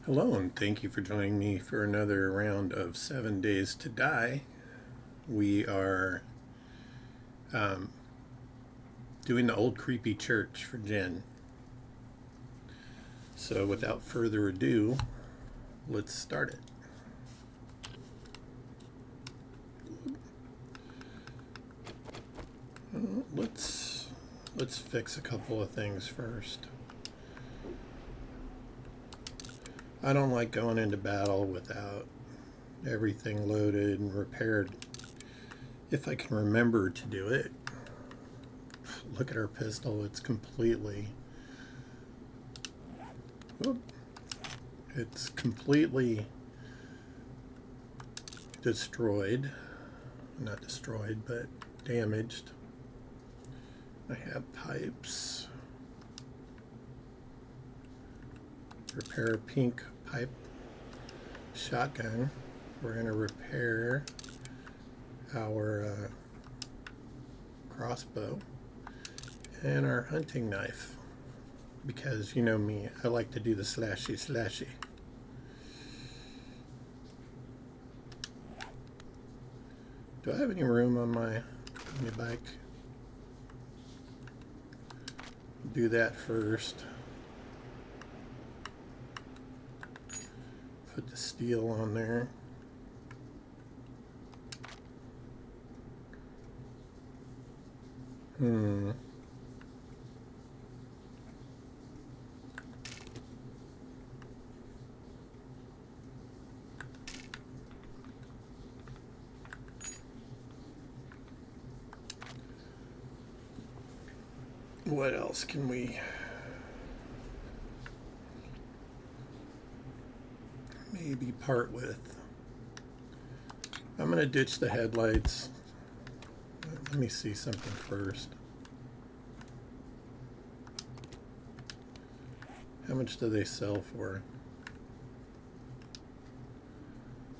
Hello, and thank you for joining me for another round of 7 Days to Die. We are doing the old creepy church for Jen. So without further ado, let's start it. Let's fix a couple of things first. I don't like going into battle without everything loaded and repaired. If I can remember to do it. Look at our pistol, it's completely destroyed. Not destroyed, but damaged. I have pipes. Repair pink pipe shotgun. We're going to repair our crossbow and our hunting knife, because you know me, I like to do the slashy. Do I have any room on my bike? Do that first. Put the steel on there. What else can we maybe part with? I'm going to ditch the headlights. Let me see something first. How much do they sell for?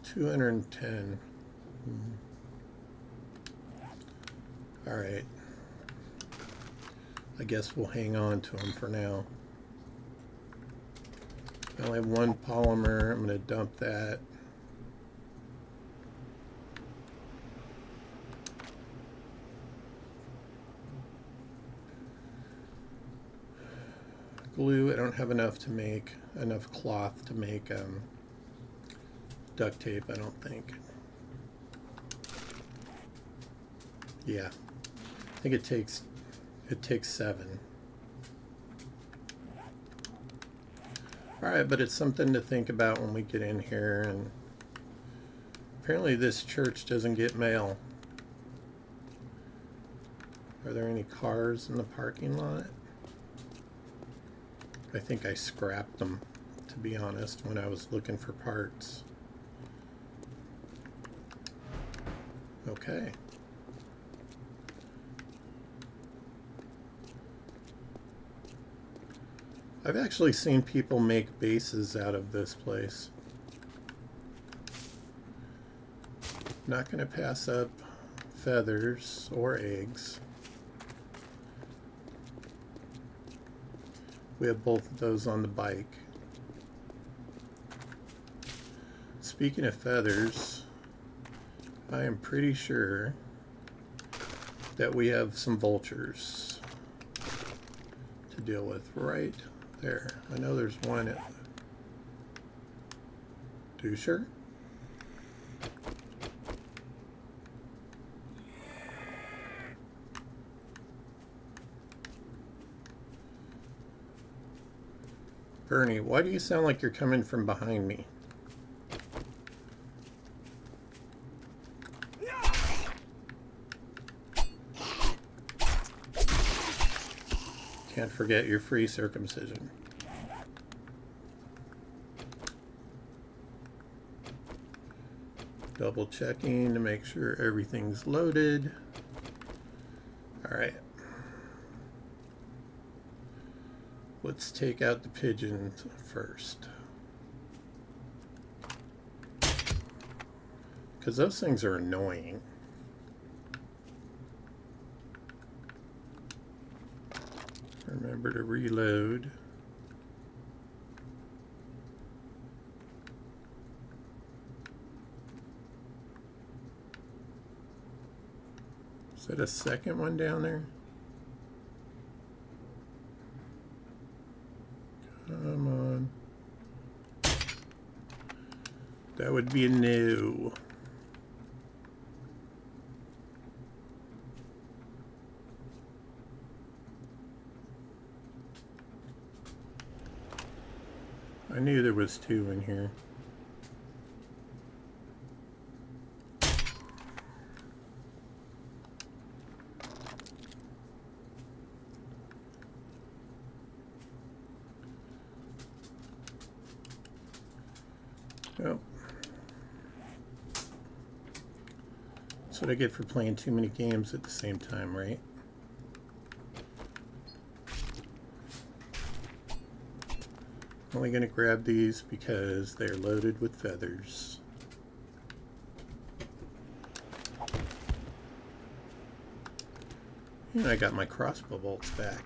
210. All right. I guess we'll hang on to them for now. I only have one polymer. I'm going to dump that. Glue, I don't have enough cloth to make duct tape, I don't think. Yeah, I think it takes 7. Alright, but it's something to think about when we get in here. And apparently this church doesn't get mail. Are there any cars in the parking lot? I think I scrapped them, to be honest, when I was looking for parts. Okay. I've actually seen people make bases out of this place. Not going to pass up feathers or eggs. We have both of those on the bike. Speaking of feathers, I am pretty sure that we have some vultures to deal with right there. I know there's one at Dusher. Bernie, why do you sound like you're coming from behind me? Can't forget your free circumcision. Double checking to make sure everything's loaded. All right. Let's take out the pigeons first, because those things are annoying. Remember to reload. Is that a second one down there? Come on. That would be a no. I knew there was two in here. Oh. That's what I get for playing too many games at the same time, right? Only going to grab these because they're loaded with feathers. And I got my crossbow bolts back.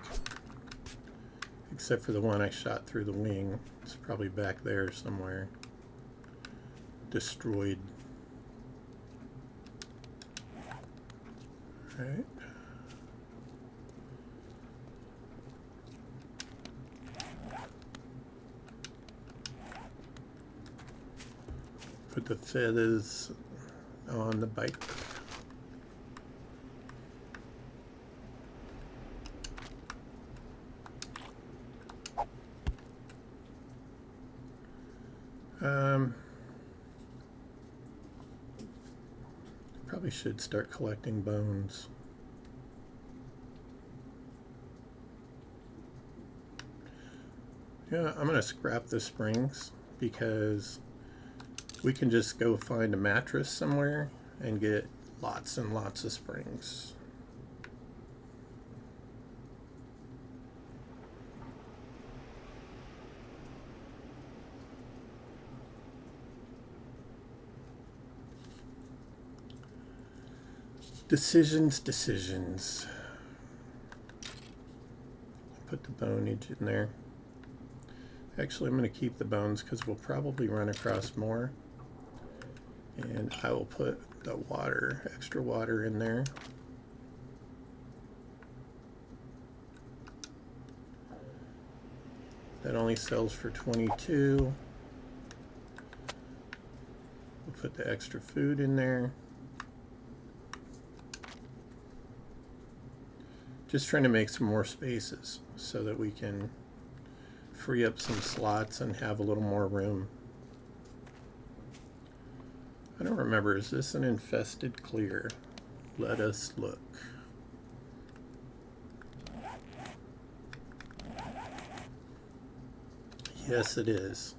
Except for the one I shot through the wing. It's probably back there somewhere. Destroyed. Alright. Put the feathers on the bike. Probably should start collecting bones. Yeah, I'm gonna scrap the springs because we can just go find a mattress somewhere and get lots and lots of springs. Decisions. Put the bonage in there. Actually, I'm going to keep the bones because we'll probably run across more. And I will put the water, extra water in there. That only sells for 22. We'll put the extra food in there. Just trying to make some more spaces so that we can free up some slots and have a little more room. I don't remember, is this an infested clear? Let us look. Yes, it is.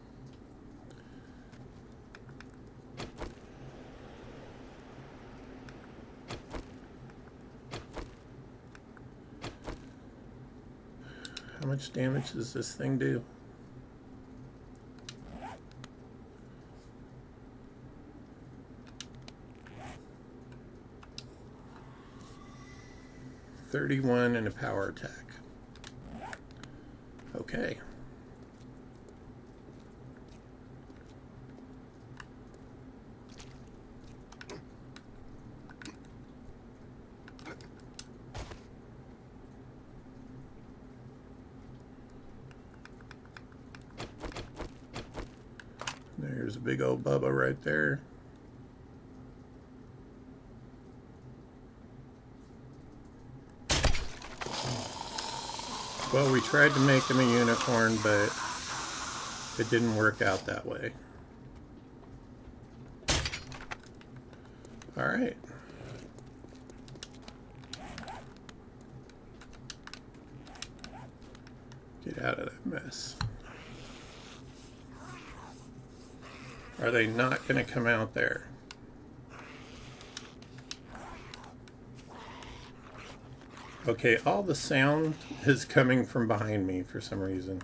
How much damage does this thing do? $31 and a power attack. Okay. There's a big old Bubba right there. Well, we tried to make him a unicorn, but it didn't work out that way. All right. Get out of that mess. Are they not going to come out there? Okay, all the sound is coming from behind me for some reason.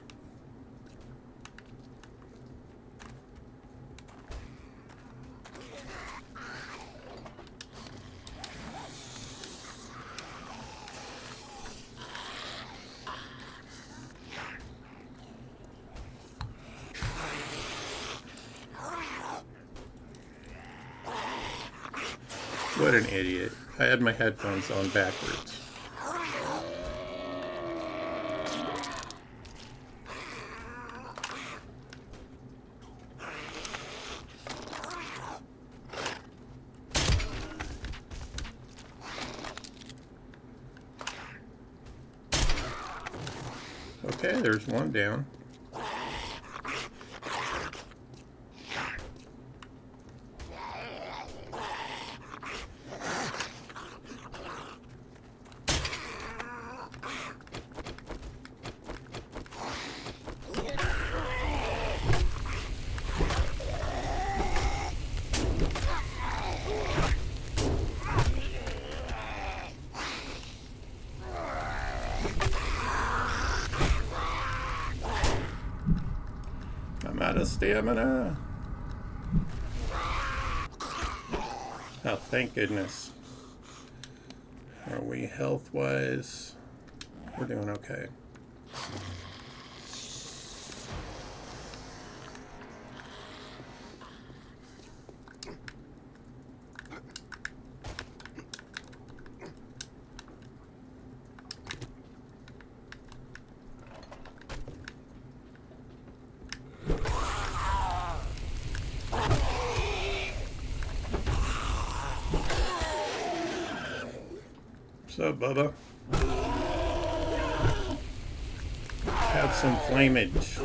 What an idiot. I had my headphones on backwards. Okay, there's one down. I'm out of stamina. Oh, thank goodness. Are we health-wise? We're doing okay. What's up, Bubba? Have some flamage.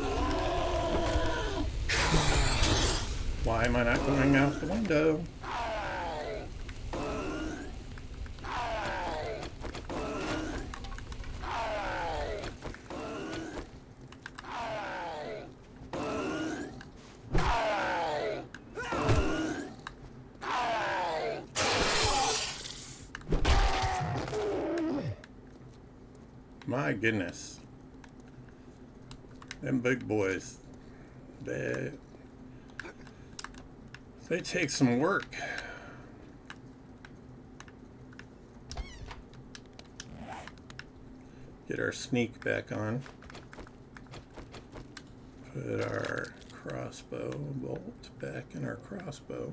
Why am I not going out the window? My goodness. Them big boys. They take some work. Get our sneak back on. Put our crossbow bolt back in our crossbow.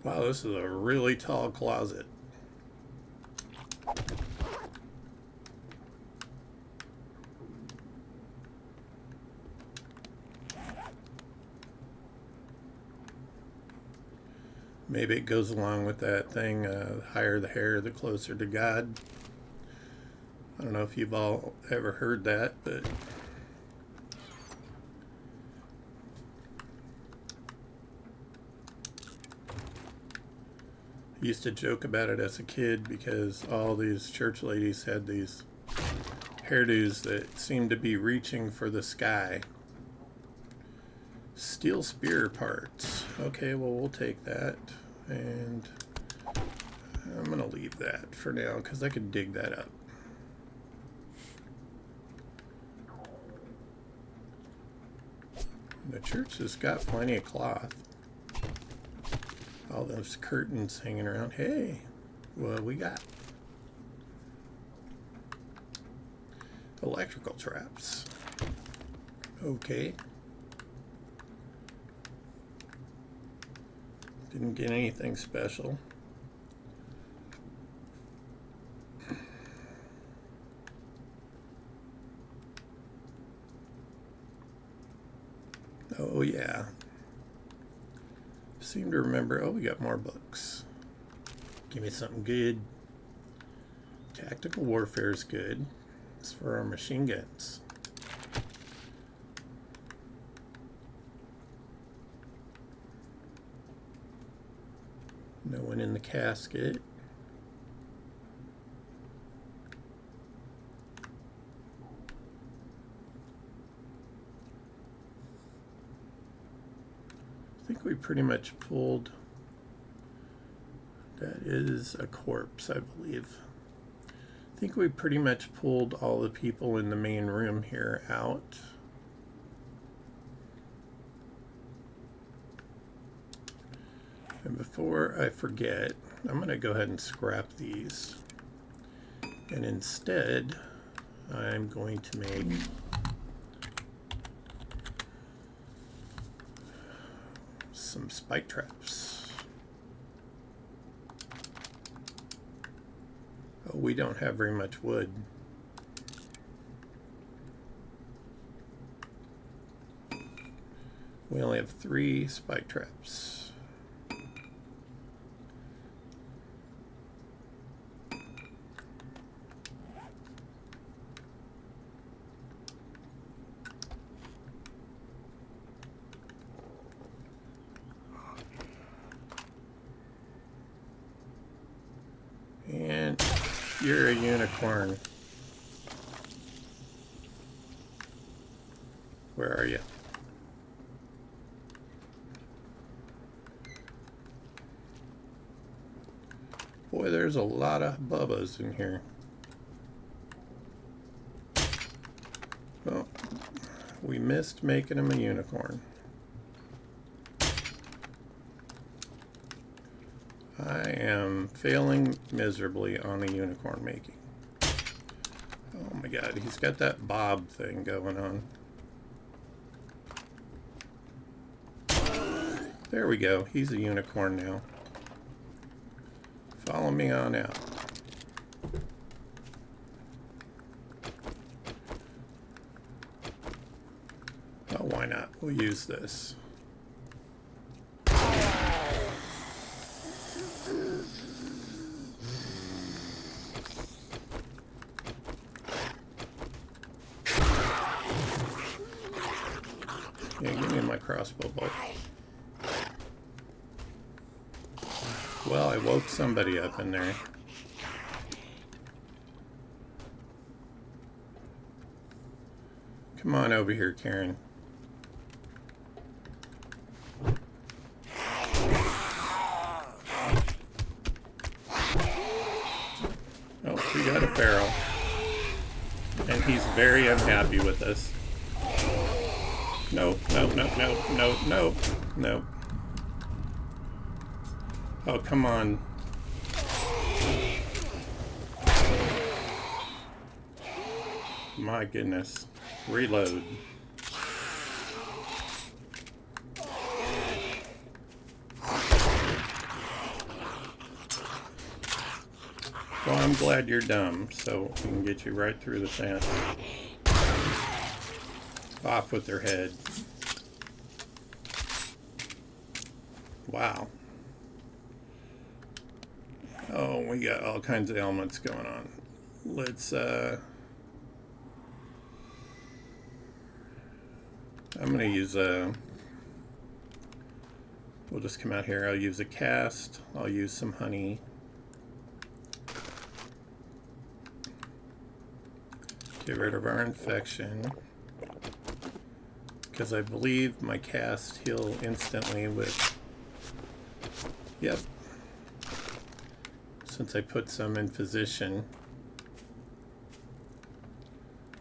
Wow, this is a really tall closet. Maybe it goes along with that thing, the higher the hair, the closer to God. I don't know if you've all ever heard that, but I used to joke about it as a kid because all these church ladies had these hairdos that seemed to be reaching for the sky. Steel spear parts. Okay, well, we'll take that. And I'm going to leave that for now because I could dig that up. The church has got plenty of cloth. All those curtains hanging around. Hey, what we got? Electrical traps. Okay. Didn't get anything special. Oh yeah. Seem to remember. Oh, we got more books. Give me something good. Tactical warfare is good. It's for our machine guns. No one in the casket. I think we pretty much pulled. That is a corpse, I believe. I think we pretty much pulled all the people in the main room here out. And before I forget, I'm going to go ahead and scrap these. And instead, I'm going to make some spike traps. Oh, we don't have very much wood. We only have 3 spike traps. And you're a unicorn. Where are you? Boy, there's a lot of bubbas in here. Well, we missed making him a unicorn. I am failing miserably on the unicorn making. Oh my god, he's got that bob thing going on. There we go, he's a unicorn now. Follow me on out. Oh, why not? We'll use this. Yeah, give me my crossbow bolt. Well, I woke somebody up in there. Come on over here, Karen. Oh, we got a feral. And he's very unhappy with us. Nope, nope, nope, nope, nope, nope, nope. Oh, come on. My goodness. Reload. Well, I'm glad you're dumb, so we can get you right through the fence. Off with their head. Wow. Oh, we got all kinds of elements going on. Let's, I'm going to use a... We'll just come out here. I'll use a cast. I'll use some honey. Get rid of our infection. Because I believe my cast heal instantly with... Yep. Since I put some in physician.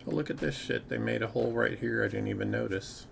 Oh, look at this shit. They made a hole right here I didn't even notice.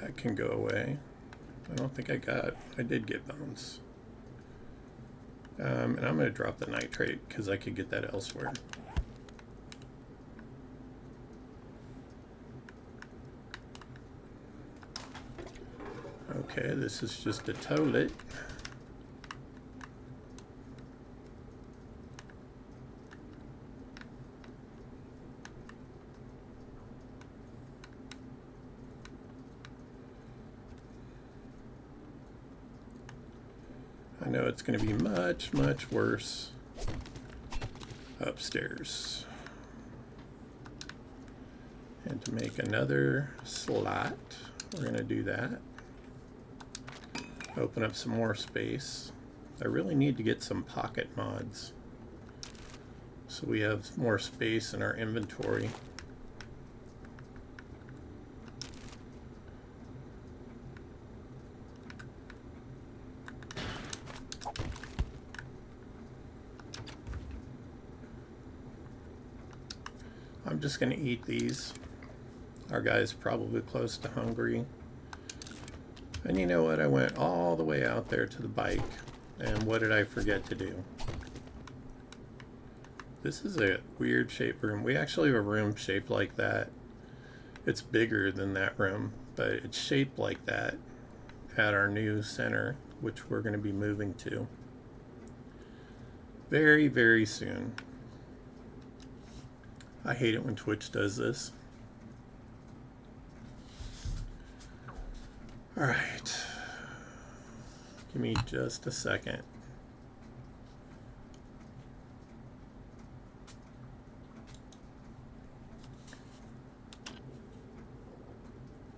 That can go away. I don't think I did get bones. And I'm going to drop the nitrate because I could get that elsewhere. Okay, this is just a toilet. I know it's going to be much, much worse upstairs. And to make another slot, we're going to do that. Open up some more space. I really need to get some pocket mods so we have more space in our inventory. I'm just going to eat these. Our guy's probably close to hungry. And you know what? I went all the way out there to the bike. And what did I forget to do? This is a weird shaped room. We actually have a room shaped like that. It's bigger than that room, but it's shaped like that at our new center, which we're going to be moving to very, very soon. I hate it when Twitch does this. All right. Give me just a second.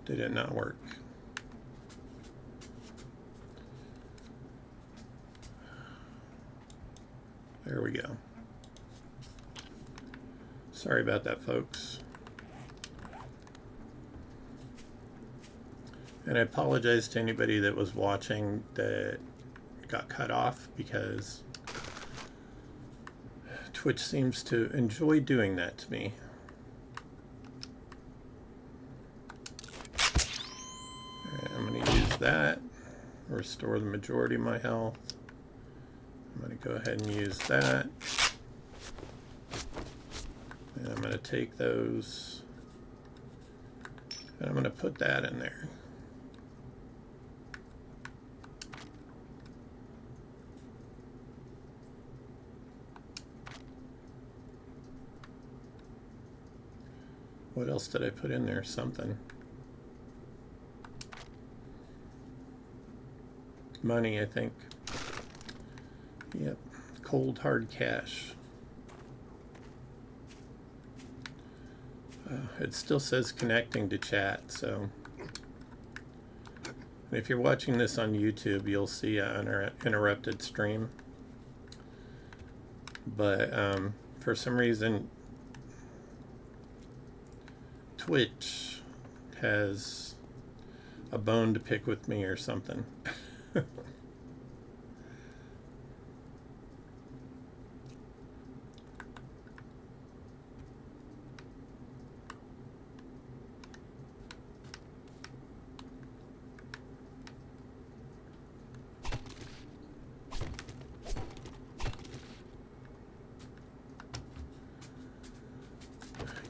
Did it not work? There we go. Sorry about that, folks. And I apologize to anybody that was watching that got cut off, because Twitch seems to enjoy doing that to me. And I'm going to use that, restore the majority of my health. I'm going to go ahead and use that. And I'm going to take those, and I'm going to put that in there. What else did I put in there? Something. Money, I think. Yep. Cold hard cash. It still says connecting to chat, so if you're watching this on YouTube, you'll see an interrupted stream. But for some reason, Twitch has a bone to pick with me or something.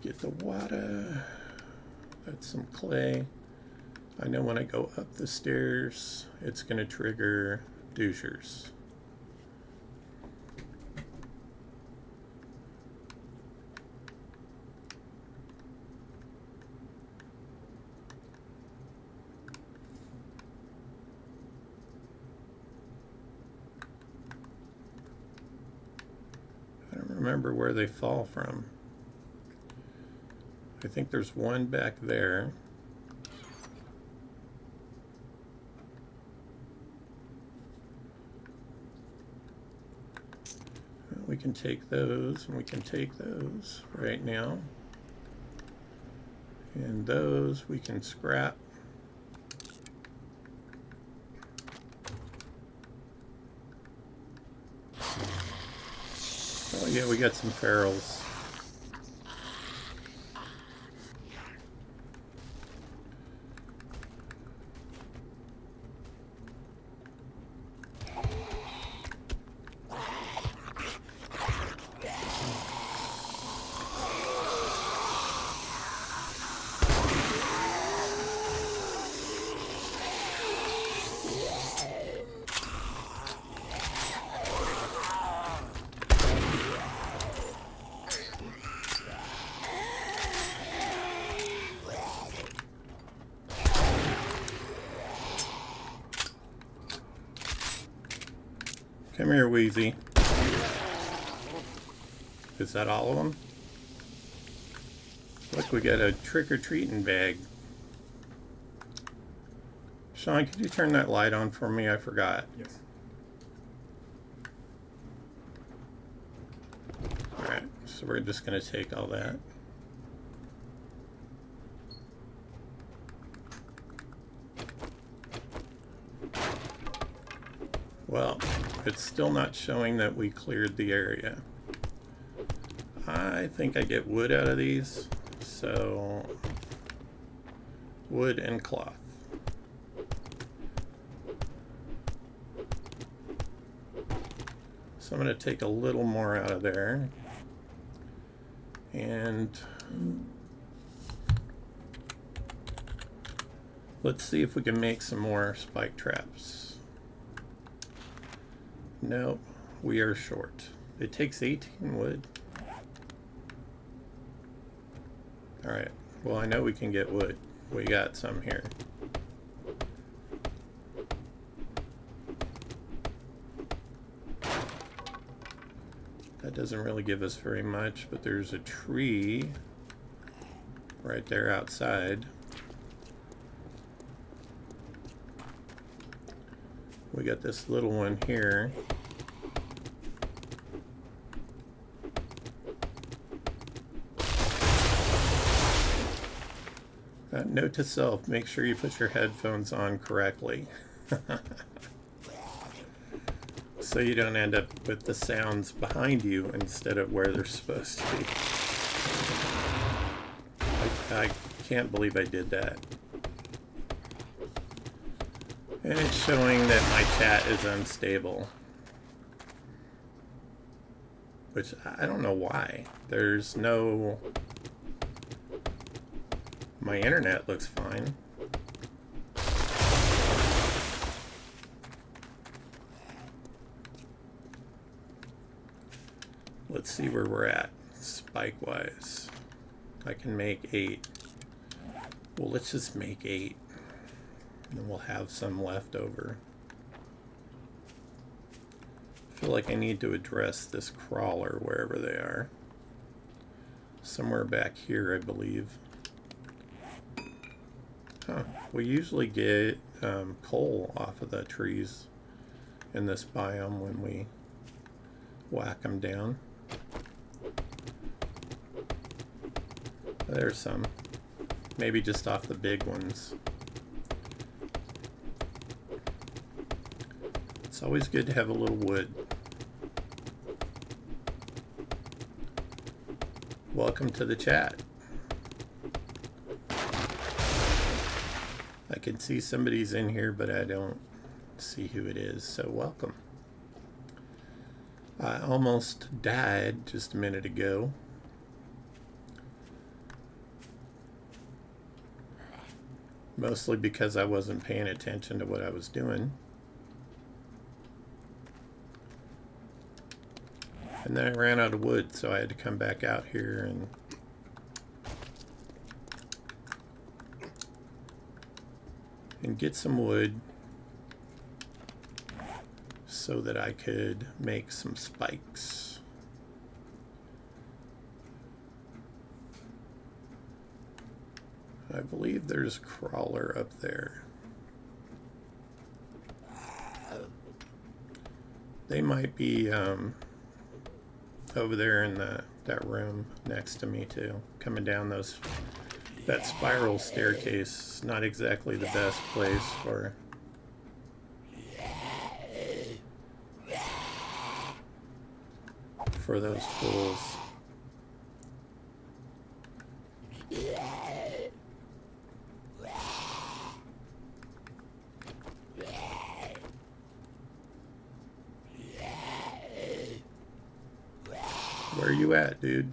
Get the water. That's some clay. I know when I go up the stairs, it's going to trigger douchers. I don't remember where they fall from. I think there's one back there. We can take those, and we can take those right now. And those we can scrap. Oh yeah, we got some ferals. Come here, Wheezy. Is that all of them? Look, we got a trick-or-treating bag. Sean, could you turn that light on for me? I forgot. Yes. Alright, So we're just going to take all that. Well, it's still not showing that we cleared the area. I think I get wood out of these, so wood and cloth. So I'm going to take a little more out of there, and let's see if we can make some more spike traps. Nope, we are short. It takes 18 wood. Alright, well I know we can get wood. We got some here. That doesn't really give us very much, but there's a tree right there outside. We got this little one here. Note to self, make sure you put your headphones on correctly. So you don't end up with the sounds behind you instead of where they're supposed to be. I can't believe I did that. And it's showing that my chat is unstable. Which I don't know why. There's no... My internet looks fine. Let's see where we're at, spike-wise. I can make 8. Well, let's just make 8. And then we'll have some left over. I feel like I need to address this crawler wherever they are. Somewhere back here, I believe. Huh. We usually get coal off of the trees in this biome when we whack them down. There's some. Maybe just off the big ones. It's always good to have a little wood. Welcome to the chat. I can see somebody's in here, but I don't see who it is, so welcome. I almost died just a minute ago. Mostly because I wasn't paying attention to what I was doing. And then I ran out of wood, so I had to come back out here and get some wood so that I could make some spikes. I believe there's a crawler up there. They might be over there in that room next to me too, coming down that spiral staircase. Is not exactly the best place for those fools. Where are you at, dude?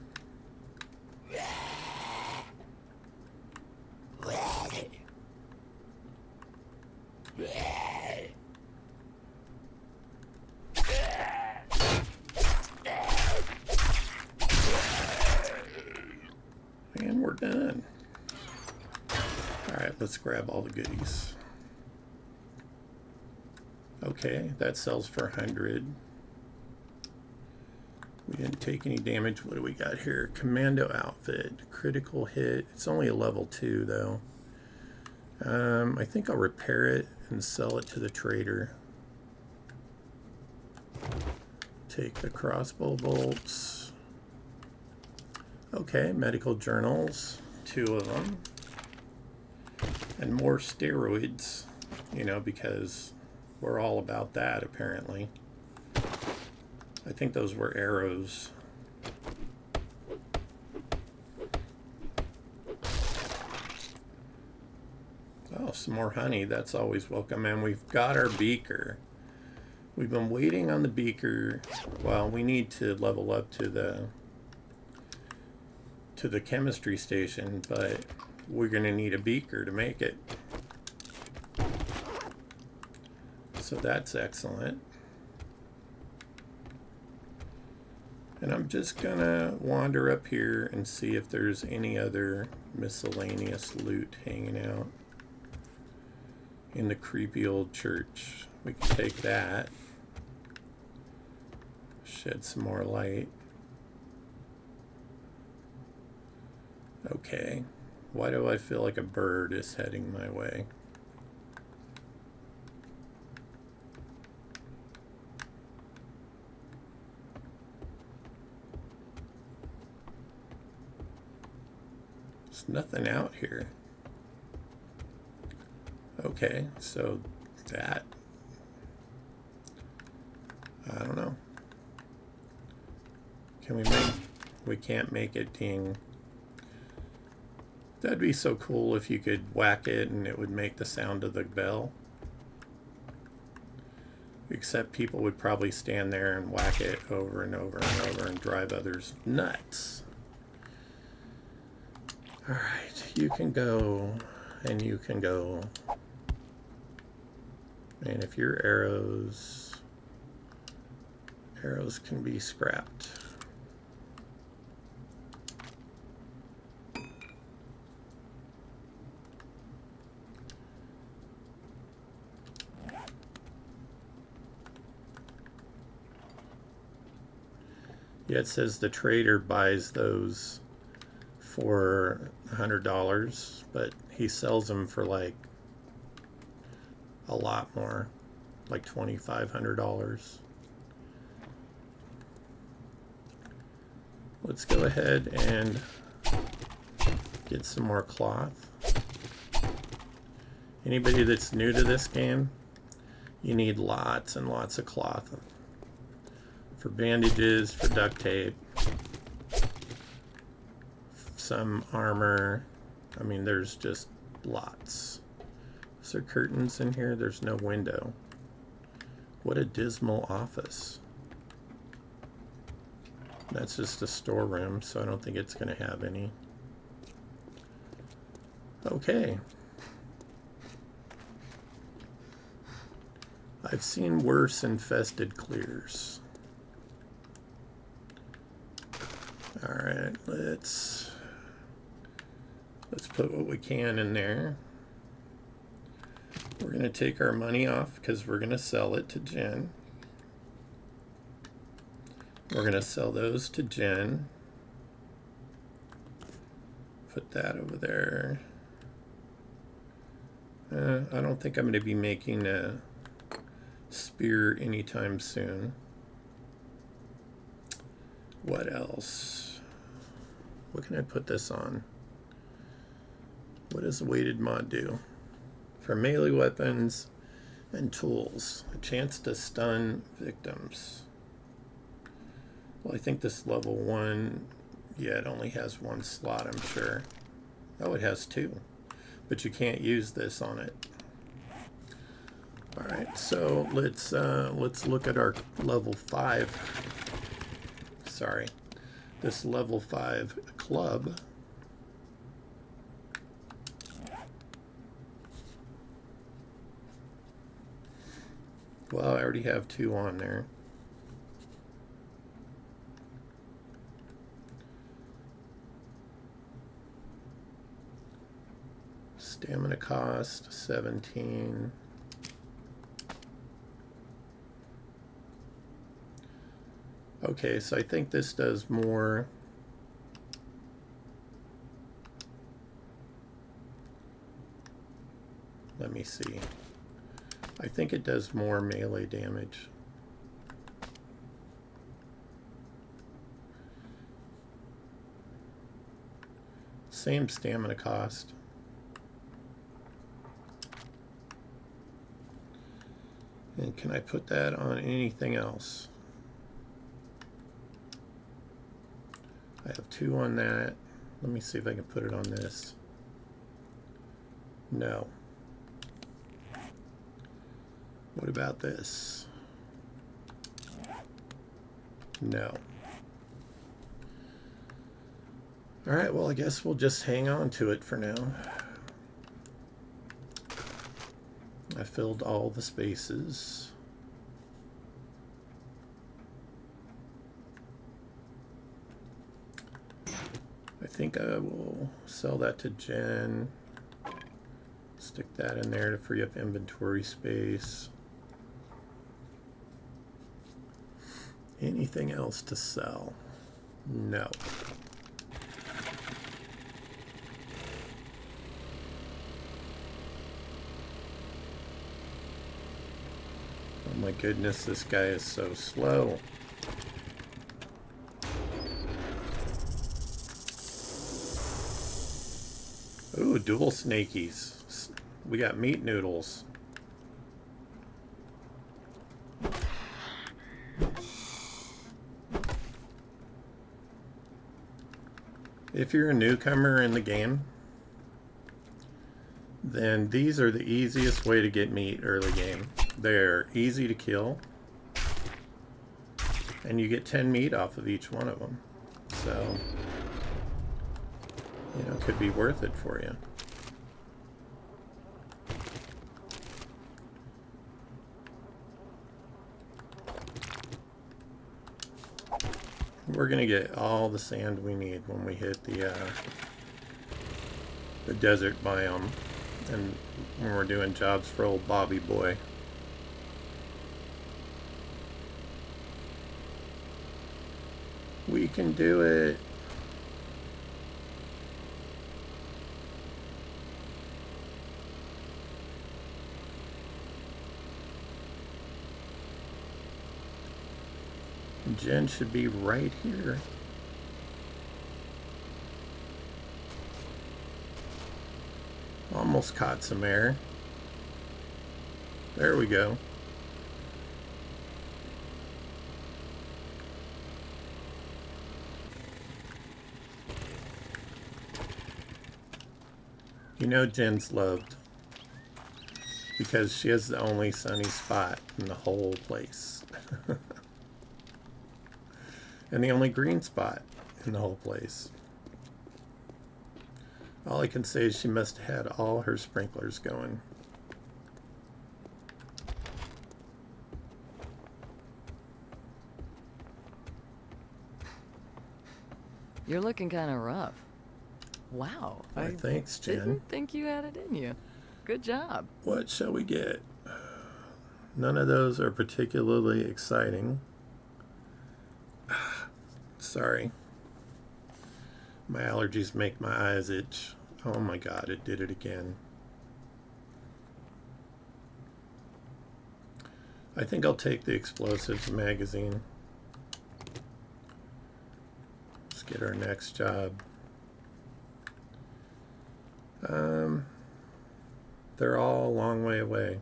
And we're done. Alright, let's grab all the goodies. Okay, that sells for 100. We didn't take any damage. What do we got here? Commando outfit. Critical hit. It's only a level 2 though. I think I'll repair it and sell it to the trader. Take the crossbow bolts. Okay, medical journals, 2 of them. And more steroids, you know, because we're all about that apparently. I think those were arrows. Oh, some more honey. That's always welcome. And we've got our beaker. We've been waiting on the beaker. Well, we need to level up to the chemistry station, but we're going to need a beaker to make it. So that's excellent. And I'm just going to wander up here and see if there's any other miscellaneous loot hanging out in the creepy old church. We can take that. Shed some more light. Okay. Why do I feel like a bird is heading my way? There's nothing out here. Okay, so that, I don't know. Can we make, we can't make it ding. That'd be so cool if you could whack it and it would make the sound of the bell. Except people would probably stand there and whack it over and over and over and drive others nuts. Alright, you can go and you can go. And if your arrows can be scrapped. Yeah, it says the trader buys those for $100, but he sells them for like a lot more, like $2,500. Let's go ahead and get some more cloth. Anybody that's new to this game, you need lots and lots of cloth. For bandages, for duct tape, some armor. I mean, there's just lots. Is there curtains in here? There's no window. What a dismal office. That's just a storeroom, so I don't think it's going to have any. Okay. I've seen worse infested clears. Alright, let's put what we can in there. We're going to take our money off because we're going to sell it to Jen. We're going to sell those to Jen. Put that over there. I don't think I'm going to be making a spear anytime soon. What else? What can I put this on? What does a weighted mod do? For melee weapons and tools, a chance to stun victims. Well, I think this level 1, yeah, it only has 1 slot, I'm sure. Oh, it has 2, but you can't use this on it. All right, so let's look at our level 5. Sorry, this level 5 club. Well, I already have 2 on there. Stamina cost 17. Okay, so I think this does more. Let me see. I think it does more melee damage. Same stamina cost. And can I put that on anything else? I have 2 on that. Let me see if I can put it on this. No. What about this? No. Alright, well, I guess we'll just hang on to it for now. I filled all the spaces. I think I will sell that to Jen. Stick that in there to free up inventory space. Anything else to sell? No. Oh my goodness, this guy is so slow. Ooh, dual snakies. We got meat noodles. If you're a newcomer in the game, then these are the easiest way to get meat early game. They're easy to kill, and you get 10 meat off of each one of them. So, you know, it could be worth it for you. We're gonna get all the sand we need when we hit the desert biome, and when we're doing jobs for old Bobby Boy. We can do it. Jen should be right here. Almost caught some air. There we go. You know Jen's loved because she has the only sunny spot in the whole place. And the only green spot in the whole place. All I can say is she must have had all her sprinklers going. You're looking kind of rough. Wow. Why, thanks, Jen. Didn't think you had it in you. Good job. What shall we get? None of those are particularly exciting. Sorry. My allergies make my eyes itch. Oh my god, it did it again. I think I'll take the explosives magazine. Let's get our next job. They're all a long way away.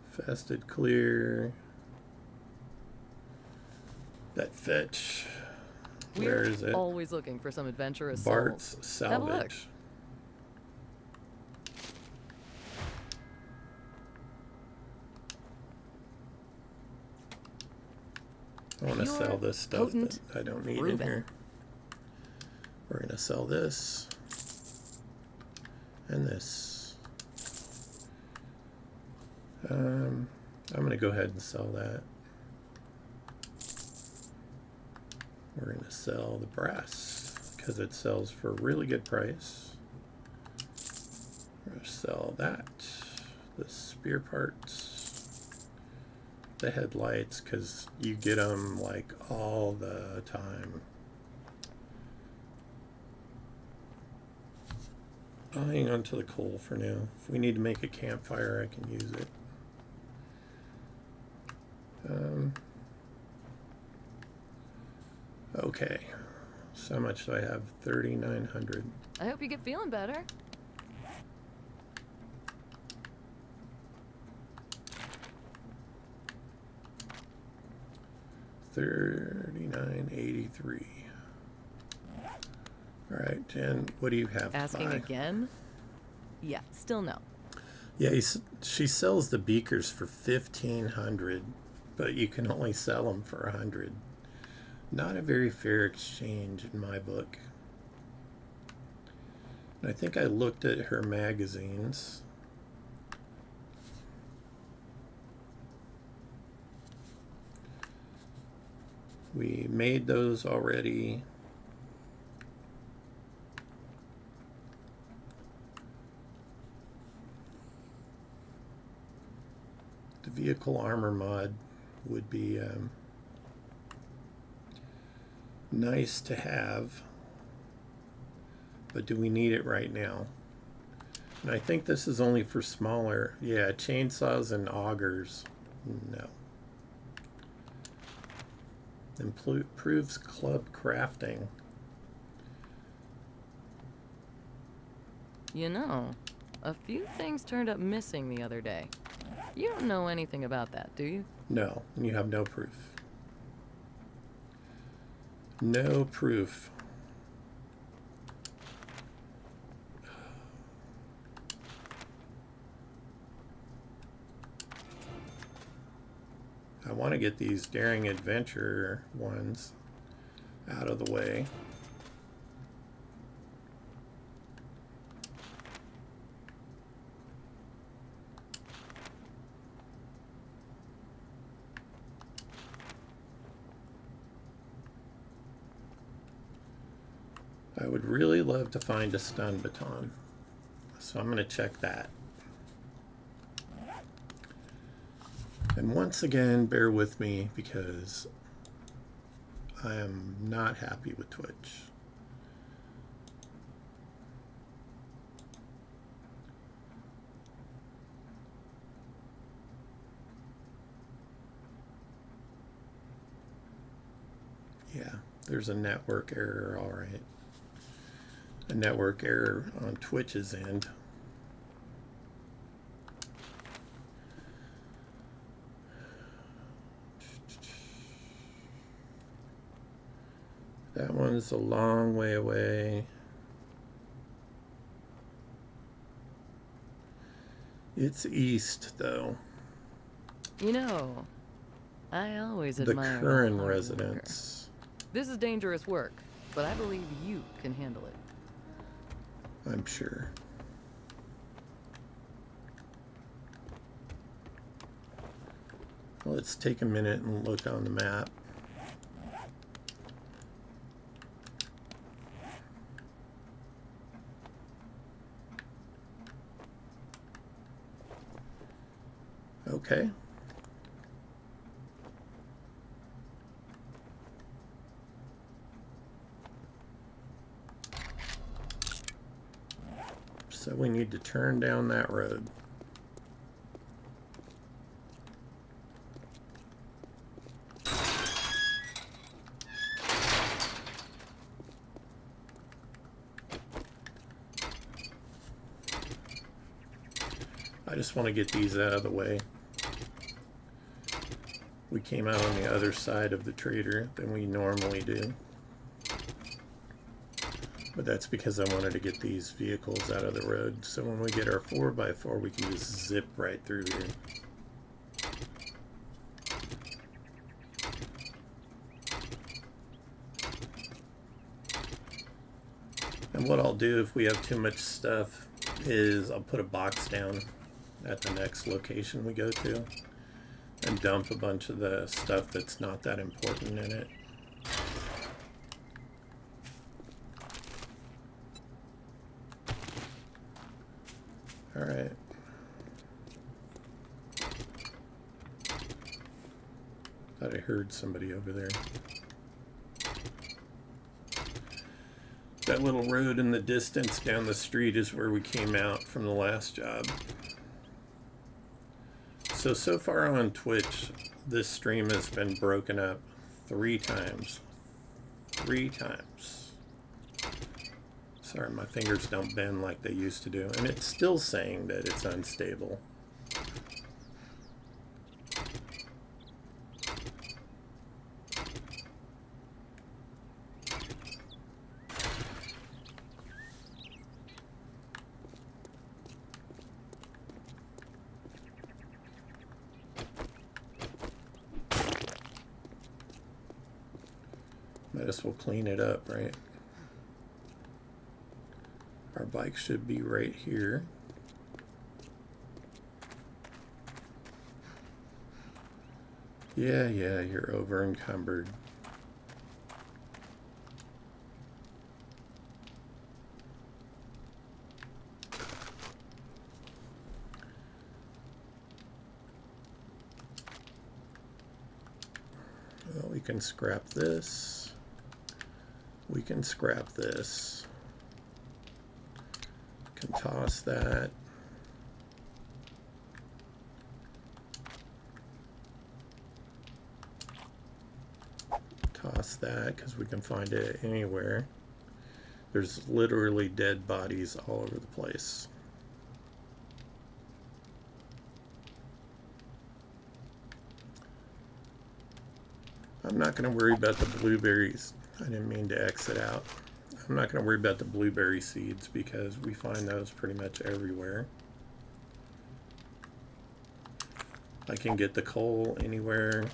Infested, clear. That fetch. Where is it? Always looking for some adventurous Bart's souls. Have a look. Salvage. I want to sell this stuff that I don't need in here. We're going to sell this and this. I'm going to go ahead and sell that. We're going to sell the brass because it sells for a really good price. We're going to sell that, the spear parts, the headlights, because you get them like all the time. I'll hang on to the coal for now. If we need to make a campfire, I can use it. Okay, So how much do I have? 3,900. I hope you get feeling better. $39.83. All right, Jen, what do you have to Asking buy? again? Yeah, still no. Yeah, she sells the beakers for 1,500, but you can only sell them for 100. Not a very fair exchange in my book. And I think I looked at her magazines. We made those already. The vehicle armor mod would be nice to have, but do we need it right now? And I think this is only for smaller. Yeah, chainsaws and augers. No. Improves club crafting. You know, a few things turned up missing the other day. You don't know anything about that, do you? No, you have no proof. No proof. I want to get these daring adventure ones out of the way. I would really love to find a stun baton, so I'm going to check that. And once again, bear with me because I am not happy with Twitch. Yeah, there's a network error, all right. A network error on Twitch's end. That one's a long way away. It's east, though. You know, I always The admire Curran hard residence. worker. This is dangerous work, but I believe you can handle it. I'm sure. Let's take a minute and look on the map. Okay. So we need to turn down that road. I just want to get these out of the way. We came out on the other side of the trader than we normally do. But that's because I wanted to get these vehicles out of the road. So when we get our 4x4, we can just zip right through here. And what I'll do if we have too much stuff is I'll put a box down at the next location we go to and dump a bunch of the stuff that's not that important in it. All right. Thought I heard somebody over there. That little road in the distance down the street is where we came out from the last job. So far on Twitch, this stream has been broken up 3 times. 3 times. Sorry, my fingers don't bend like they used to do. And it's still saying that it's unstable. Might as well clean it up, right? Our bike should be right here. Yeah, you're over encumbered. Well, we can scrap this. We can scrap this. Can toss that. Toss that because we can find it anywhere. There's literally dead bodies all over the place. I'm not going to worry about the blueberries. I didn't mean to exit out. I'm not going to worry about the blueberry seeds because we find those pretty much everywhere. I can get the coal anywhere.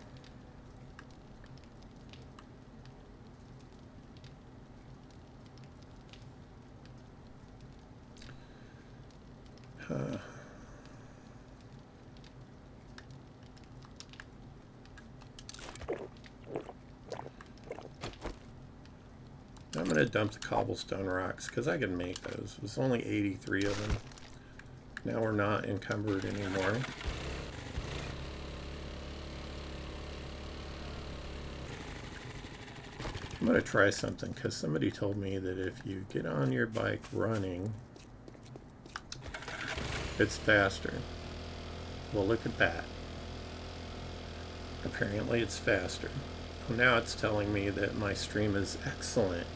I'm going to dump the cobblestone rocks because I can make those. There's only 83 of them. Now we're not encumbered anymore. I'm going to try something because somebody told me that if you get on your bike running, it's faster. Well, look at that. Apparently it's faster. Well, now it's telling me that my stream is excellent.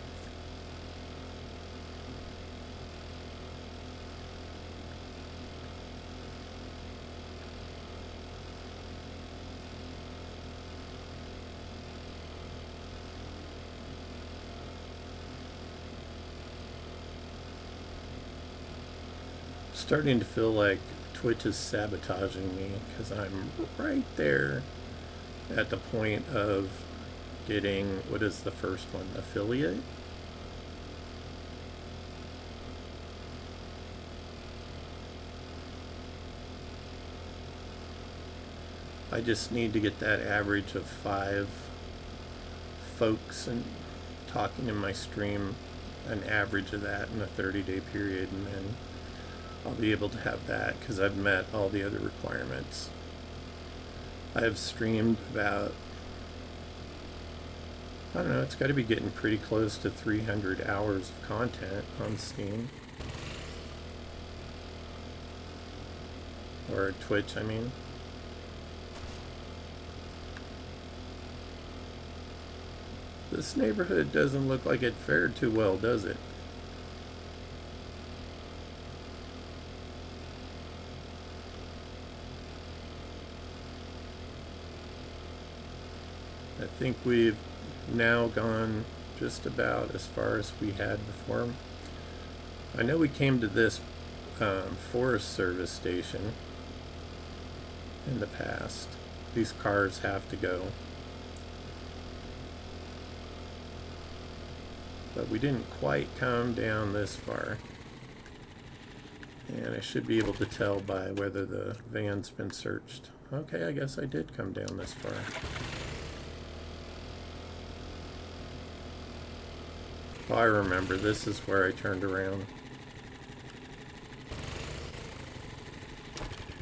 Starting to feel like Twitch is sabotaging me because I'm right there at the point of getting, what is the first one, affiliate? I just need to get that average of 5 folks and talking in my stream, an average of that in a 30-day period, and then I'll be able to have that because I've met all the other requirements. I have streamed about, I don't know, it's got to be getting pretty close to 300 hours of content on Steam. Or Twitch, I mean. This neighborhood doesn't look like it fared too well, does it? I think we've now gone just about as far as we had before. I know we came to this Forest Service station in the past. These cars have to go. But we didn't quite come down this far. And I should be able to tell by whether the van's been searched. Okay, I guess I did come down this far. Oh, I remember, this is where I turned around.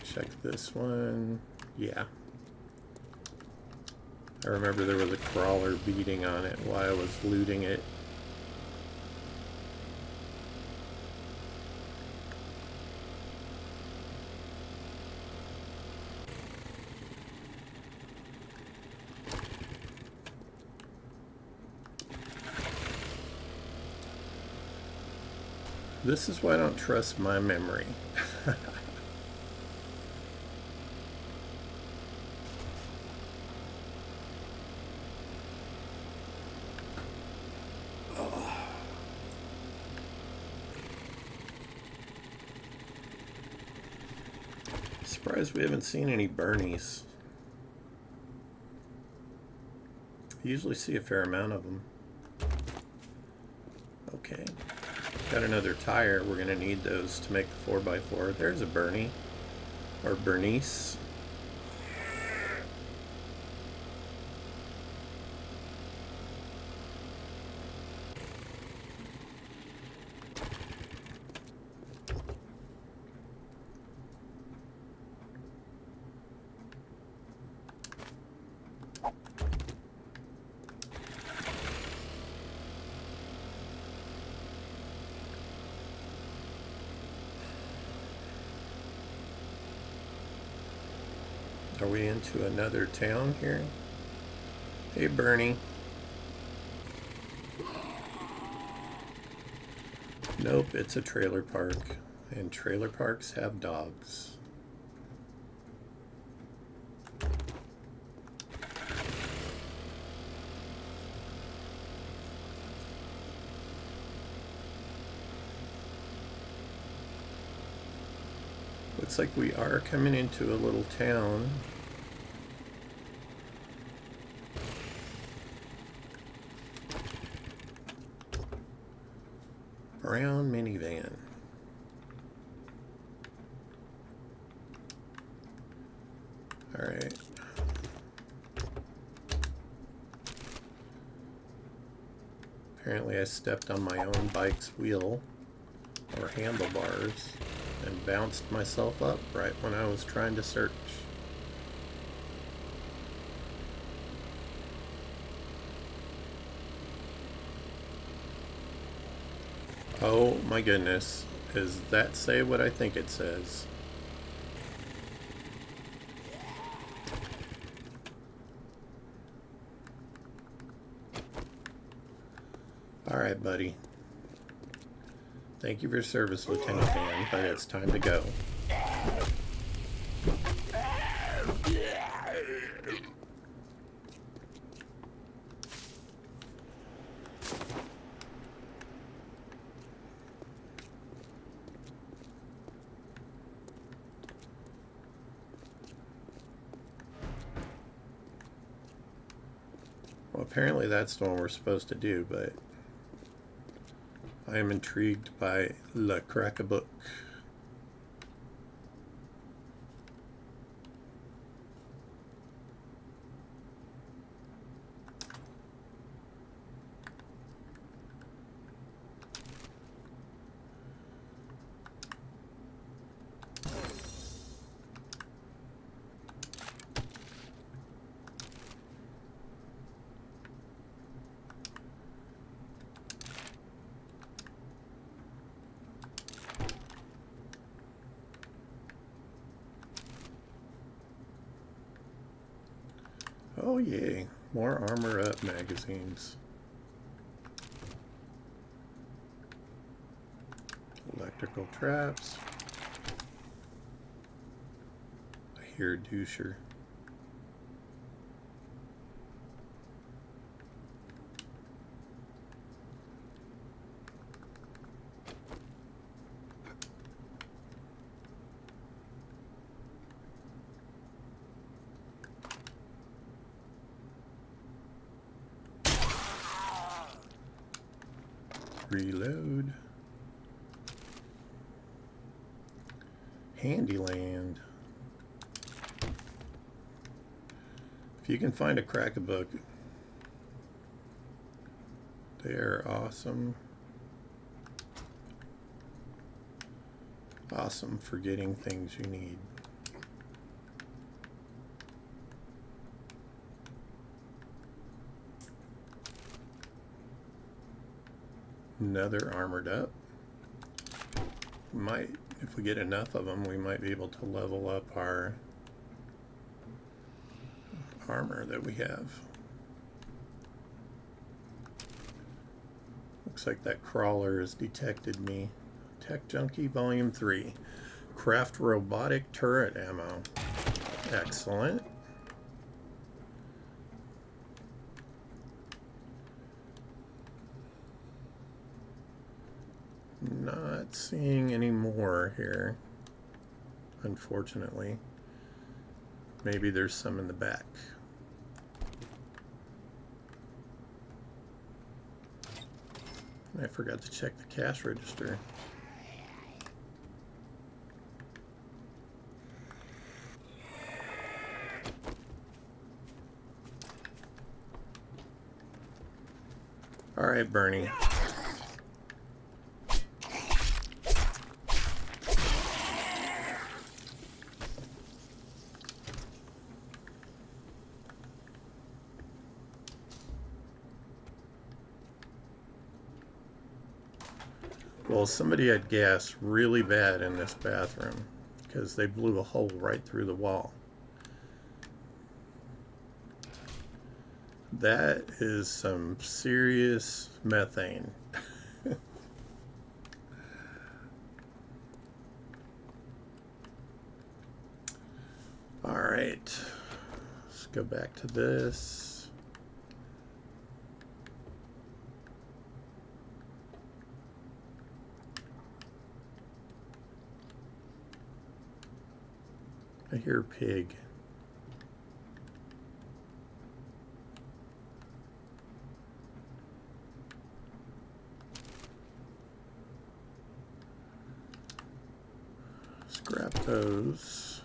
Check this one. Yeah. I remember there was a crawler beating on it while I was looting it. This is why I don't trust my memory. Surprised we haven't seen any Bernies. Usually see a fair amount of them. Okay. Got another tire. We're going to need those to make the 4x4. There's a Bernie. Or Bernice. Are we into another town here? Hey, Bernie. Nope, it's a trailer park. And trailer parks have dogs. Looks like we are coming into a little town. Brown minivan. All right. Apparently I stepped on my own bike's wheel or handlebars and bounced myself up right when I was trying to search. Oh my goodness. Does that say what I think it says? Alright, buddy. Thank you for your service, Lieutenant Dan, but it's time to go. Well, apparently that's the one we're supposed to do, but I am intrigued by Le Crack-a-Book. Oh yay, more Armor Up magazines. Electrical traps. I hear doucher. Reload. Handyland. If you can find a Crack-a-Book, they are awesome. Awesome for getting things you need. Another Armored Up. Might, if we get enough of them, we might be able to level up our armor that we have. Looks like that crawler has detected me Tech Junkie Volume 3. Craft robotic turret ammo. Excellent. Not seeing any more here, unfortunately. Maybe there's some in the back. I forgot to check the cash register. All right, Bernie. Well, somebody had gas really bad in this bathroom because they blew a hole right through the wall. That is some serious methane. All right, let's go back to this. I hear a pig. Scrap those.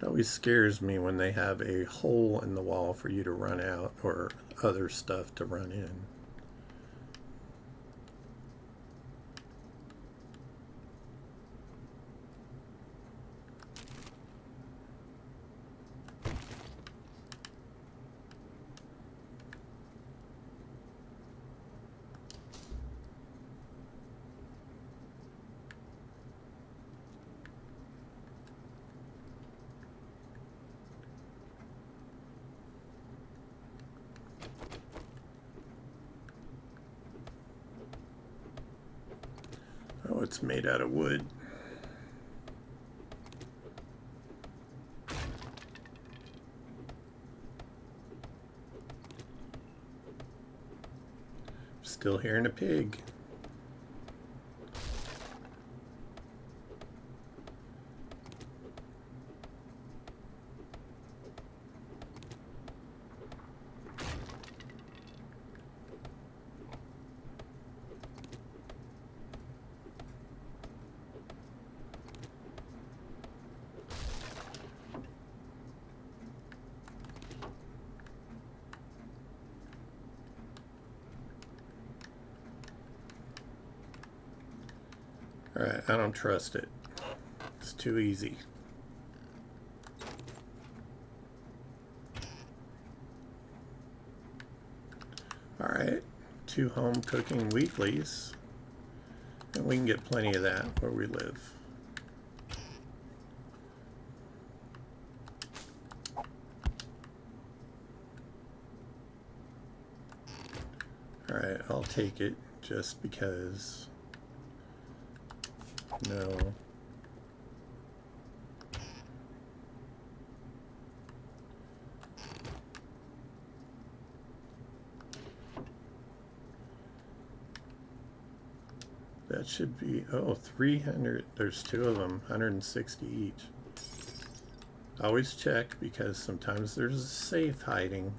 It always scares me when they have a hole in the wall for you to run out or other stuff to run in. Oh, it's made out of wood. Still hearing a pig. Alright, I don't trust it. It's too easy. Alright, 2 home cooking weeklies. And we can get plenty of that where we live. Alright, I'll take it just because. No. That should be, oh, 300, there's 2 of them, 160 each. Always check because sometimes there's a safe hiding.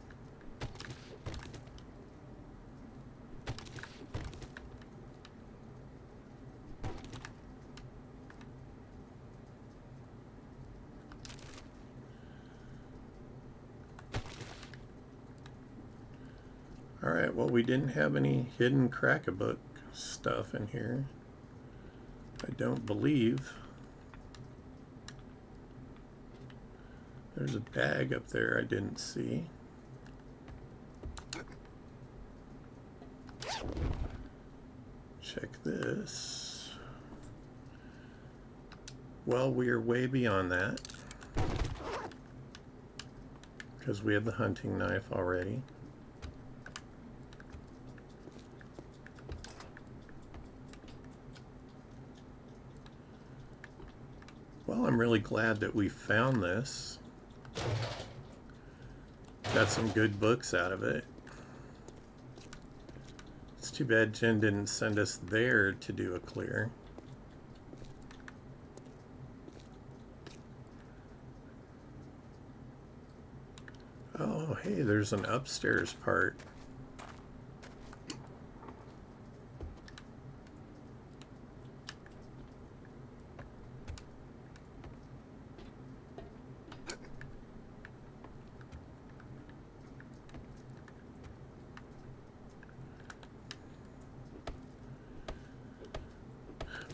Alright, well, we didn't have any hidden crack-a-book stuff in here. I don't believe. There's a bag up there I didn't see. Check this. Well, we are way beyond that. because we have the hunting knife already. Well, I'm really glad that we found this. Got some good books out of it. It's too bad Jen didn't send us there to do a clear. Oh, hey, there's an upstairs part.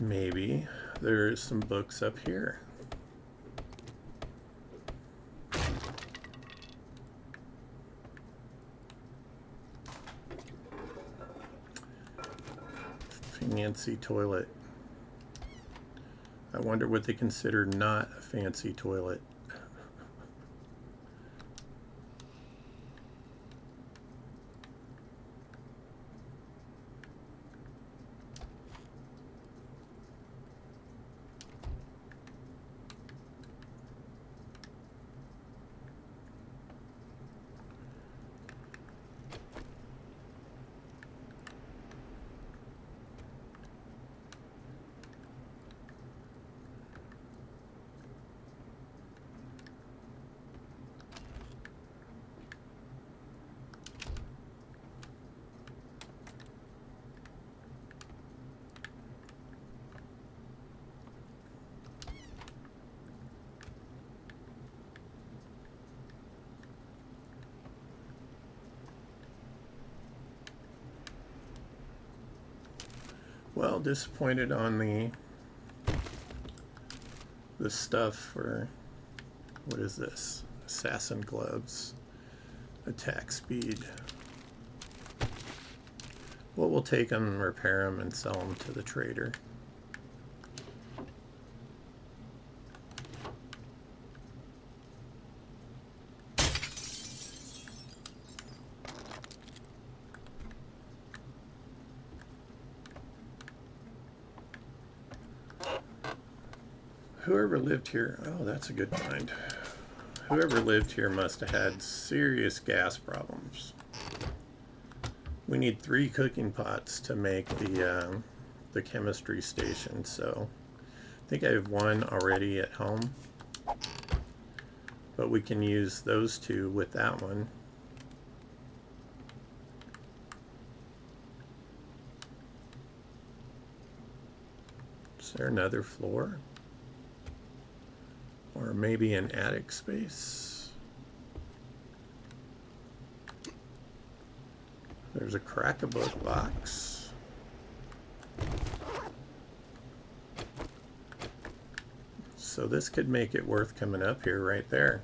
Maybe there's some books up here. Fancy toilet. I wonder what they consider not a fancy toilet. Well, disappointed on the stuff for, what is this? Assassin gloves. Attack speed. Well, we'll take them and repair them and sell them to the trader. Whoever lived here, oh, that's a good find. Whoever lived here must have had serious gas problems. We need 3 cooking pots to make the chemistry station, so I think I have 1 already at home. But we can use those 2 with that one. Is there another floor? Or maybe an attic space? There's a crack-a-book box. So this could make it worth coming up here right there.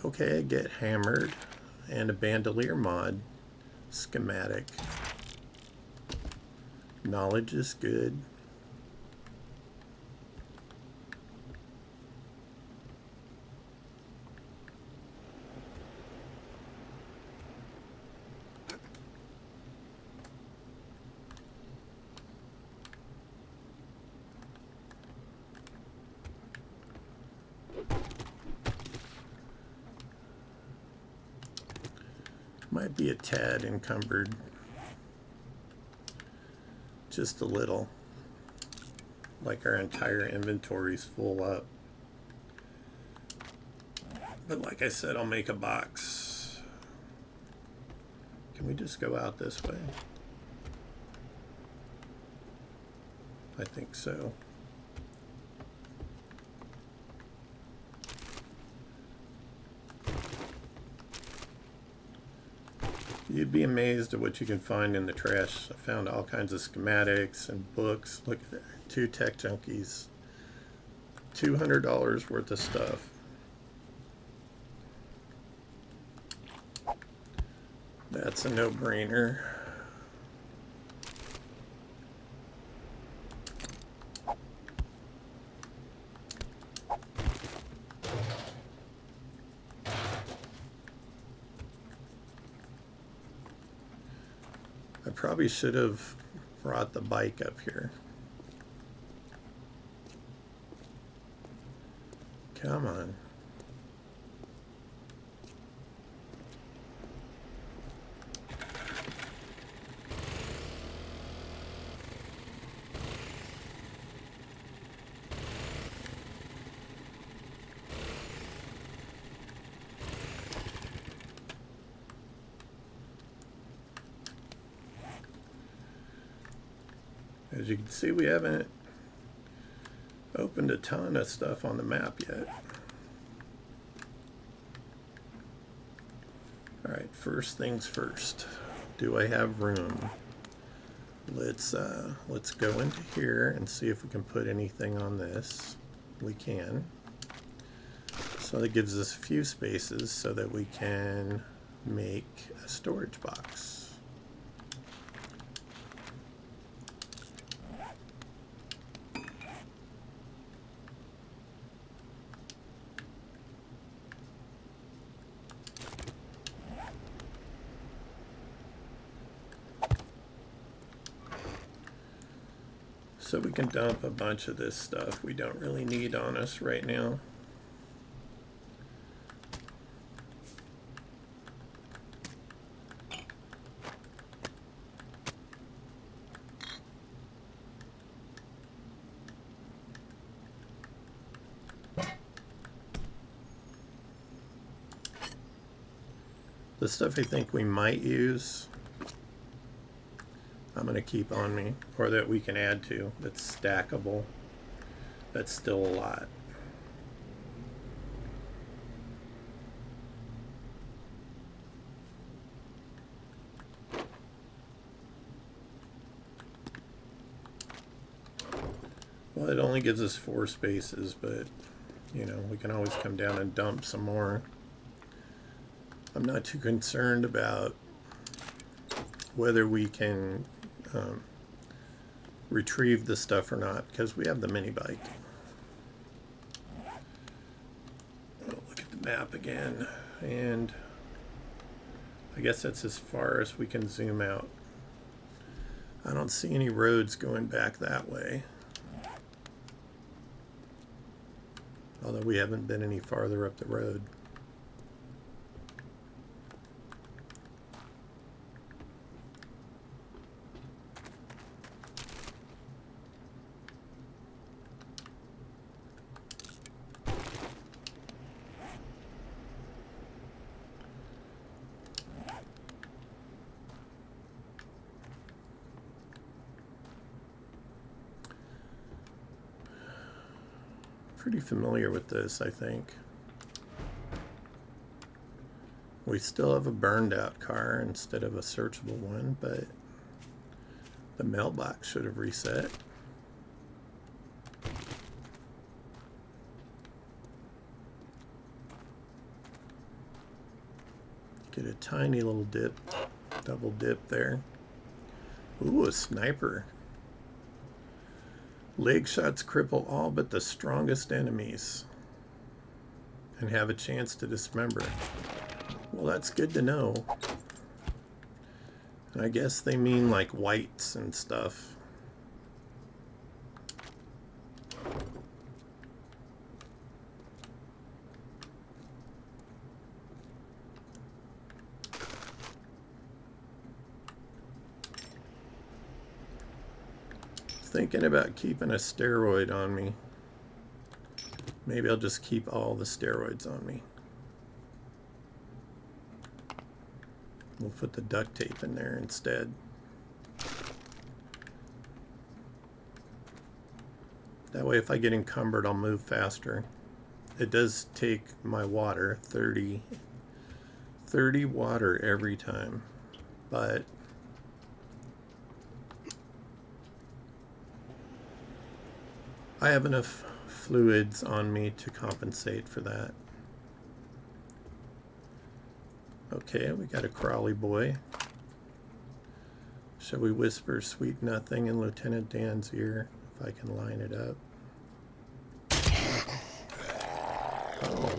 Okay, I get hammered and a bandolier mod schematic. Knowledge is good. Might be a tad encumbered. Just a little. Like our entire inventory's full up. But like I said, I'll make a box. Can we just go out this way? I think so. You'd be amazed at what you can find in the trash. I found all kinds of schematics and books. Look at that. 2 tech junkies. $200 worth of stuff. That's a no-brainer. I probably should have brought the bike up here. Come on. As you can see, we haven't opened a ton of stuff on the map yet. Alright, first things first. Do I have room? Let's go into here and see if we can put anything on this. We can. So that gives us a few spaces so that we can make a storage box. So we can dump a bunch of this stuff we don't really need on us right now. The stuff I think we might use, I'm going to keep on me, or that we can add to, that's stackable. That's still a lot. Well, it only gives us 4 spaces, but, you know, we can always come down and dump some more. I'm not too concerned about whether we can retrieve the stuff or not, because we have the mini bike. Oh, look at the map again, and I guess that's as far as we can zoom out. I don't see any roads going back that way, although we haven't been any farther up the road. Pretty familiar with this, I think. We still have a burned out car instead of a searchable one, but the mailbox should have reset. Get a tiny little dip, double dip there. Ooh, a sniper. Leg shots cripple all but the strongest enemies and have a chance to dismember. Well, that's good to know. And I guess they mean like whites and stuff. Thinking about keeping a steroid on me. Maybe I'll just keep all the steroids on me. We'll put the duct tape in there instead. That way if I get encumbered, I'll move faster. It does take my water, 30 water every time, but I have enough fluids on me to compensate for that. Okay, we got a crawly boy. Shall we whisper sweet nothing in Lieutenant Dan's ear, if I can line it up? Oh.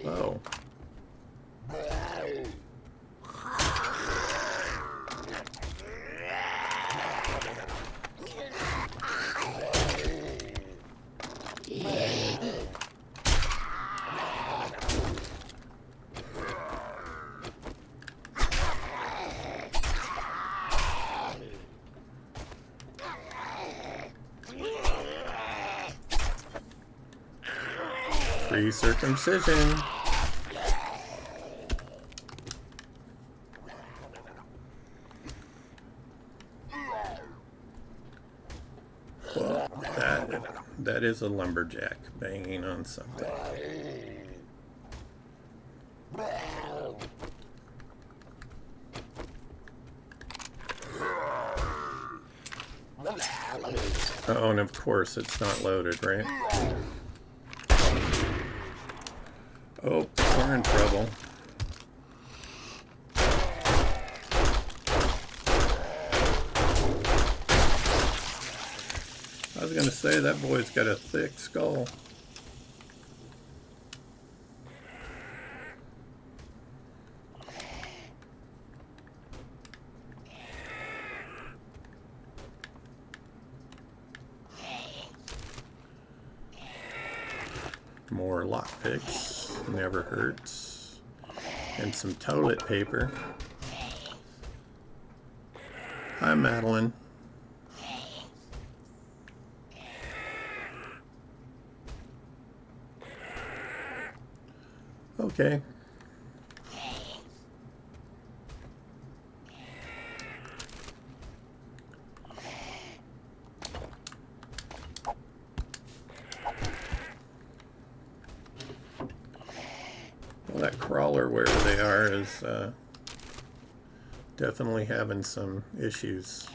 Oh. Free circumcision. Well, that is a lumberjack banging on something. Oh, and of course it's not loaded, right? Oh, we're in trouble. I was gonna say, that boy's got a thick skull. More lockpicks, never hurts. And some toilet paper. Hi, Madeline. Okay. Well, that crawler, wherever they are, is definitely having some issues.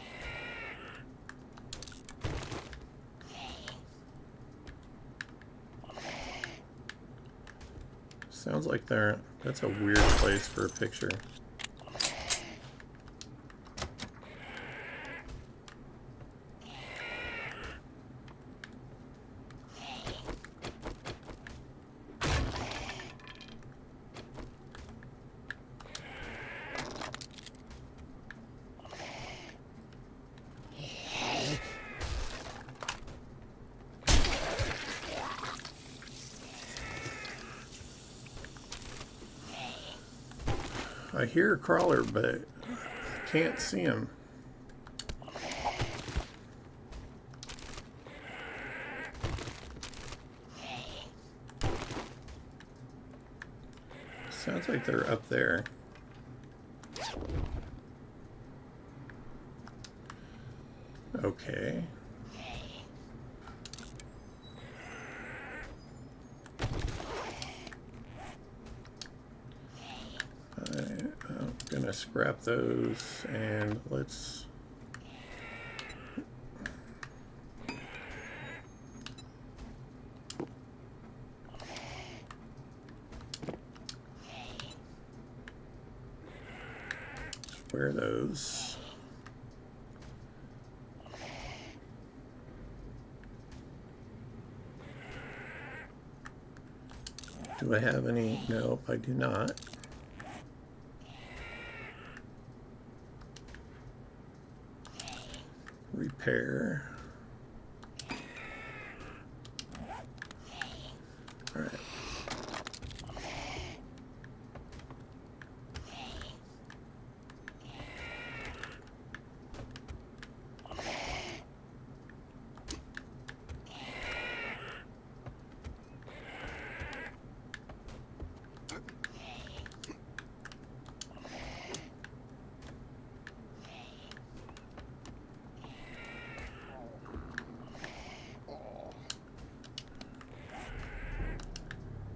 Sounds like that's a weird place for a picture. I hear a crawler, but I can't see him. Sounds like they're up there. Okay. I'm gonna scrap those and let's wear those. Do I have any? Nope, I do not. Repair. All right.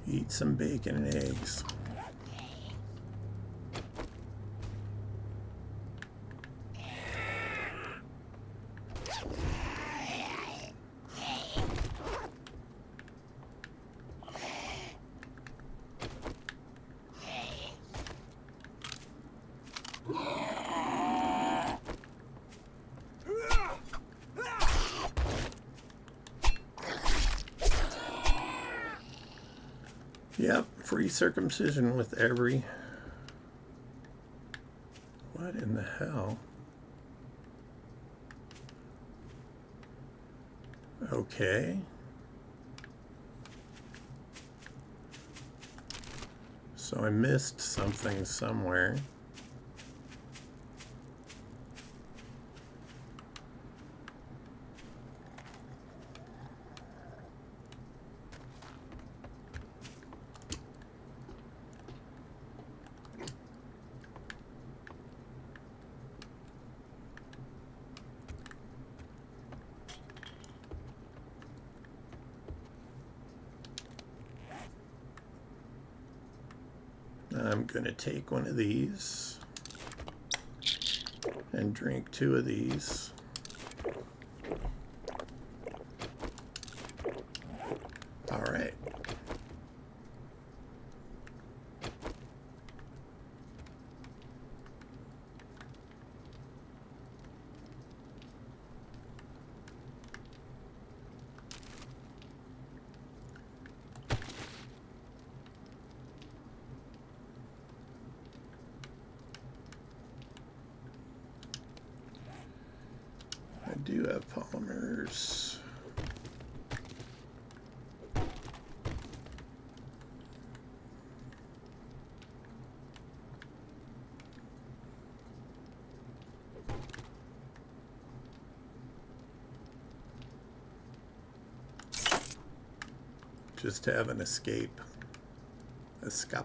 Eat some bacon and eggs. Yep, free circumcision with every... What in the hell? Okay. So I missed something somewhere. gonna take one of these and drink 2 of these. All right. I do have polymers. Just to have an escape. Escape.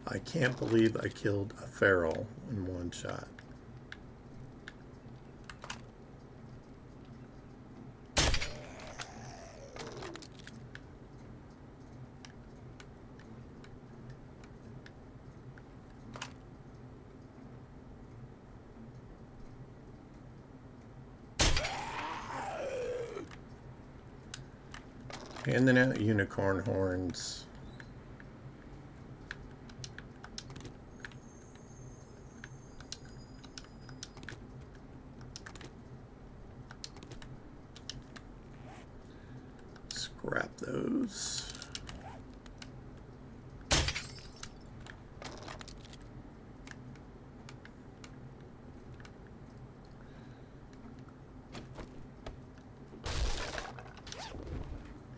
I can't believe I killed a feral in one shot. Handing out unicorn horns. Scrap those.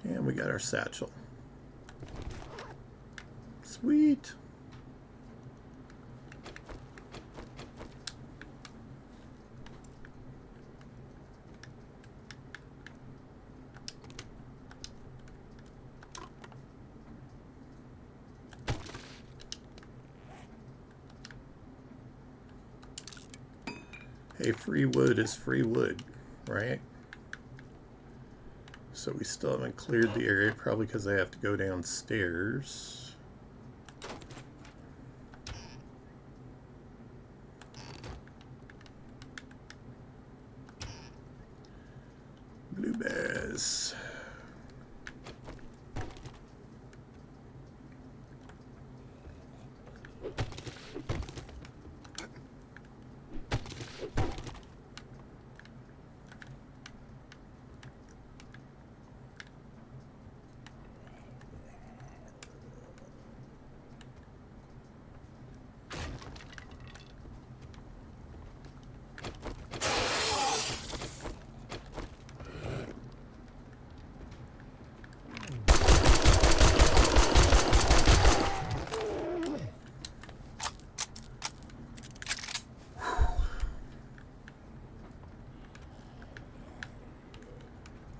And we got our satchel. Sweet. Hey, free wood is free wood, right? So we still haven't cleared the area, probably because I have to go downstairs. Blueberries.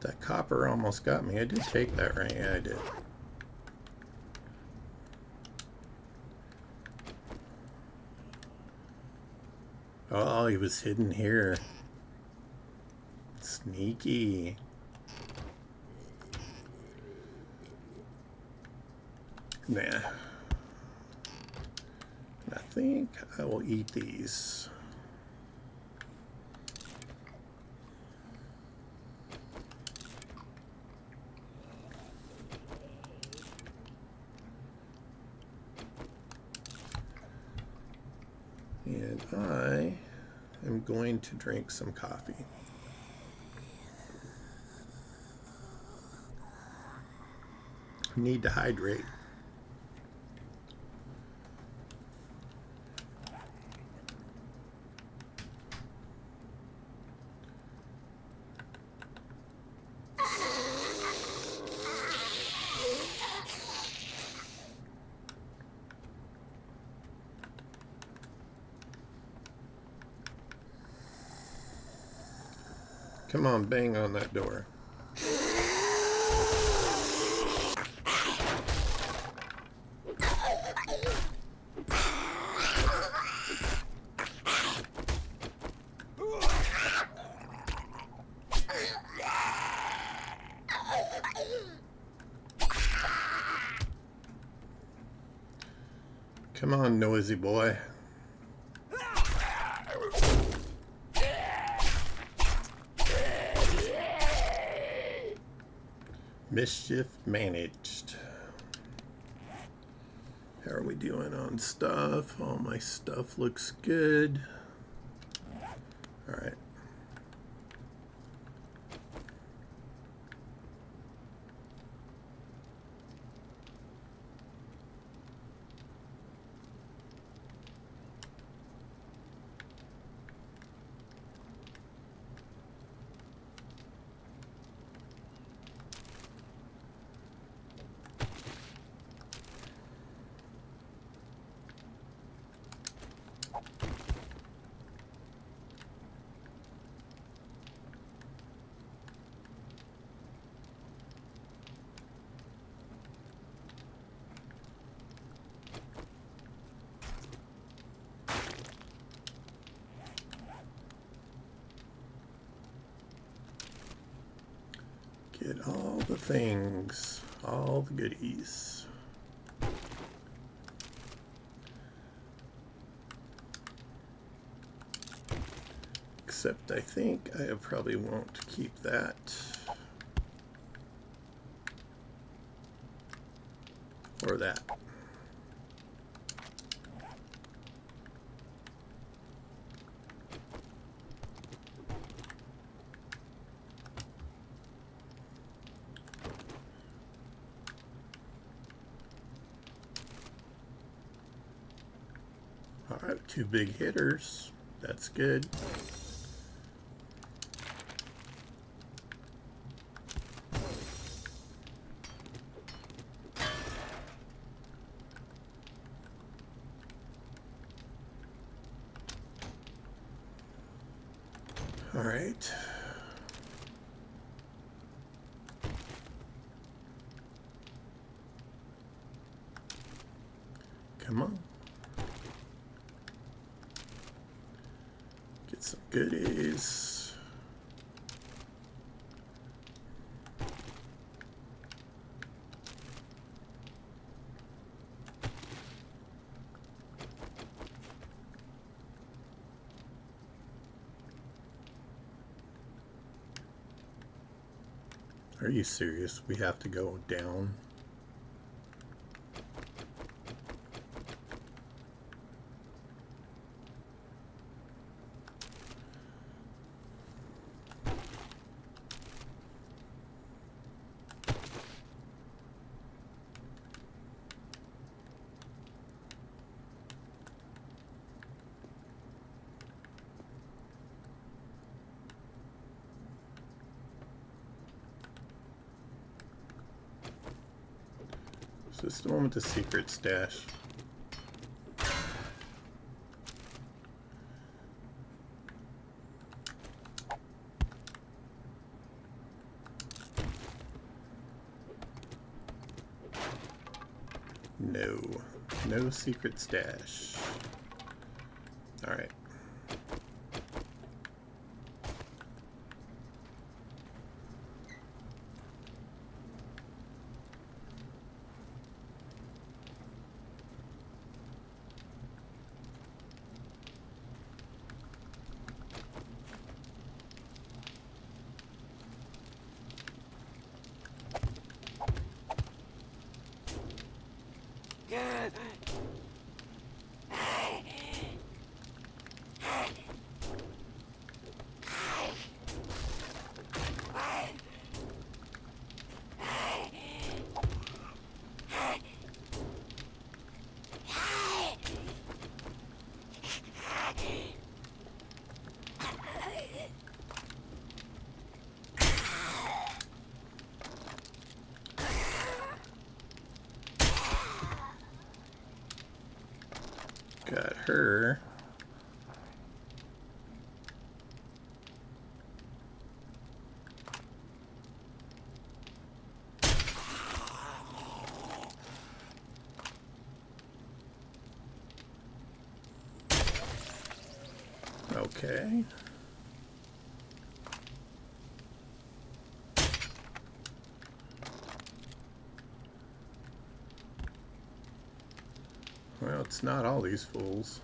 That copper almost got me. I did take that, right? Yeah, I did. Oh, he was hidden here. Sneaky. Nah. I think I will eat these. And I am going to drink some coffee. Need to hydrate. Come on, bang on that door. Come on, noisy boy. Mischief managed. How are we doing on stuff? All my stuff looks good. All right. Get all the things, all the goodies. Except I think I probably won't keep that. Or that. All right, 2 big hitters. That's good. All right. Come on. Get some goodies. Are you serious? We have to go down? Is this the one with the secret stash? No. No secret stash. All right. Got her. Okay. Well, it's not all these fools.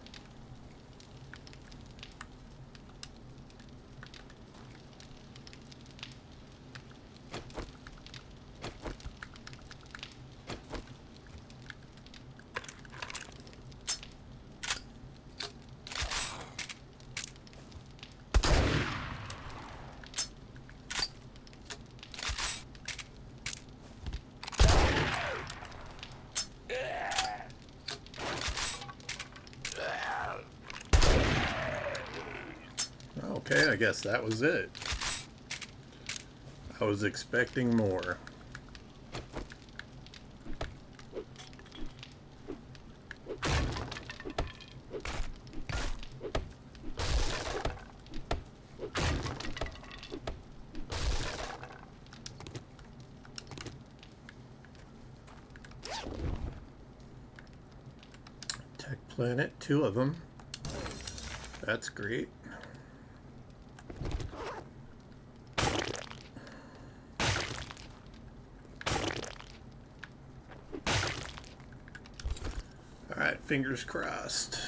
Okay, I guess that was it. I was expecting more. Tech Planet, 2 of them. That's great. Alright, fingers crossed.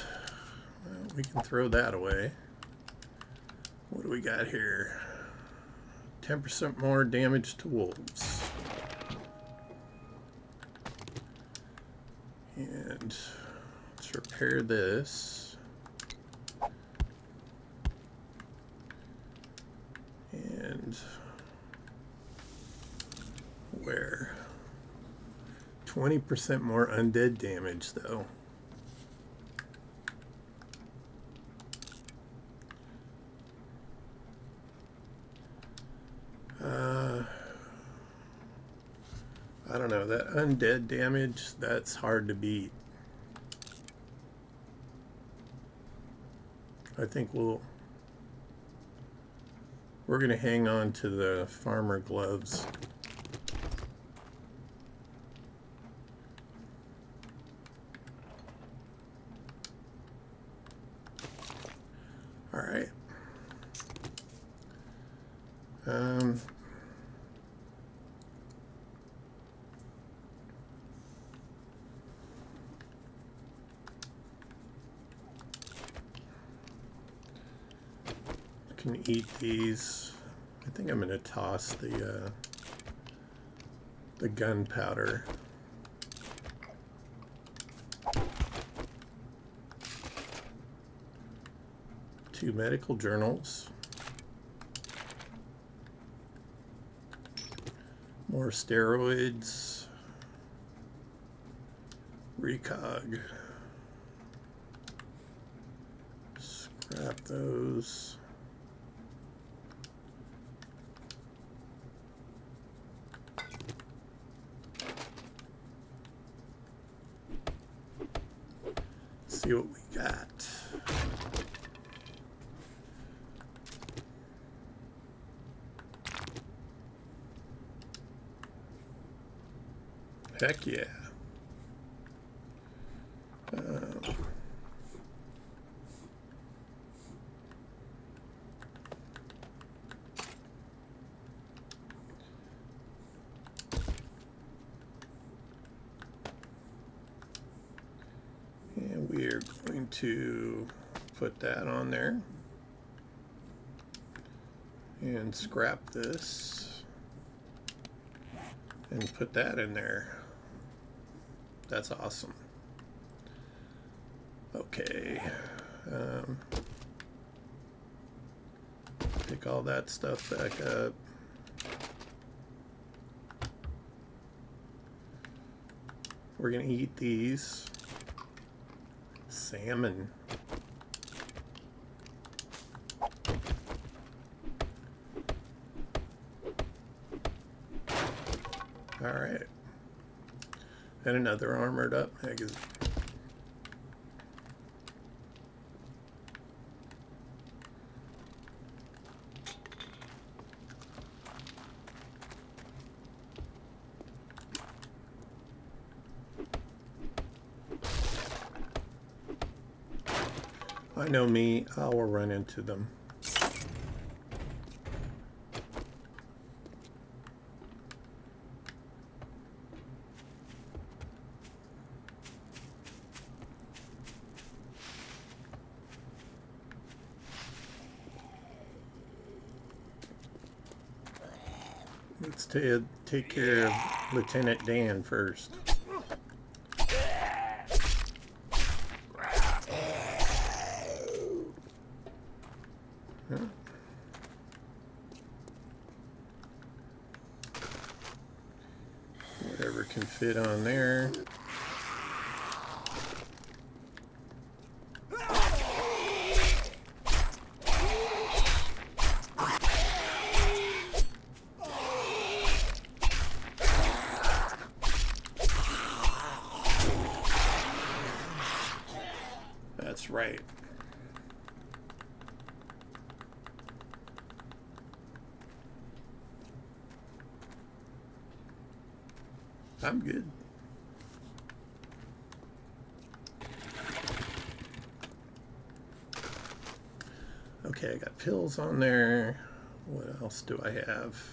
Well, we can throw that away. What do we got here? 10% more damage to wolves. And let's repair this. And where? 20% more undead damage, though. I don't know, that undead damage, that's hard to beat. I think we're going to hang on to the farmer gloves. All right. Can eat these. I think I'm going to toss the gunpowder. Two medical journals. More steroids. Recog. Scrap those. See what we got. Heck yeah. And we are going to put that on there and scrap this and put that in there. That's awesome. Okay. Pick all that stuff back up. We're gonna eat these. Salmon. All right. And another armored up magazine. I know me, I will run into them. Let's take care of Lieutenant Dan first. Huh? Whatever can fit on there. That's right. I'm good. Okay, I got pills on there. What else do I have?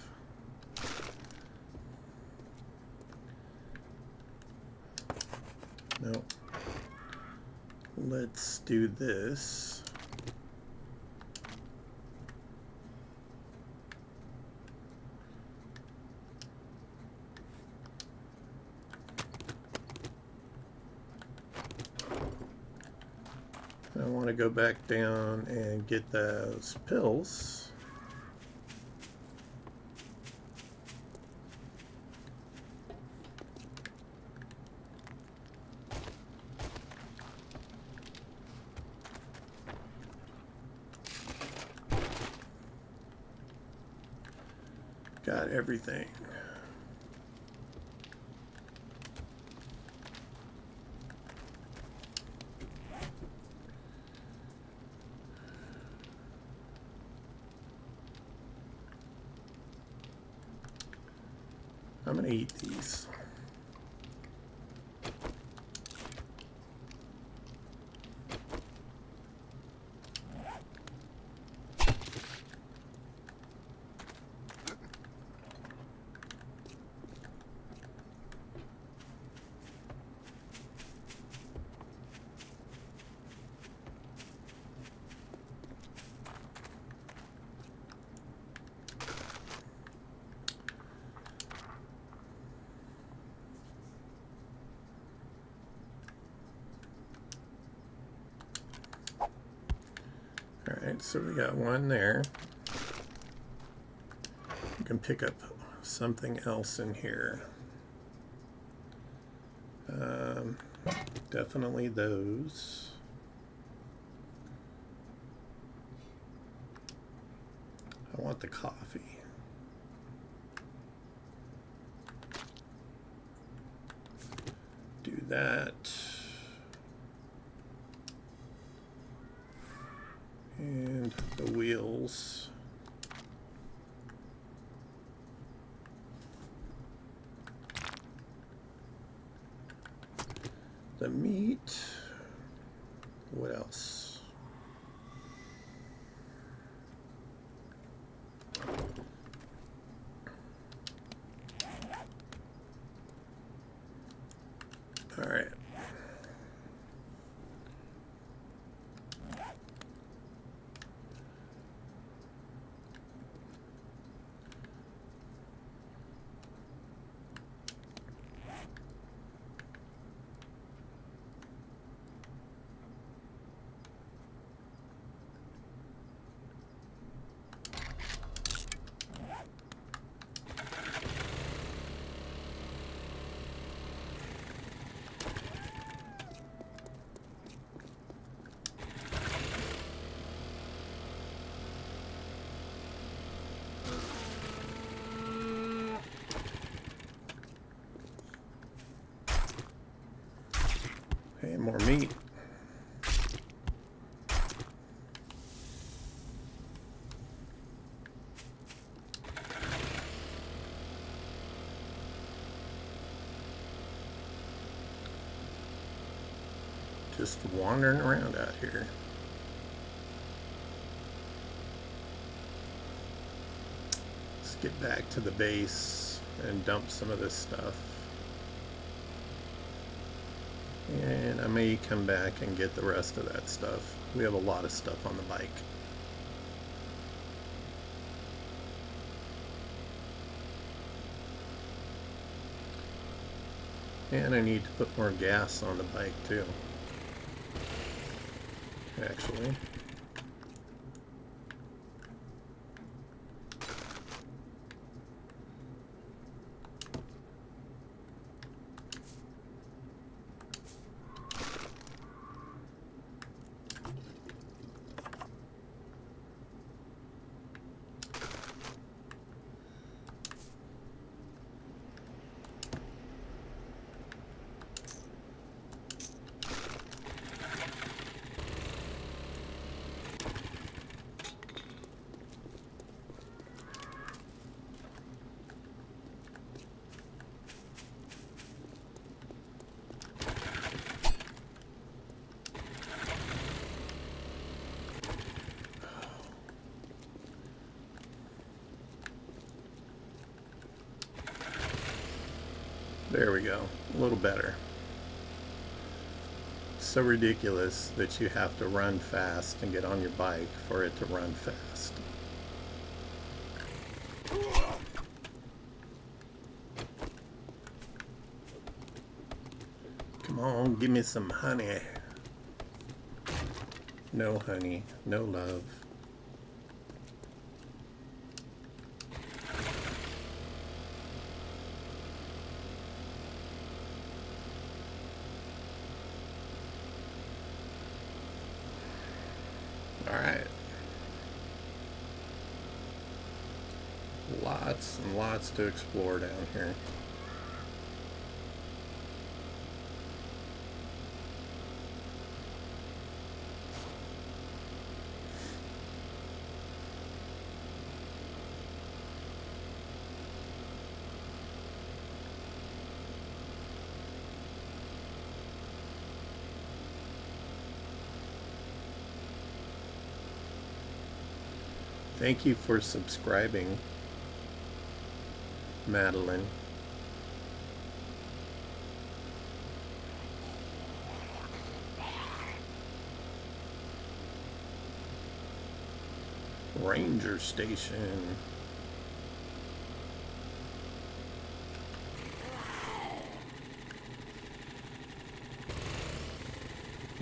No. Let's do this. I want to go back down and get those pills. Got everything. I'm gonna eat these. Alright, so we got one there. You can pick up something else in here. Definitely those. I want the coffee. Do that. And the wheels. The meat. What else? All right. Hey, more meat. Just wandering around out here. Let's get back to the base and dump some of this stuff. And I may come back and get the rest of that stuff. We have a lot of stuff on the bike. And I need to put more gas on the bike too. Actually. There we go. A little better. So ridiculous that you have to run fast and get on your bike for it to run fast. Come on, give me some honey. No honey, no love. Alright. Lots and lots to explore down here. Thank you for subscribing, Madeline. Ranger Station.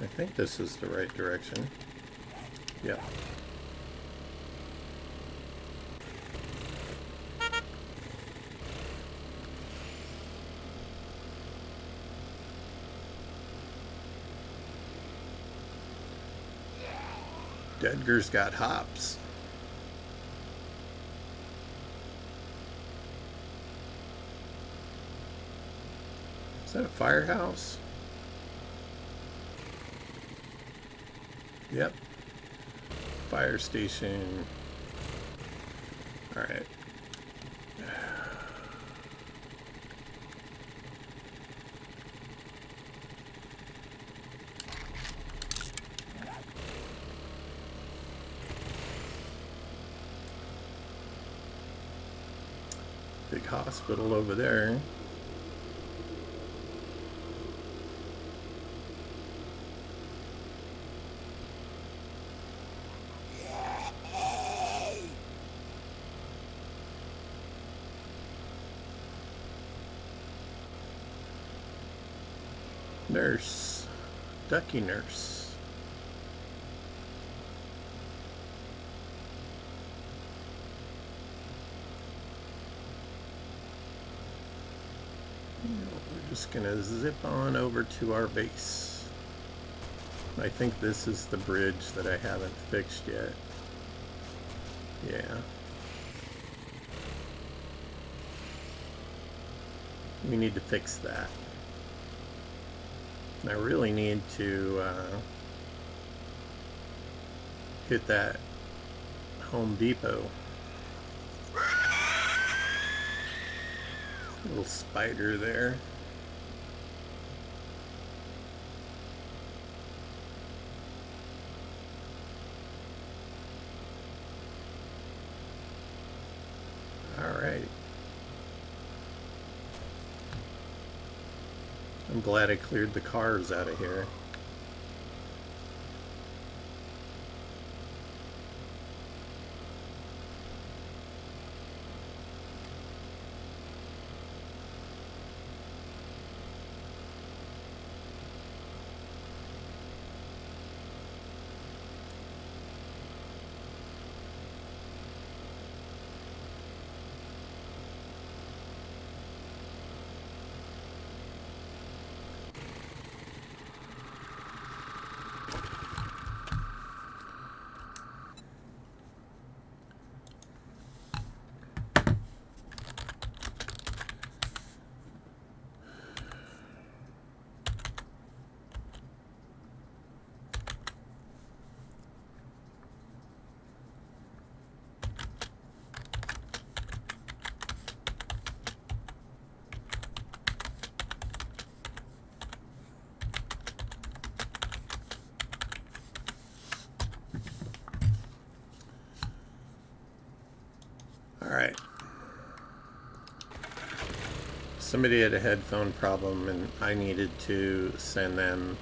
I think this is the right direction. Yeah. Edgar's got hops. Is that a firehouse? Yep. Fire station. Alright. Big hospital over there. Nurse. Ducky nurse. We're just gonna zip on over to our base. I think this is the bridge that I haven't fixed yet. Yeah. We need to fix that. I really need to hit that Home Depot. Little spider there. All right. I'm glad I cleared the cars out of here. Alright. Somebody had a headphone problem and I needed to send them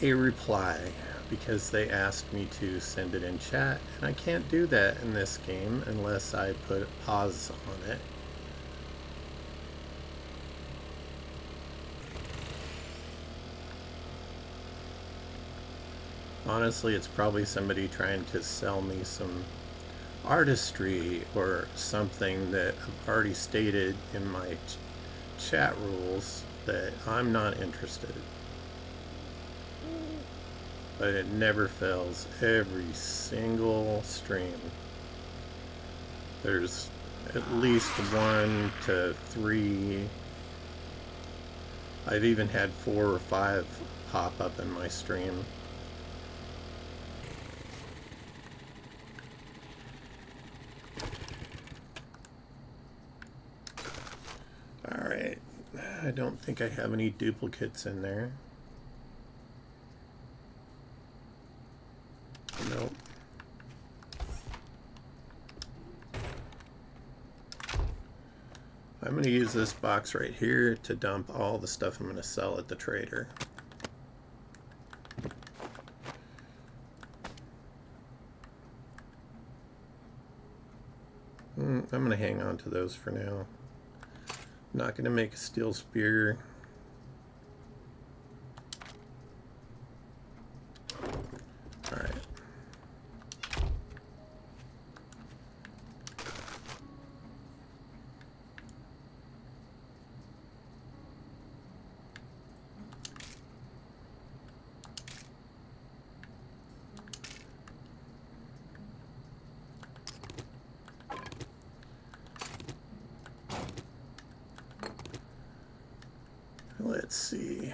a reply because they asked me to send it in chat, and I can't do that in this game unless I put pause on it. Honestly, it's probably somebody trying to sell me some artistry or something that I've already stated in my chat rules that I'm not interested. But it never fails. Every single stream, there's at least 1 to 3. I've even had 4 or 5 pop up in my stream. Alright, I don't think I have any duplicates in there. Nope. I'm going to use this box right here to dump all the stuff I'm going to sell at the trader. I'm going to hang on to those for now. Not going to make a steel spear. Alright. Let's see.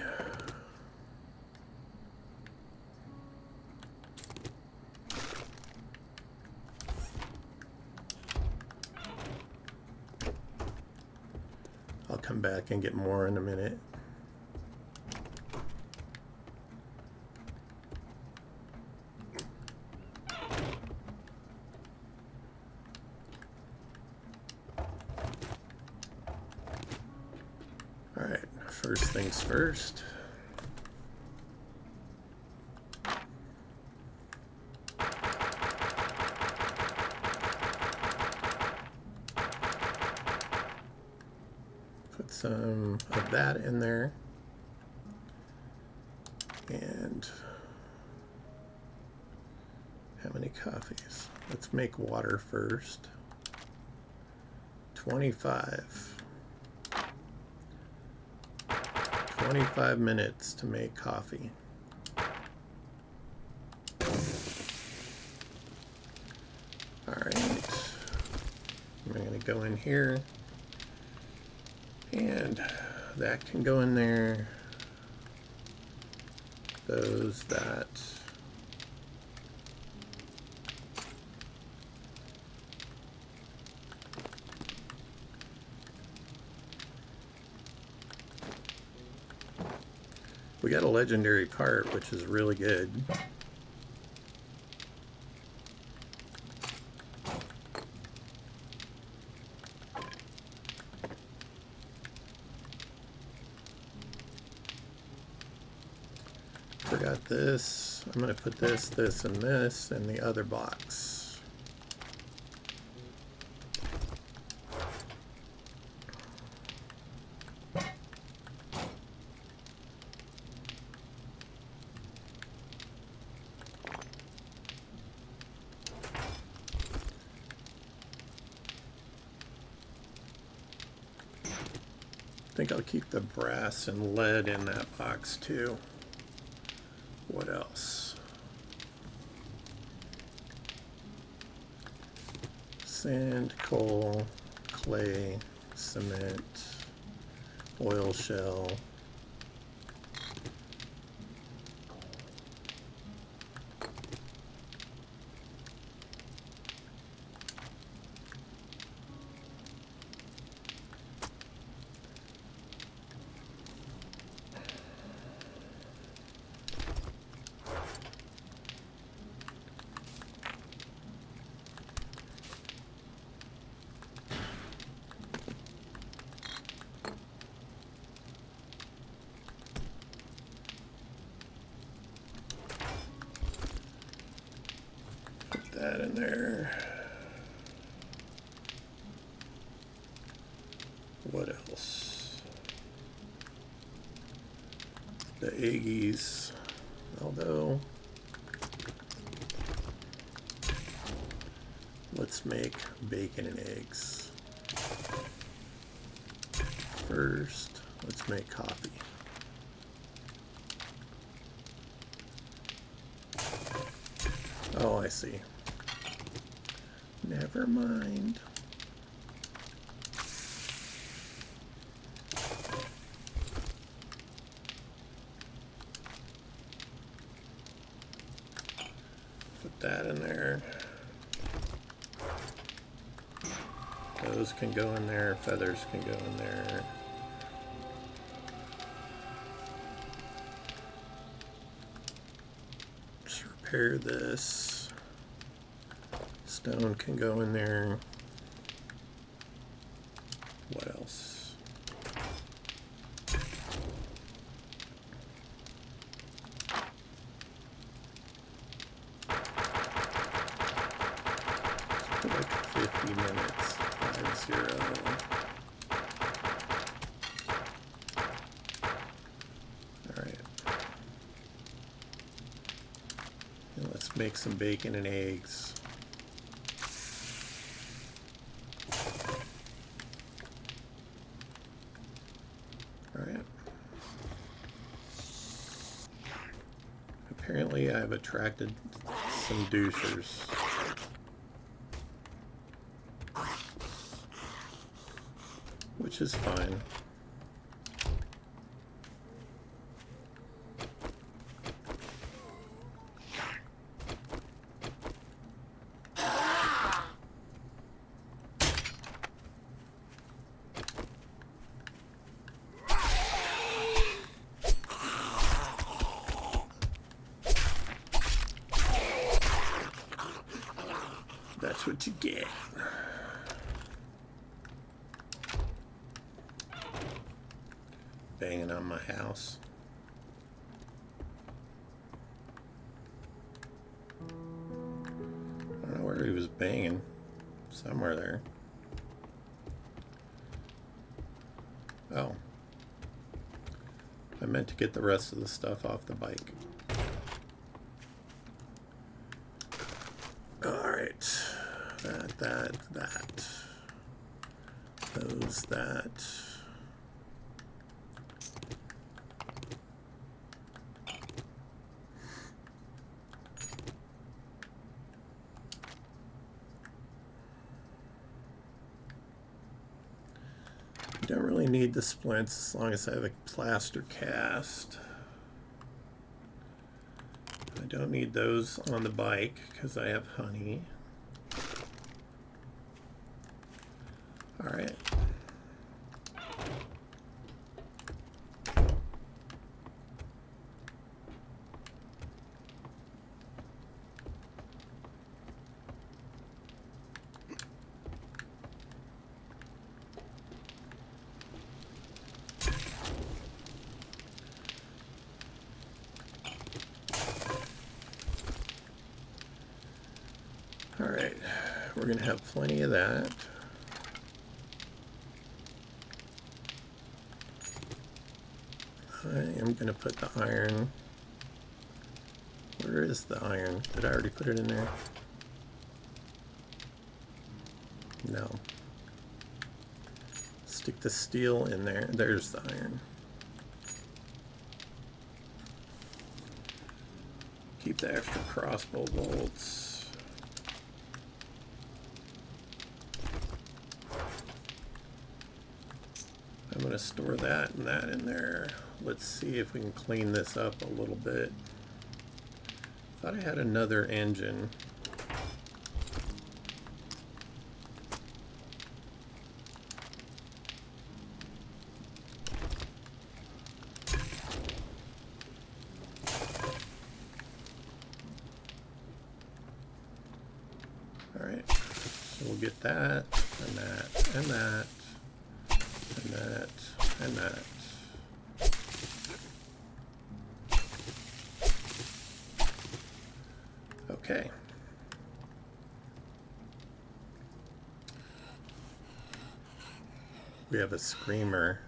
I'll come back and get more in a minute. Alright, first things first. Put some of that in there. And how many coffees? Let's make water first. 25. 25 minutes to make coffee. Alright. I'm going to go in here. And that can go in there. Those, that. We got a legendary part, which is really good. Forgot this. I'm going to put this, this, and this in the other box. I think I'll keep the brass and lead in that box too. What else? Sand, coal, clay, cement, oil shell. in there. What else? The eggies. Although, let's make bacon and eggs. First, let's make coffee. Oh, I see. Never mind. Put that in there. Those can go in there. Feathers can go in there. Let's repair this. Stone can go in there. What else? Put like 50 minutes. 50. Alright. Let's make some bacon and eggs. Alright. Apparently I've attracted some douchers. Which is fine. That's what you get. Banging on my house. I don't know where he was banging. Somewhere there. Oh. I meant to get the rest of the stuff off the bike. Alright. That. Those, that. Don't really need the splints as long as I have a plaster cast. I don't need those on the bike because I have honey. All right. All right, we're gonna have plenty of that. I am gonna put the iron. Where is the iron? Did I already put it in there? No. Stick the steel in there. There's the iron. Keep the extra crossbow bolts. I'm going to store that and that in there. Let's see if we can clean this up a little bit. Thought I had another engine. All right, so we'll get that and that and that. And that, and that. Okay. We have a screamer.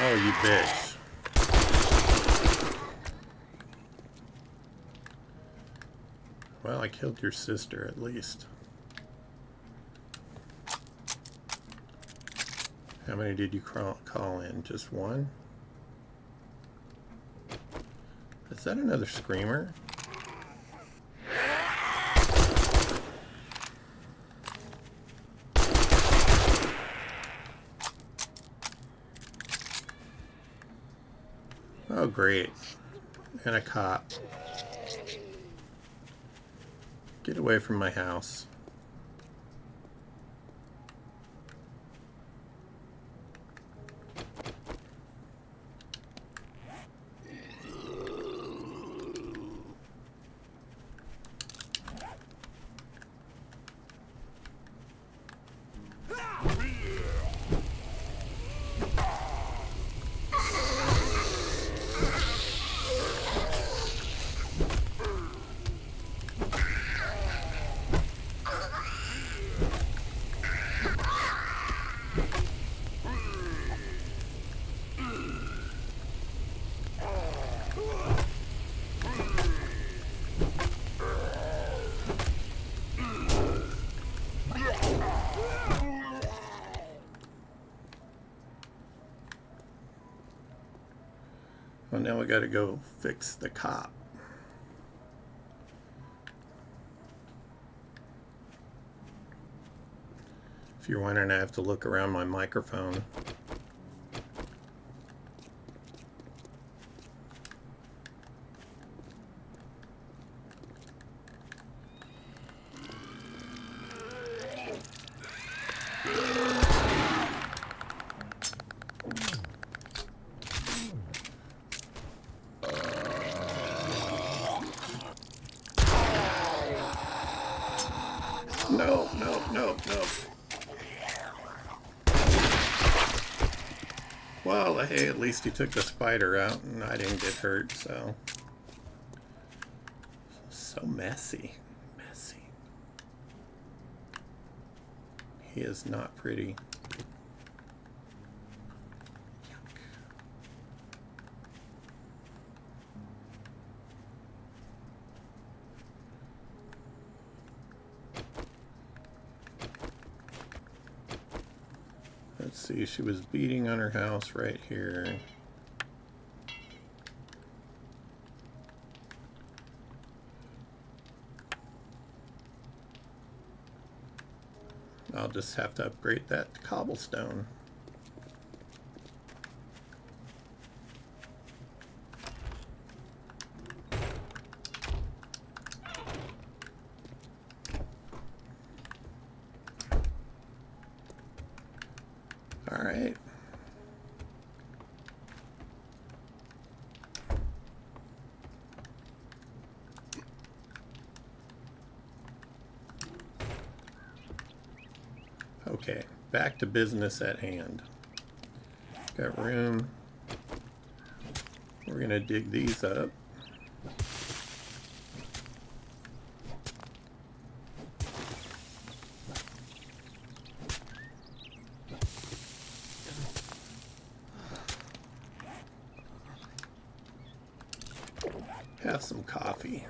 Oh, you bitch. Well, I killed your sister at least. How many did you call in? Just one? Is that another screamer? Oh, great. And a cop. Get away from my house. Well, now we gotta go fix the cop. If you're wondering, I have to look around my microphone. No, no, no, no. Well, hey, at least he took the spider out and I didn't get hurt, so. So messy. Messy. He is not pretty. Let's see, she was beating on her house right here. I'll just have to upgrade that to cobblestone. All right. Okay, back to business at hand. Got room. We're gonna dig these up. Have some coffee.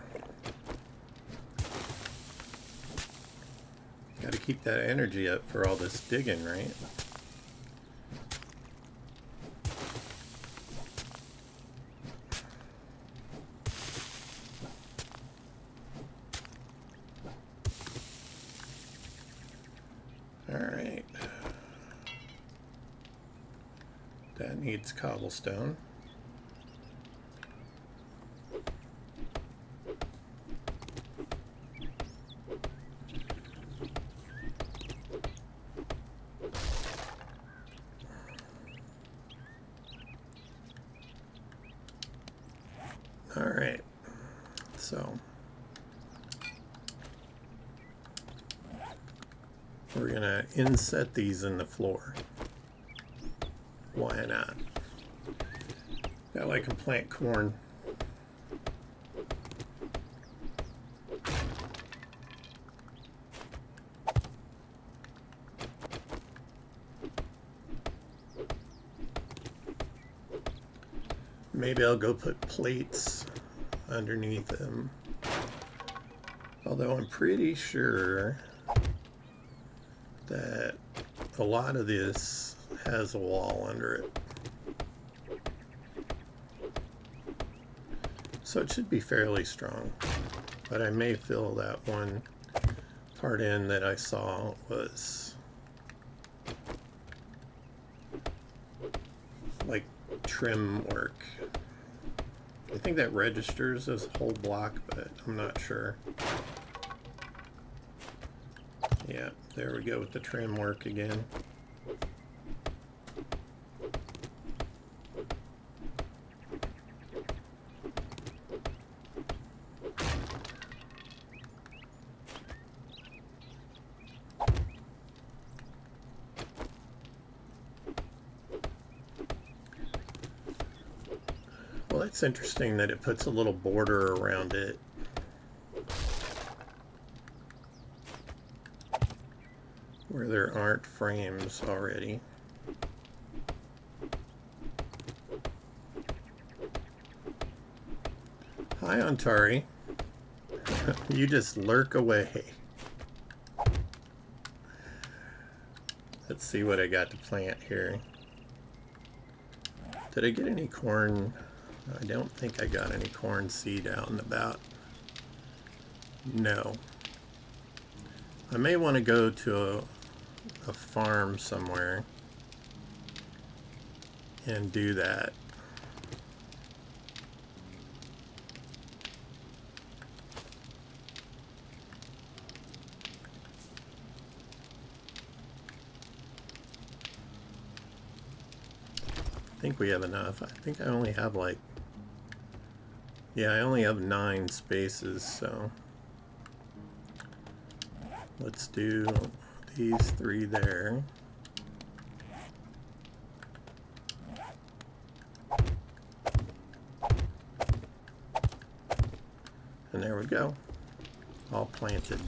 Got to keep that energy up for all this digging, right? All right. That needs cobblestone. All right, So we're gonna inset these in the floor. Why not? That way I can plant corn. Maybe I'll go put plates underneath them. Although I'm pretty sure that a lot of this has a wall under it. So it should be fairly strong. But I may fill that one part in that I saw was like trim work. I think that registers as a whole block, but I'm not sure. Yeah, there we go with the trim work again. Well, it's interesting that it puts a little border around it. Where there aren't frames already. Hi, Ontari. You just lurk away. Let's see what I got to plant here. Did I get any corn? I don't think I got any corn seed out and about. No. I may want to go to a farm somewhere and do that. I think we have enough. I think I only have like, yeah, I only have 9 spaces, so let's do these 3 there. And there we go, all planted.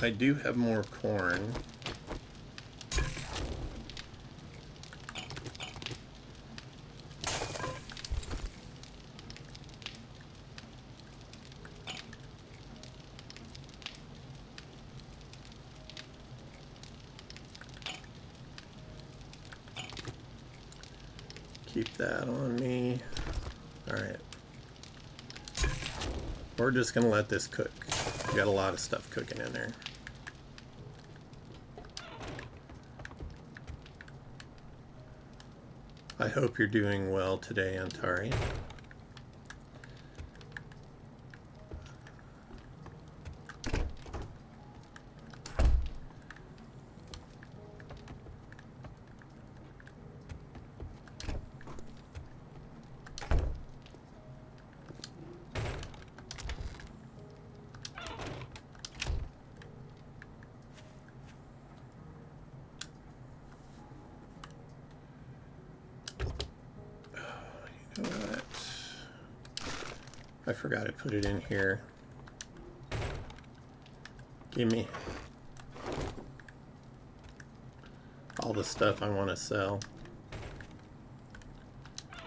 I do have more corn. Keep that on me. All right. We're just gonna let this cook. We got a lot of stuff cooking in there. I hope you're doing well today, Antari. I forgot to put it in here. Give me all the stuff I want to sell.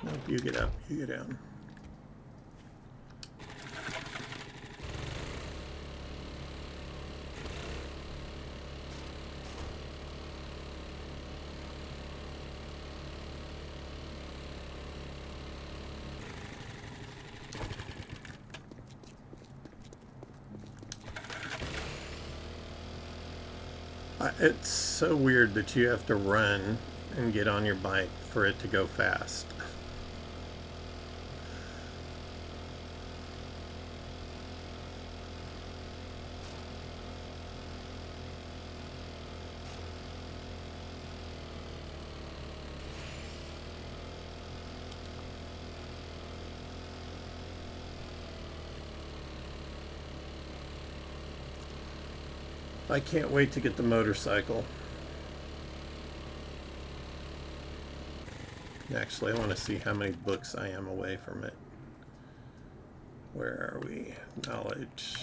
Nope, you get up, you get down. It's so weird that you have to run and get on your bike for it to go fast. I can't wait to get the motorcycle. Actually, I want to see how many books I am away from it. Where are we? Knowledge.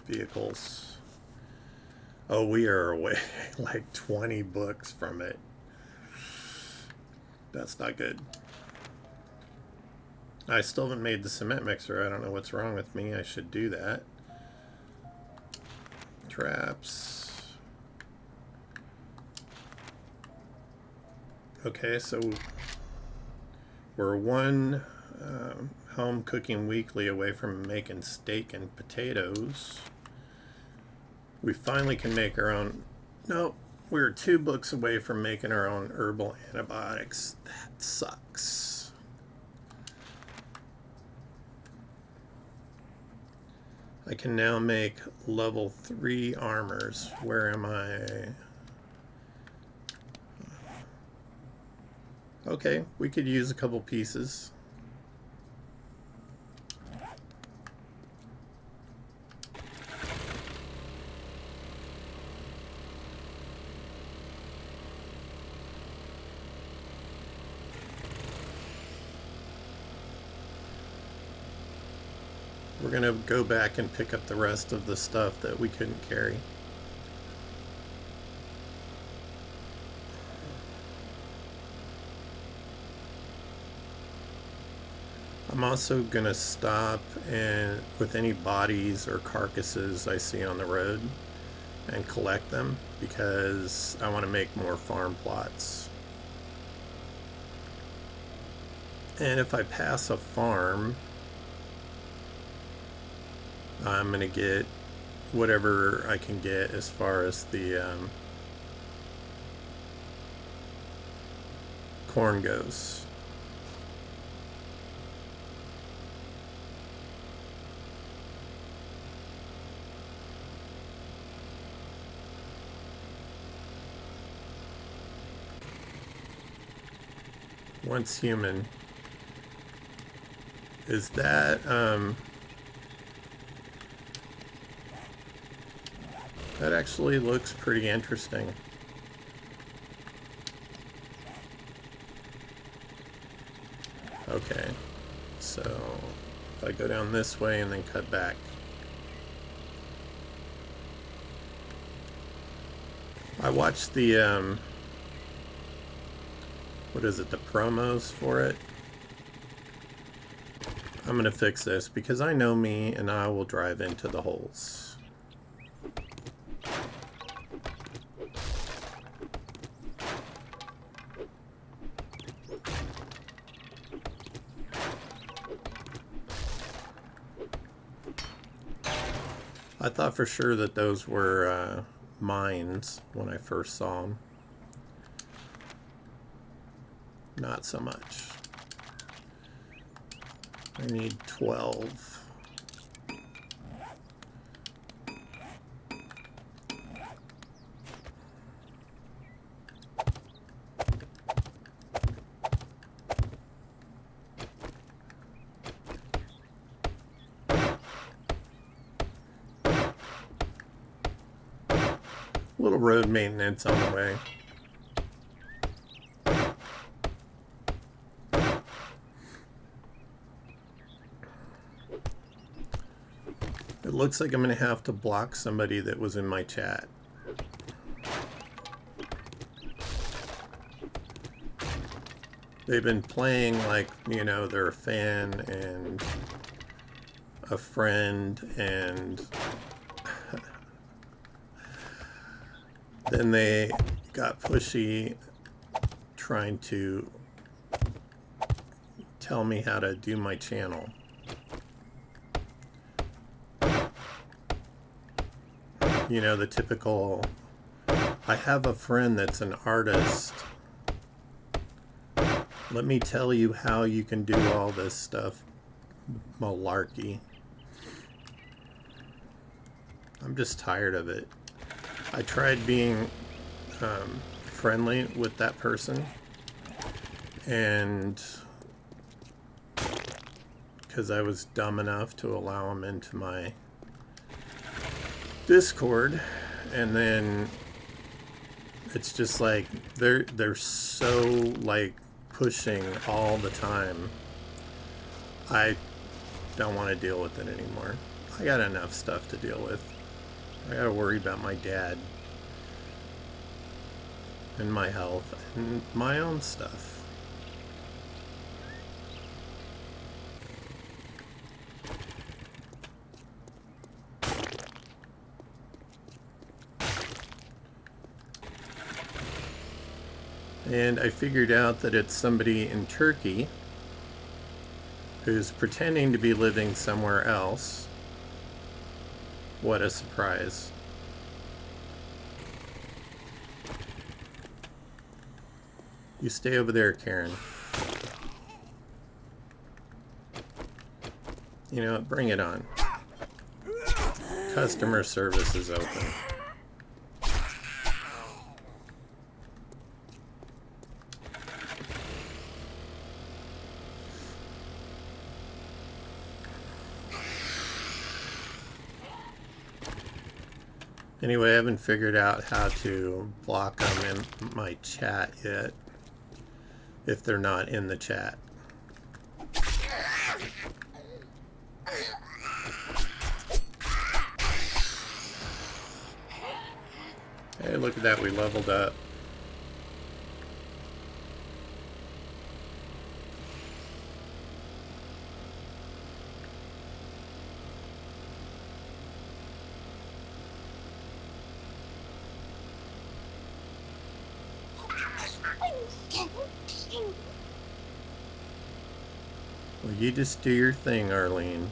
Vehicles. Oh, we are away like 20 books from it. That's not good. I still haven't made the cement mixer. I don't know what's wrong with me. I should do that. Traps. Okay, so we're one home cooking weekly away from making steak and potatoes. We finally can make our own. No, we're 2 books away from making our own herbal antibiotics. That sucks. I can now make level 3 armors. Where am I? Okay, we could use a couple pieces. We're gonna go back and pick up the rest of the stuff that we couldn't carry. I'm also gonna stop and with any bodies or carcasses I see on the road and collect them because I want to make more farm plots. And if I pass a farm, I'm gonna get whatever I can get as far as the corn goes. Once human. Is that that actually looks pretty interesting. Okay, so if I go down this way and then cut back. I watched the what is it, the promos for it. I'm gonna fix this because I know me and I will drive into the holes. I thought for sure that those were mines when I first saw them. Not so much. I need 12. Little road maintenance on the way. It looks like I'm going to have to block somebody that was in my chat. They've been playing like, you know, they're a fan and a friend, and then they got pushy trying to tell me how to do my channel. You know, the typical, I have a friend that's an artist. Let me tell you how you can do all this stuff. Malarkey. I'm just tired of it. I tried being friendly with that person, and because I was dumb enough to allow him into my Discord, and then it's just like they're so like pushing all the time. I don't want to deal with it anymore. I got enough stuff to deal with. I gotta worry about my dad and my health and my own stuff. And I figured out that it's somebody in Turkey who's pretending to be living somewhere else. What a surprise. You stay over there, Karen. You know what? Bring it on. Customer service is open. Anyway, I haven't figured out how to block them in my chat yet, if they're not in the chat. Hey, look at that, we leveled up. Well, you just do your thing, Arlene.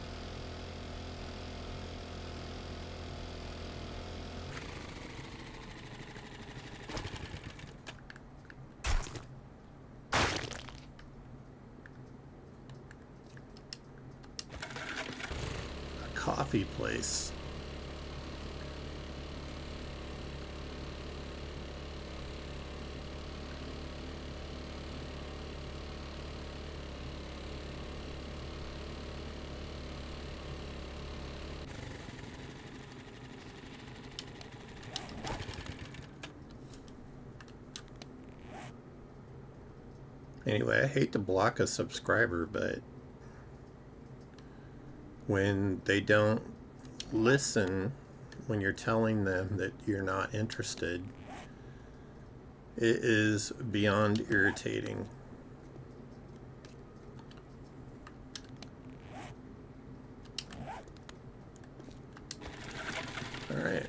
A coffee place. Anyway, I hate to block a subscriber, but when they don't listen, when you're telling them that you're not interested, it is beyond irritating. All right.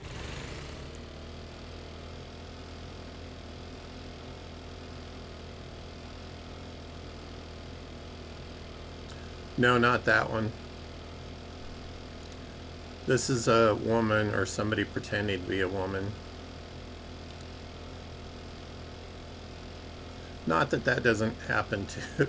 No, not that one. This is a woman or somebody pretending to be a woman. Not that that doesn't happen too.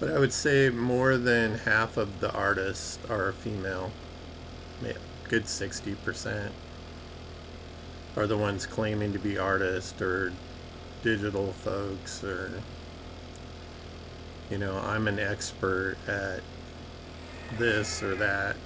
But I would say more than half of the artists are female. Yeah, good 60% are the ones claiming to be artists or digital folks, or, you know, I'm an expert at this or that.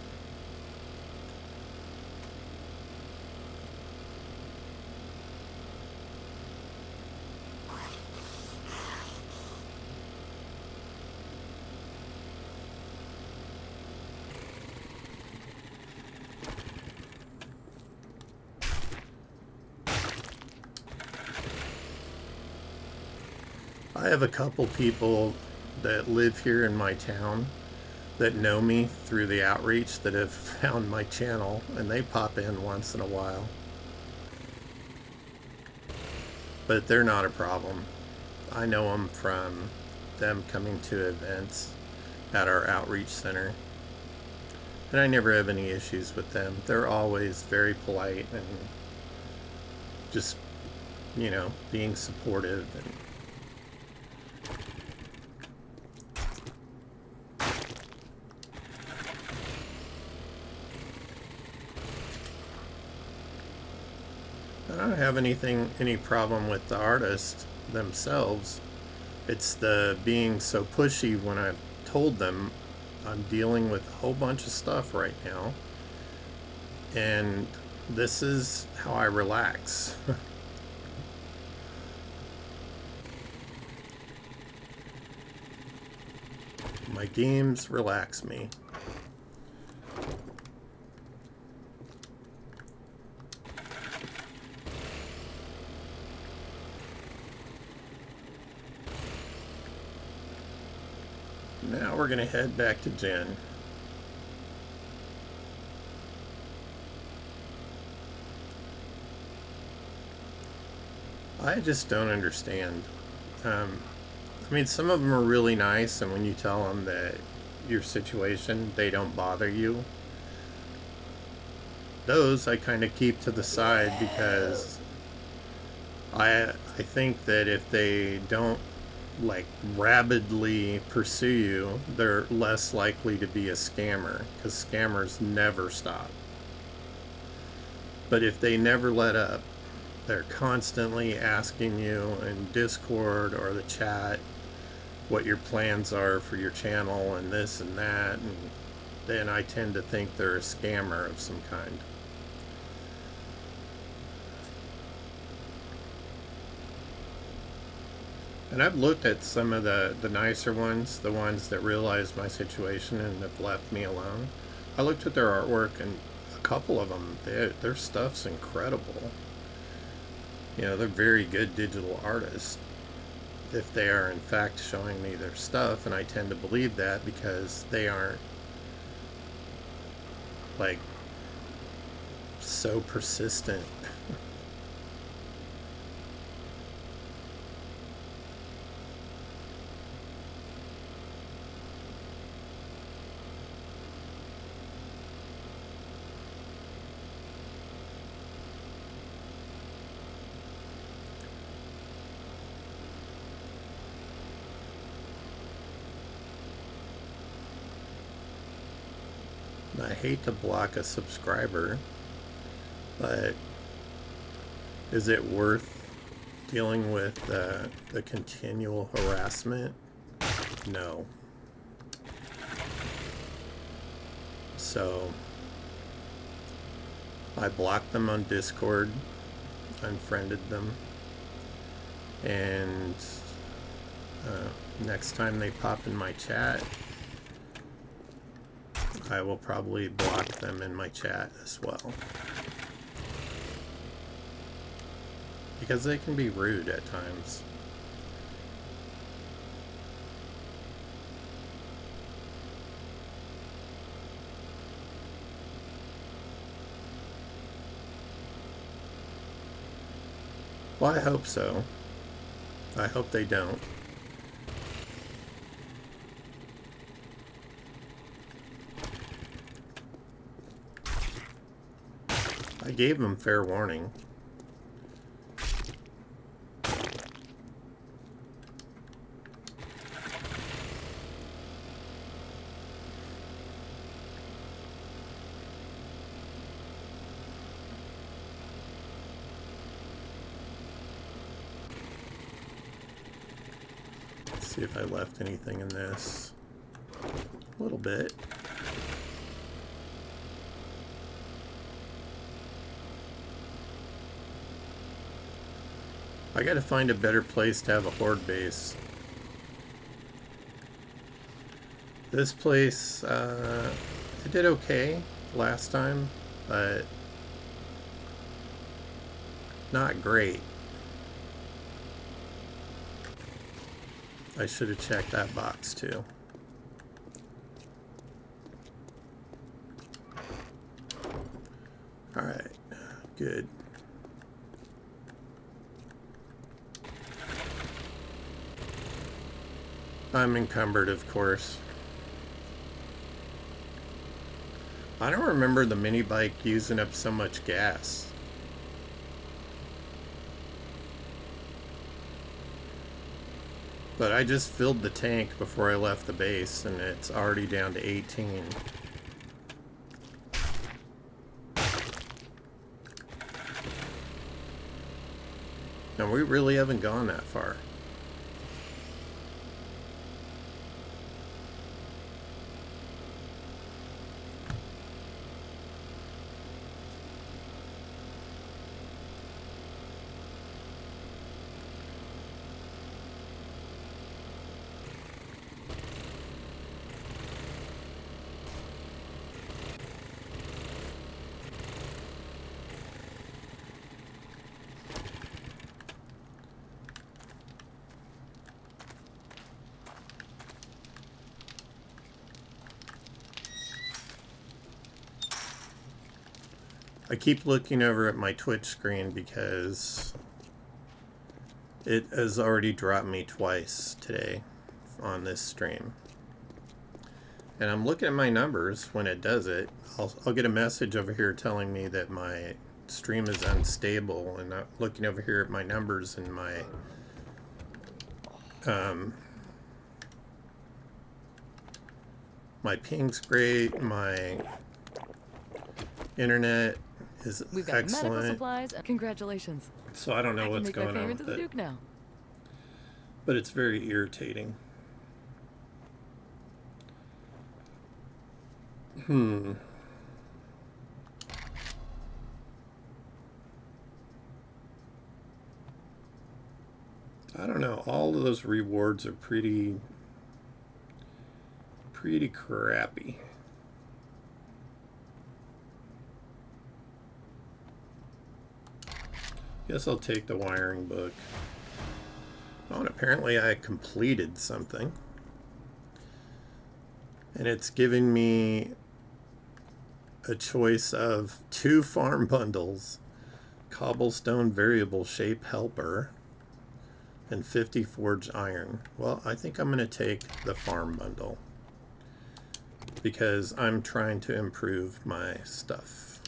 I have a couple people that live here in my town that know me through the outreach that have found my channel, and they pop in once in a while. But they're not a problem. I know them from them coming to events at our outreach center. And I never have any issues with them. They're always very polite and just, you know, being supportive. And I don't have any problem with the artists themselves. It's the being so pushy when I've told them I'm dealing with a whole bunch of stuff right now, and this is how I relax. My games relax me. Now we're going to head back to Jen. I just don't understand. I mean, some of them are really nice, and when you tell them that your situation, they don't bother you. Those I kind of keep to the side because I think that if they don't like rabidly pursue you, they're less likely to be a scammer, because scammers never stop. But if they never let up, they're constantly asking you in Discord or the chat what your plans are for your channel and this and that, and then I tend to think they're a scammer of some kind. And I've looked at some of the nicer ones, the ones that realize my situation and have left me alone. I looked at their artwork, and a couple of them, their stuff's incredible. You know, they're very good digital artists if they are in fact showing me their stuff, and I tend to believe that because they aren't like so persistent. I hate to block a subscriber, but is it worth dealing with the continual harassment? No. So I blocked them on Discord, unfriended them, and next time they pop in my chat, I will probably block them in my chat as well. Because they can be rude at times. Well, I hope so. I hope they don't. I gave them fair warning. Let's see if I left anything in this. A little bit. I gotta find a better place to have a horde base. This place, it did okay last time, but not great. I should have checked that box too. Alright, good. I'm encumbered, of course. I don't remember the mini bike using up so much gas. But I just filled the tank before I left the base, and it's already down to 18. And we really haven't gone that far. I keep looking over at my Twitch screen because it has already dropped me twice today on this stream. And I'm looking at my numbers when it does it. I'll get a message over here telling me that my stream is unstable, and I'm looking over here at my numbers and my ping's great, my internet is We've got medical excellent. supplies. Congratulations. So I don't know what's Make my going on payment with to the it. Duke now. But it's very irritating. I don't know. All of those rewards are pretty crappy. Guess I'll take the wiring book. Oh, and apparently I completed something. And it's giving me a choice of 2 farm bundles, cobblestone variable shape helper, and 50 forged iron. Well, I think I'm going to take the farm bundle because I'm trying to improve my stuff.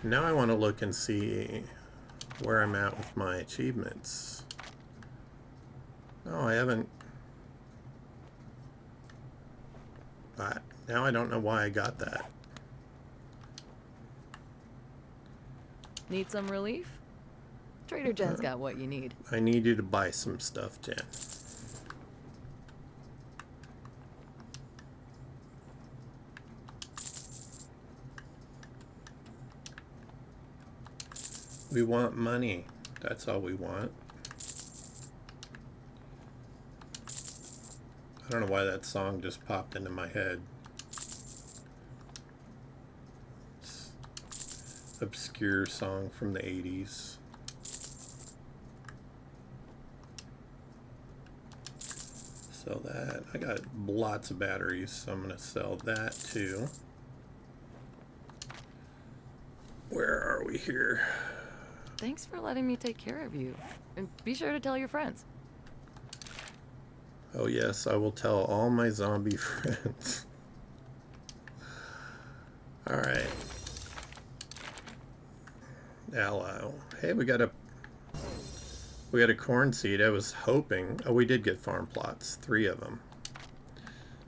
Now I want to look and see where I'm at with my achievements. No, I haven't. Now I don't know why I got that. Need some relief? Trader Jen's got what you need. I need you to buy some stuff, Jen. We want money. That's all we want. I don't know why that song just popped into my head. It's an obscure song from the 80s. Sell that. I got lots of batteries, so I'm going to sell that too. Where are we here? Thanks for letting me take care of you. And be sure to tell your friends. Oh yes, I will tell all my zombie friends. Alright. Aloe. Hey, we got a corn seed. I was hoping... Oh, we did get farm plots. 3 of them.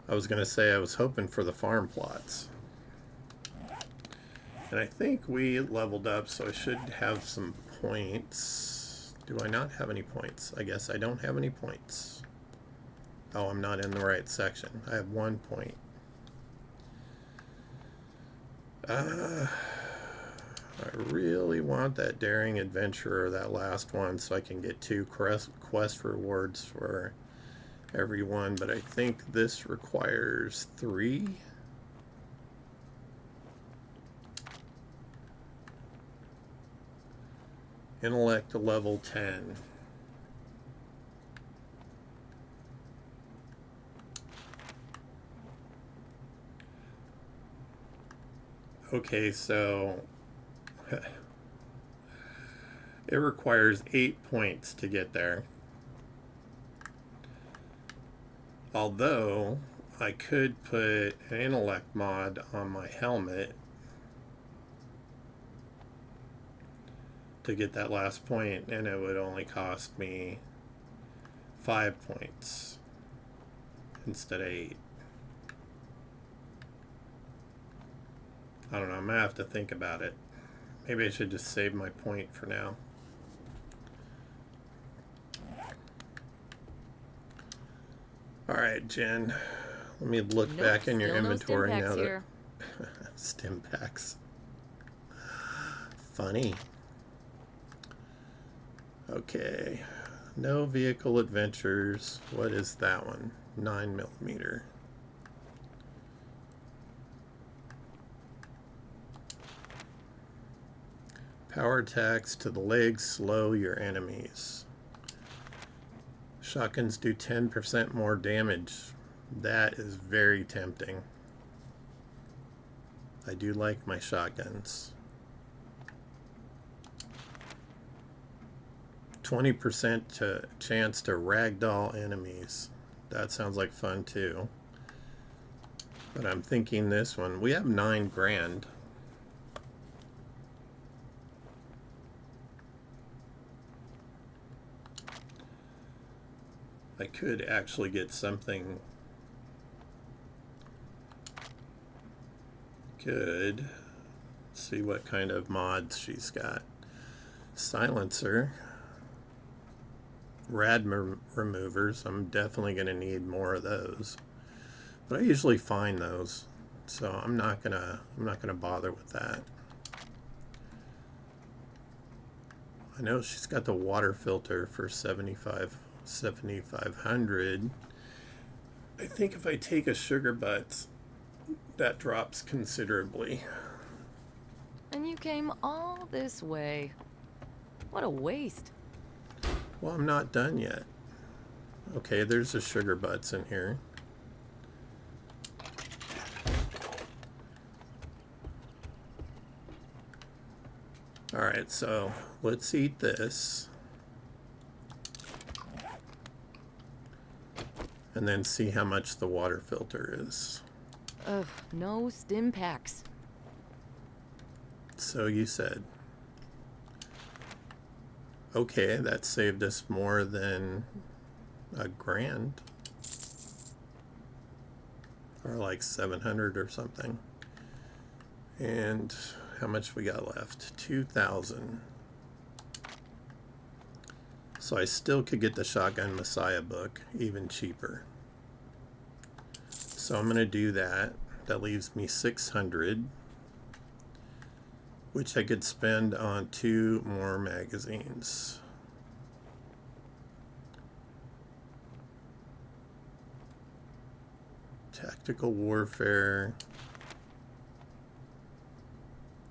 I was going to say I was hoping for the farm plots. And I think we leveled up, so I should have some points. Do I not have any points? I guess I don't have any points. Oh, I'm not in the right section. I have 1 point. I really want that daring adventurer, that last one, so I can get 2 quest rewards for everyone, but I think this requires 3. Intellect to level 10. Okay, so it requires 8 points to get there. Although I could put an intellect mod on my helmet to get that last point, and it would only cost me 5 points instead of 8. I don't know, I'm gonna have to think about it. Maybe I should just save my point for now. Alright, Jen. Let me look back in your inventory now that stim packs. Funny. Okay. No vehicle adventures. What is that one? 9mm. Power attacks to the legs slow your enemies. Shotguns do 10% more damage. That is very tempting. I do like my shotguns. 20% chance to ragdoll enemies. That sounds like fun too. But I'm thinking this one. We have 9 grand. I could actually get something good. Let's see what kind of mods she's got. Silencer. Rad removers. I'm definitely going to need more of those. But I usually find those. So I'm not gonna bother with that. I know she's got the water filter for 7,500. I think if I take a sugar butts, that drops considerably. And you came all this way. What a waste. Well, I'm not done yet. Okay, there's a sugar butts in here. Alright, so let's eat this. And then see how much the water filter is. Ugh, no stim packs. So you said. Okay, that saved us more than $1 grand. Or like 700 or something. And how much we got left? 2,000. So I still could get the Shotgun Messiah book even cheaper. So I'm going to do that. That leaves me 600, which I could spend on 2 more magazines. Tactical warfare.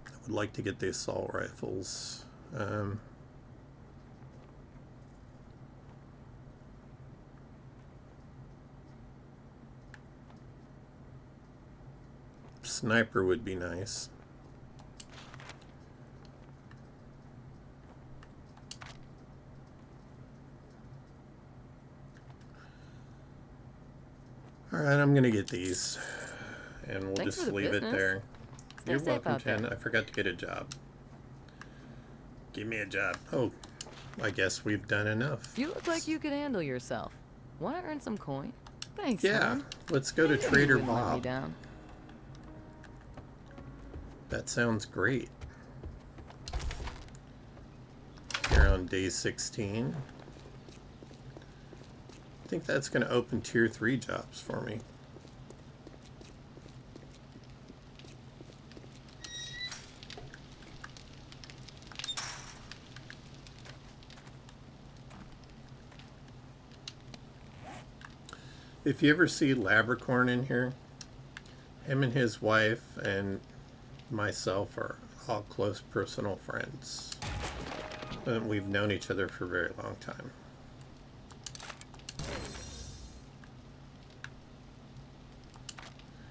I would like to get the assault rifles. Sniper would be nice. Alright, I'm gonna get these. And we'll Thanks just for the leave it business. there. Stay You're safe welcome, out there. Jen. I forgot to get a job. Give me a job. Oh, I guess we've done enough. You look like you could handle yourself. Want to earn some coin? Thanks, Yeah, man. let's go to You Trader wouldn't let me Bob. down. That sounds great. Here on day 16. I think that's going to open tier 3 jobs for me. If you ever see Labracorn in here, him and his wife and myself are all close personal friends. And we've known each other for a very long time.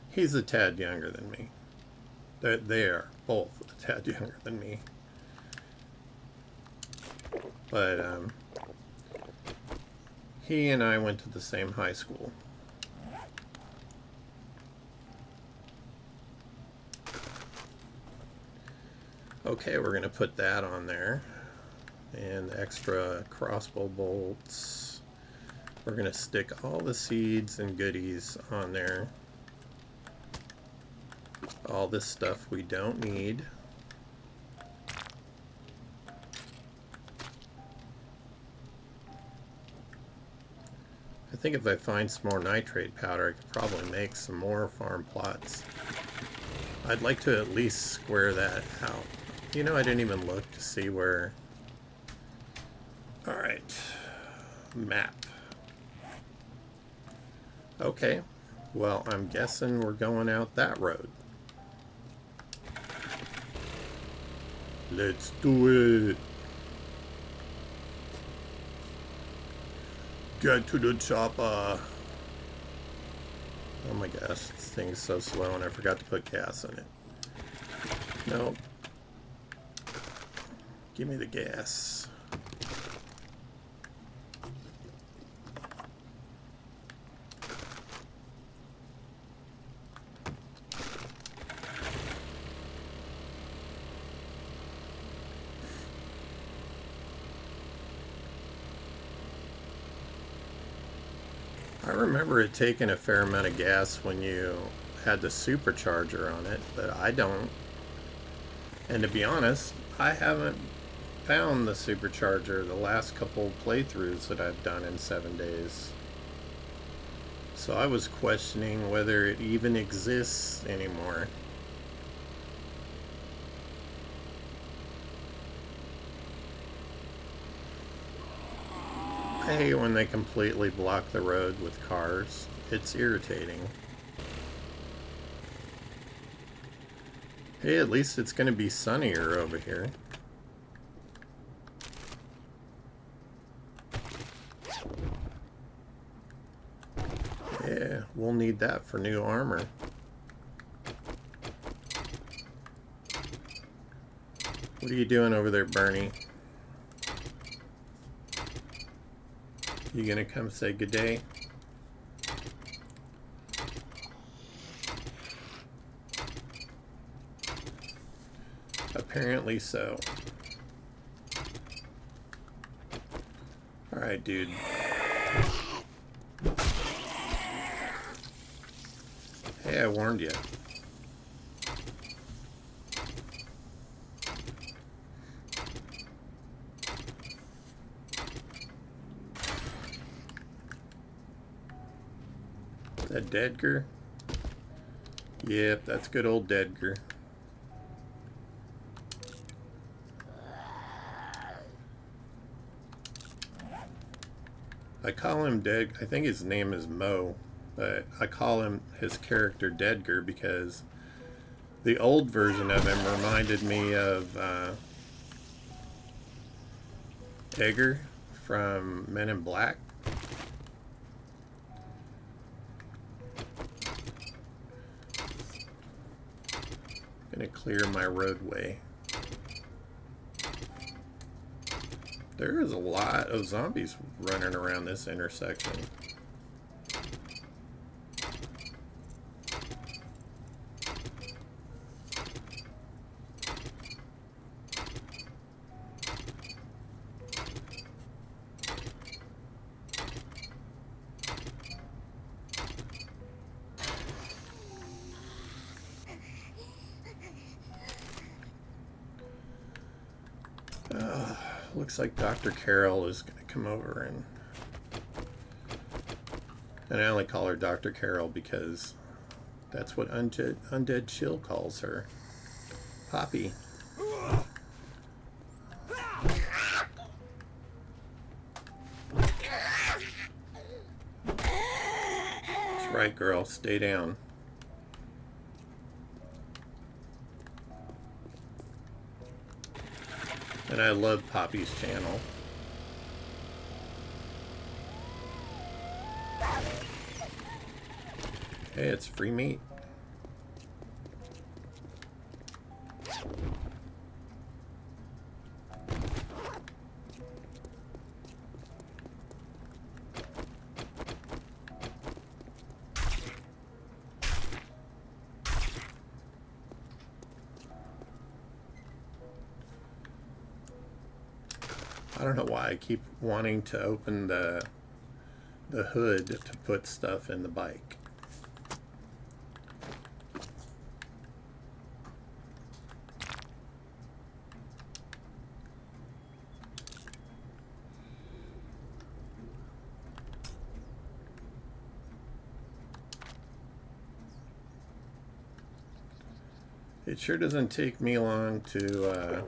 He's a tad younger than me. They are both a tad younger than me. But he and I went to the same high school. Okay, we're going to put that on there. And extra crossbow bolts. We're going to stick all the seeds and goodies on there. All this stuff we don't need. I think if I find some more nitrate powder, I could probably make some more farm plots. I'd like to at least square that out. You know, I didn't even look to see where... Alright. Map. Okay. Well, I'm guessing we're going out that road. Let's do it. Get to the chopper. Oh my gosh, this thing is so slow and I forgot to put gas in it. Nope. Give me the gas. I remember it taking a fair amount of gas when you had the supercharger on it, but I don't. And to be honest, I haven't found the supercharger the last couple playthroughs that I've done in 7 days. So I was questioning whether it even exists anymore. I hate when they completely block the road with cars. It's irritating. Hey, at least it's going to be sunnier over here. Yeah, we'll need that for new armor. What are you doing over there, Bernie? You gonna come say good day? Apparently so. Alright, dude. Hey, I warned you. That Deadger? Yep, that's good old Deadger. I call him Dead. I think his name is Mo, but I call him his character Deadger because the old version of him reminded me of Edgar from Men in Black. Gonna clear my roadway. There is a lot of zombies running around this intersection. Looks like Dr. Carol is going to come over and I only call her Dr. Carol because that's what Undead Chill calls her. Poppy. That's right, girl. Stay down. And I love Poppy's channel. Hey, it's free meat. I don't know why I keep wanting to open the hood to put stuff in the bike. It sure doesn't take me long to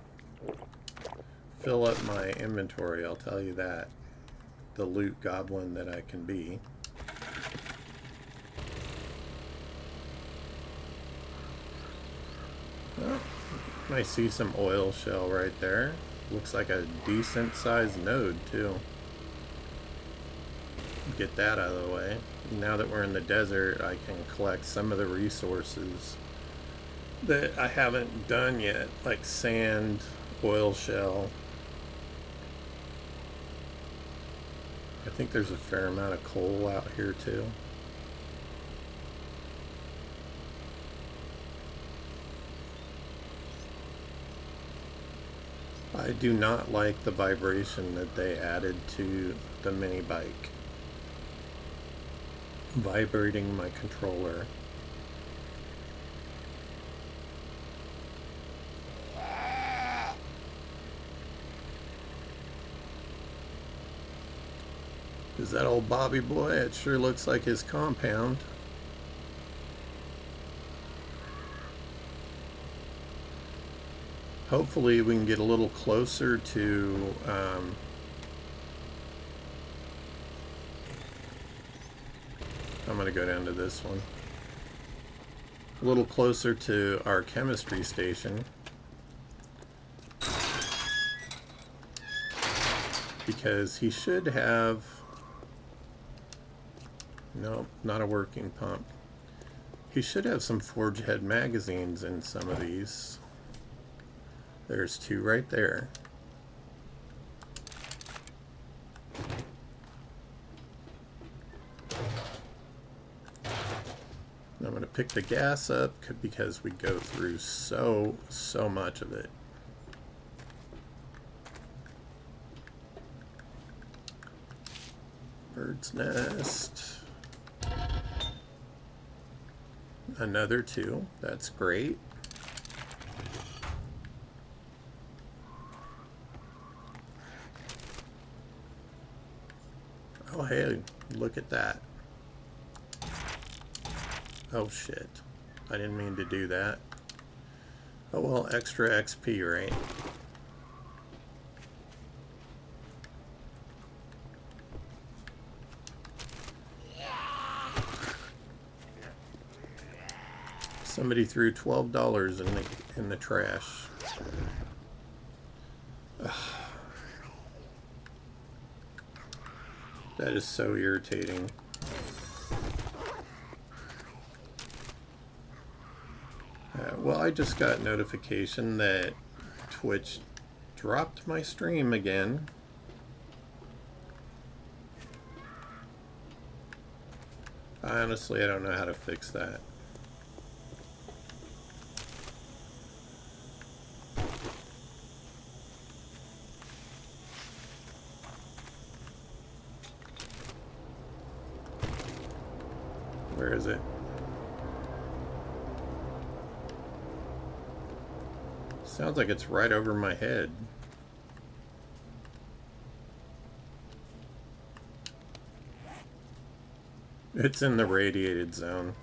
fill up my inventory, I'll tell you that. The loot goblin that I can be. Oh, I see some oil shell right there. Looks like a decent sized node too. Get that out of the way. Now that we're in the desert, I can collect some of the resources that I haven't done yet, like sand, oil shell. I think there's a fair amount of coal out here too. I do not like the vibration that they added to the mini bike. Vibrating my controller. Is that old Bobby boy? It sure looks like his compound. Hopefully we can get a little closer to I'm going to go down to this one. A little closer to our chemistry station. Because he should have... Nope, not a working pump. He should have some forge head magazines in some of these. There's two right there. I'm going to pick the gas up because we go through so much of it. Bird's nest. Another two. That's great. Oh, hey, look at that. Oh, shit. I didn't mean to do that. Oh, well, extra XP, right? Somebody threw $12 in the trash. Ugh. That is so irritating. Well, I just got notification that Twitch dropped my stream again. Honestly, I don't know how to fix that. Where is it? Sounds like it's right over my head. It's in the radiated zone.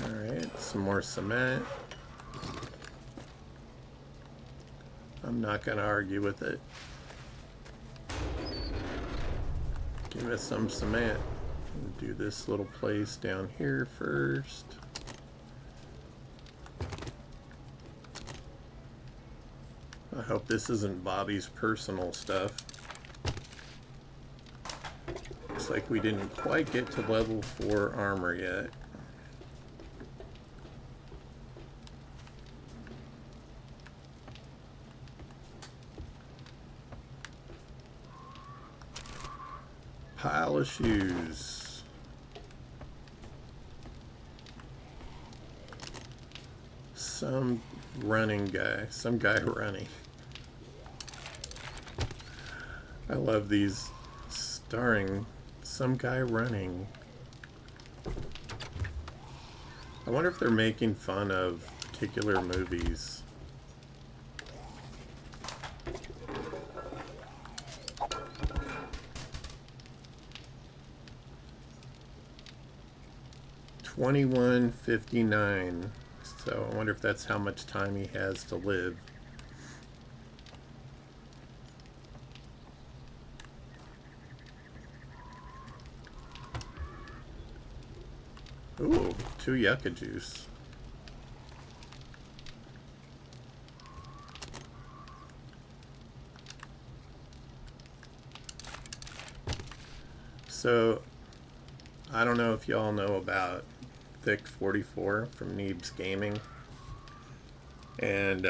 Alright, some more cement. I'm not going to argue with it. Give us some cement. Do this little place down here first. I hope this isn't Bobby's personal stuff. Looks like we didn't quite get to level 4 armor yet. Pile of shoes. Some running guy. Some guy running. I love these starring some guy running. I wonder if they're making fun of particular movies. $21.59. So I wonder if that's how much time he has to live. Ooh, 2 yucca juice. So, I don't know if y'all know about Thick 44 from Neebs Gaming. And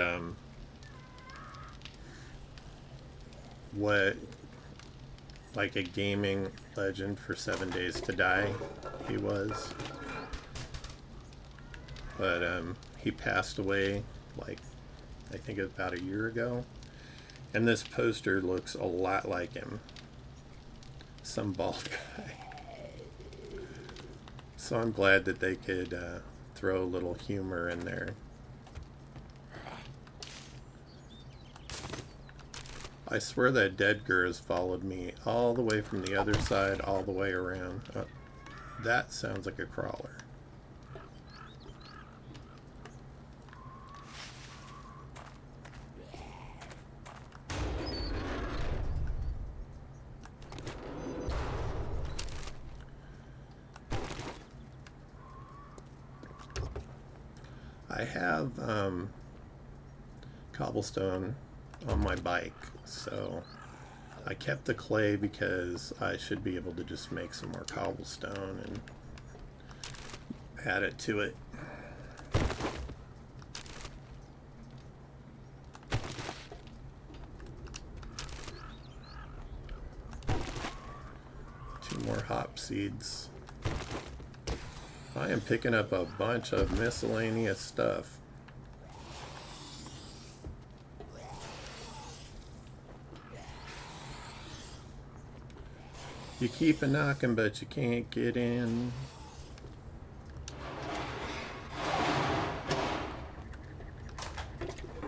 what, like a gaming legend for 7 Days to Die he was. But he passed away, like, I think about a year ago. And this poster looks a lot like him. Some bald guy. So I'm glad that they could throw a little humor in there. I swear that dead girl has followed me all the way from the other side, all the way around. That sounds like a crawler. I have cobblestone on my bike, so I kept the clay because I should be able to just make some more cobblestone and add it to it. Two more hop seeds. I am picking up a bunch of miscellaneous stuff. You keep a knocking, but you can't get in.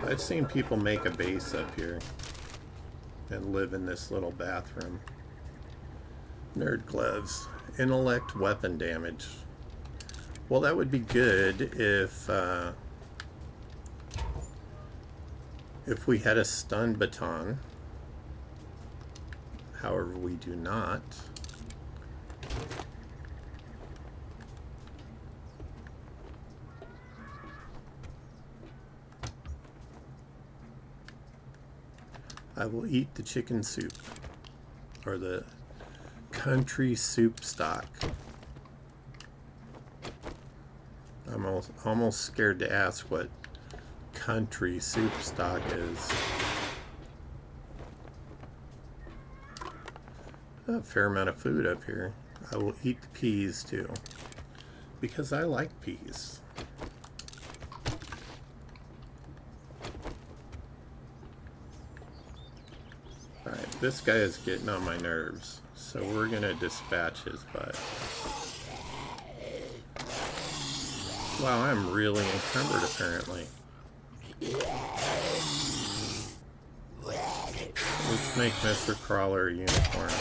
I've seen people make a base up here and live in this little bathroom. Nerd gloves. Intellect weapon damage. Well, that would be good if we had a stun baton. However, we do not. I will eat the chicken soup, or the country soup stock. I'm almost scared to ask what country soup stock is. A fair amount of food up here. I will eat the peas too, because I like peas. Alright, this guy is getting on my nerves, so we're gonna dispatch his butt. Wow, I'm really encumbered apparently. Let's make Mr. Crawler a unicorn.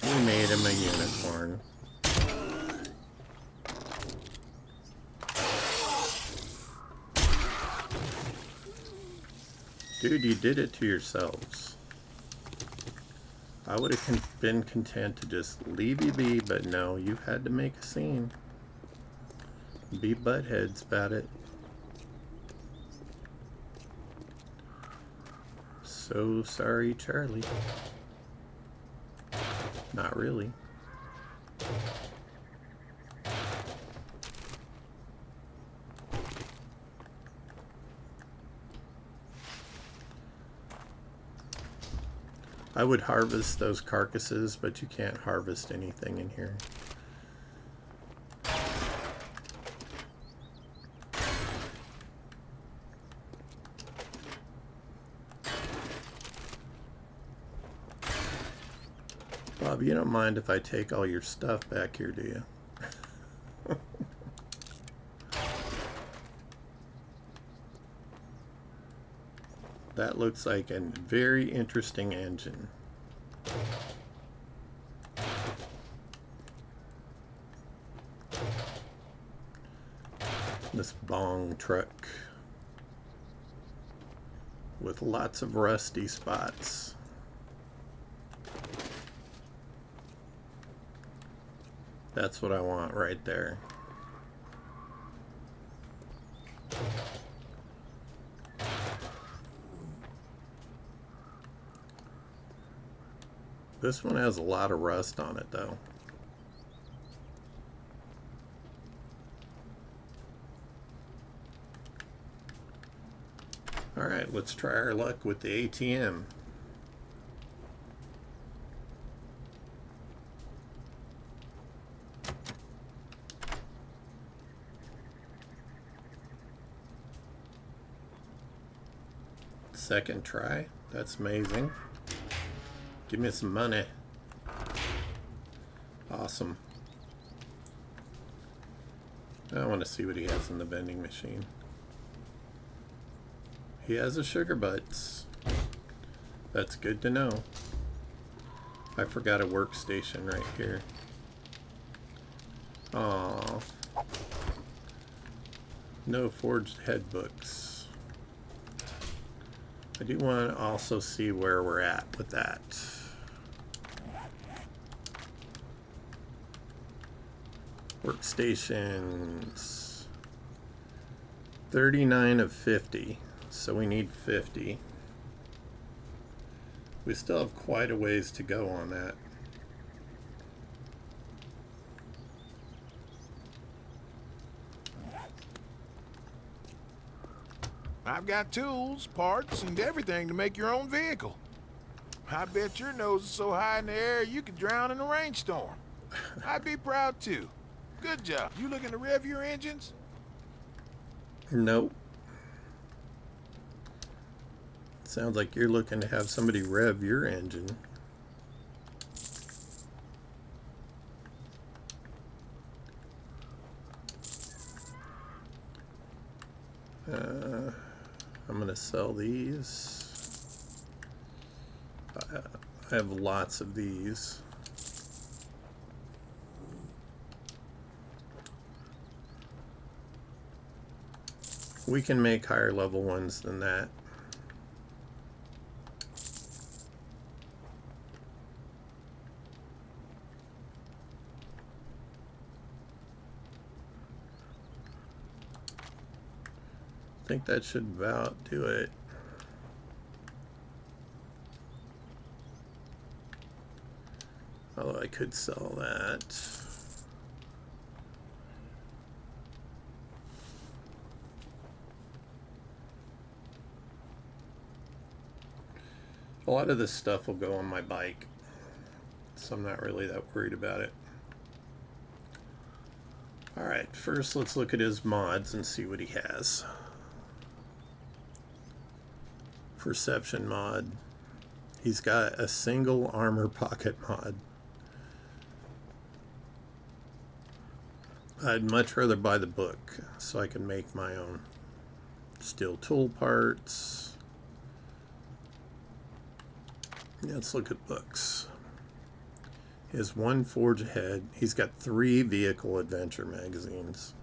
We made him a unicorn. Dude, you did it to yourselves. I would have been content to just leave you be, but no, you had to make a scene. Be buttheads about it. So sorry, Charlie. Not really. I would harvest those carcasses, but you can't harvest anything in here. Bob, you don't mind if I take all your stuff back here, do you? That looks like a very interesting engine. This bong truck with lots of rusty spots. That's what I want right there. This one has a lot of rust on it though. Alright, let's try our luck with the ATM. Second try. That's amazing. Give me some money. Awesome. I want to see what he has in the vending machine. He has a sugar butts. That's good to know. I forgot a workstation right here. Aww. No forged head books. I do want to also see where we're at with that. Workstations. 39 of 50. So we need 50. We still have quite a ways to go on that. I've got tools, parts, and everything to make your own vehicle. I bet your nose is so high in the air you could drown in a rainstorm. I'd be proud too. Good job. You looking to rev your engines? Nope. Sounds like you're looking to have somebody rev your engine. I'm gonna sell these. I have lots of these. We can make higher level ones than that. I think that should about do it. Although I could sell that. A lot of this stuff will go on my bike, so I'm not really that worried about it. Alright, first let's look at his mods and see what he has. Perception mod. He's got a single armor pocket mod. I'd much rather buy the book so I can make my own. Steel tool parts. Let's look at books. He has one forge ahead. He's got 3 vehicle adventure magazines.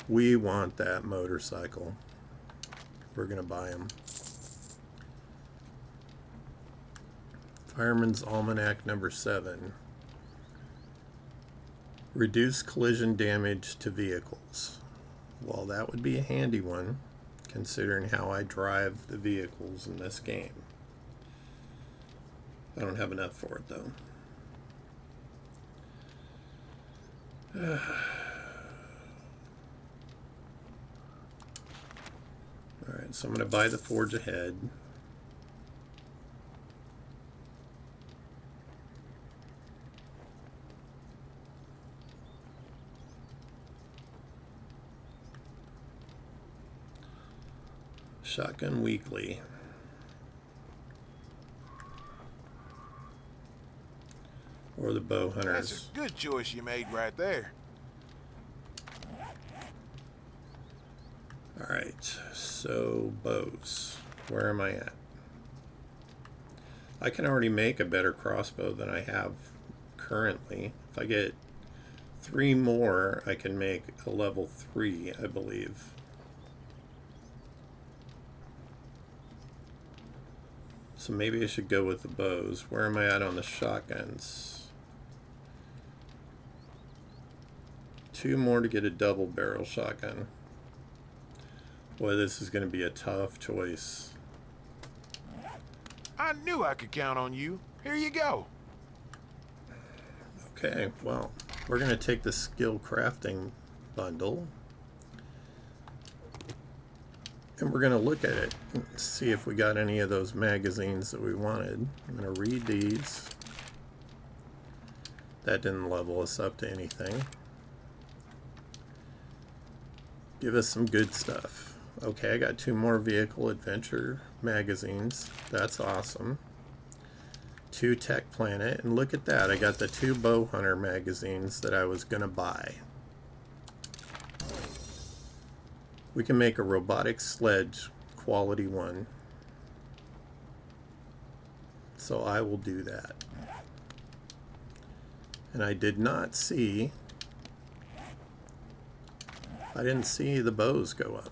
We want that motorcycle. We're gonna buy him. Fireman's Almanac number 7. Reduce collision damage to vehicles. Well, that would be a handy one, considering how I drive the vehicles in this game. I don't have enough for it, though. Alright, so I'm going to buy the forge ahead. Shotgun Weekly. or the bow That's hunters. a good choice you made right there. Alright, so bows. Where am I at? I can already make a better crossbow than I have currently. If I get 3 more, I can make a level 3, I believe. So maybe I should go with the bows. Where am I at on the shotguns? 2 more to get a double barrel shotgun. Boy, this is going to be a tough choice. I knew I could count on you. Here you go. Okay, well, we're going to take the skill crafting bundle. And we're going to look at it and see if we got any of those magazines that we wanted. I'm going to read these. That didn't level us up to anything. Give us some good stuff. Okay, I got 2 more vehicle adventure magazines. That's awesome. 2 Tech Planet, and look at that. I got the 2 bow hunter magazines that I was gonna buy. We can make a robotic sledge quality 1. So I will do that. And I did not see, I didn't see the bows go up.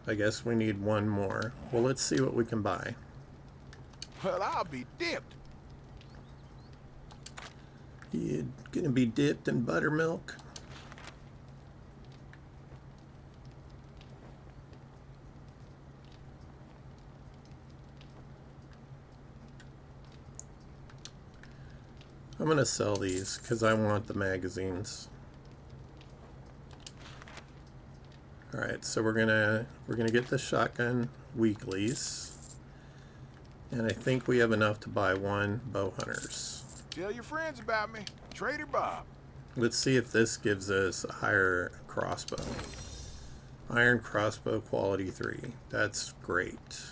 I guess we need 1 more. Well, let's see what we can buy. Well, I'll be dipped. You gonna be dipped in buttermilk? I'm gonna sell these because I want the magazines. All right, so we're gonna get the shotgun weeklies, and I think we have enough to buy 1 bow hunters. Tell your friends about me. Trader Bob. Let's see if this gives us a higher crossbow. Iron crossbow quality 3. That's great.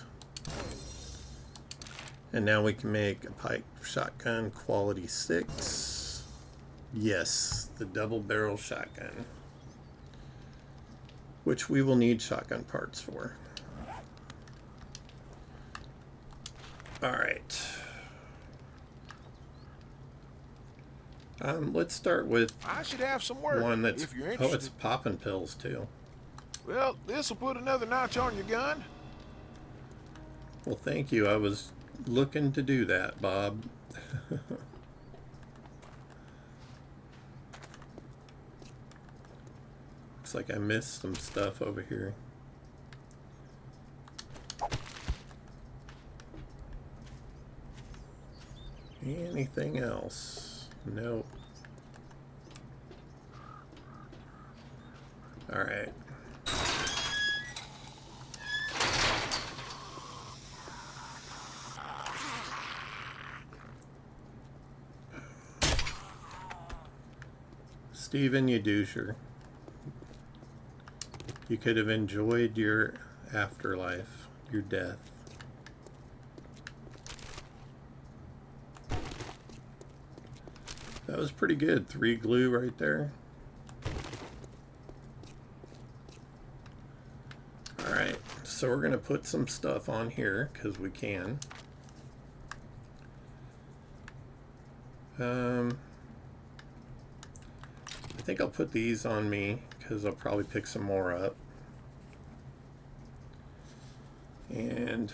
And now we can make a pipe shotgun quality 6. Yes, the double barrel shotgun, which we will need shotgun parts for. All right. Let's start with I should have some work. one that's, if you're oh, interested. it's popping pills too. Well, this'll put another notch on your gun. Well, thank you. I was looking to do that, Bob. Looks like I missed some stuff over here. Anything else? Nope. All right. Stephen, you doucher. You could have enjoyed your afterlife, your death. That was pretty good. 3 glue right there. Alright, so we're going to put some stuff on here because we can. I think I'll put these on me because I'll probably pick some more up. And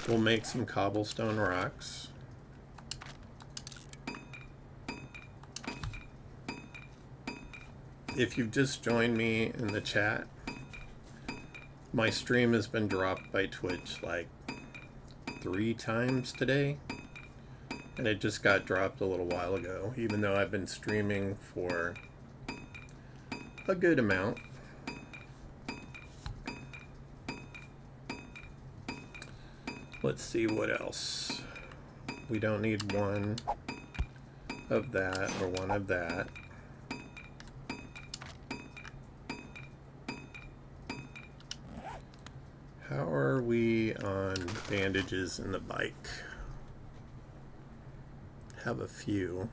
we'll make some cobblestone rocks. If you've just joined me in the chat, my stream has been dropped by Twitch like 3 times today, and it just got dropped a little while ago, even though I've been streaming for a good amount. Let's see what else. We don't need 1 of that or 1 of that. How are we on bandages in the bike? Have a few.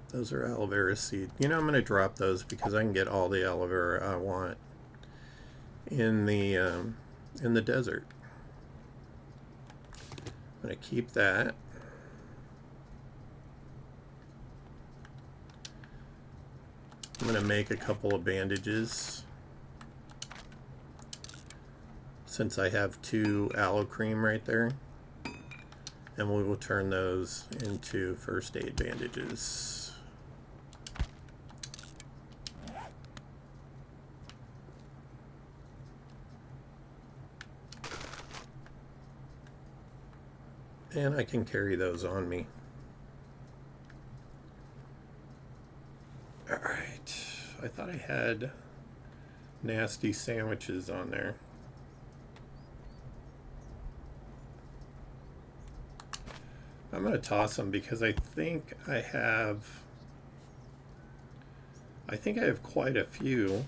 Those are aloe vera seed. You know, I'm going to drop those because I can get all the aloe vera I want in the desert. I'm going to keep that. I'm going to make a couple of bandages since I have 2 aloe cream right there, and we will turn those into first aid bandages. And I can carry those on me. Alright, I thought I had nasty sandwiches on there. I'm going to toss them because I think I have quite a few.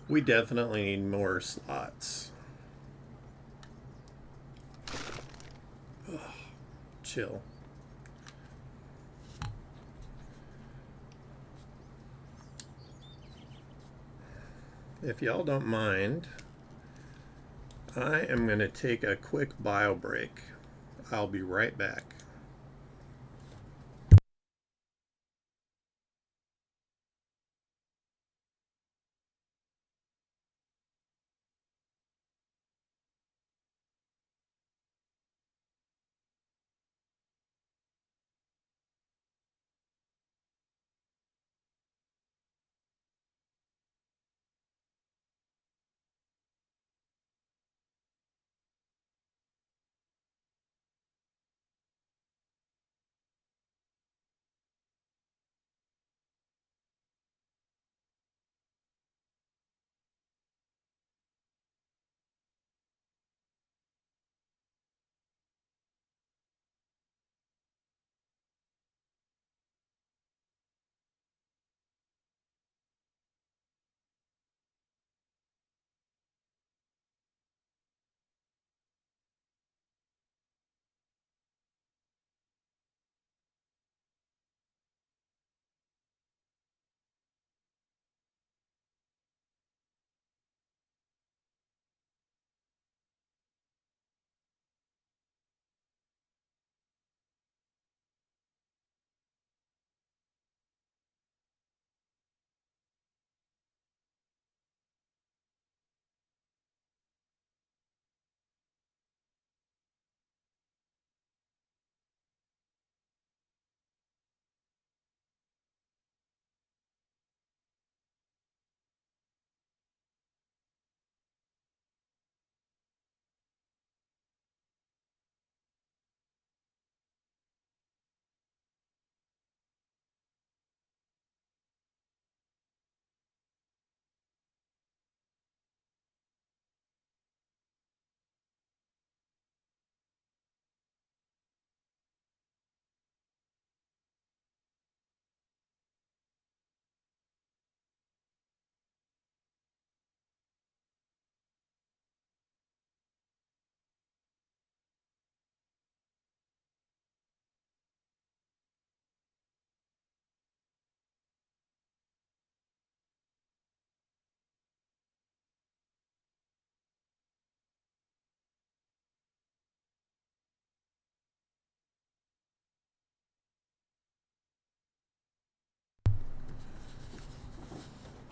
We definitely need more slots. Ugh, chill. If y'all don't mind, I am going to take a quick bio break. I'll be right back.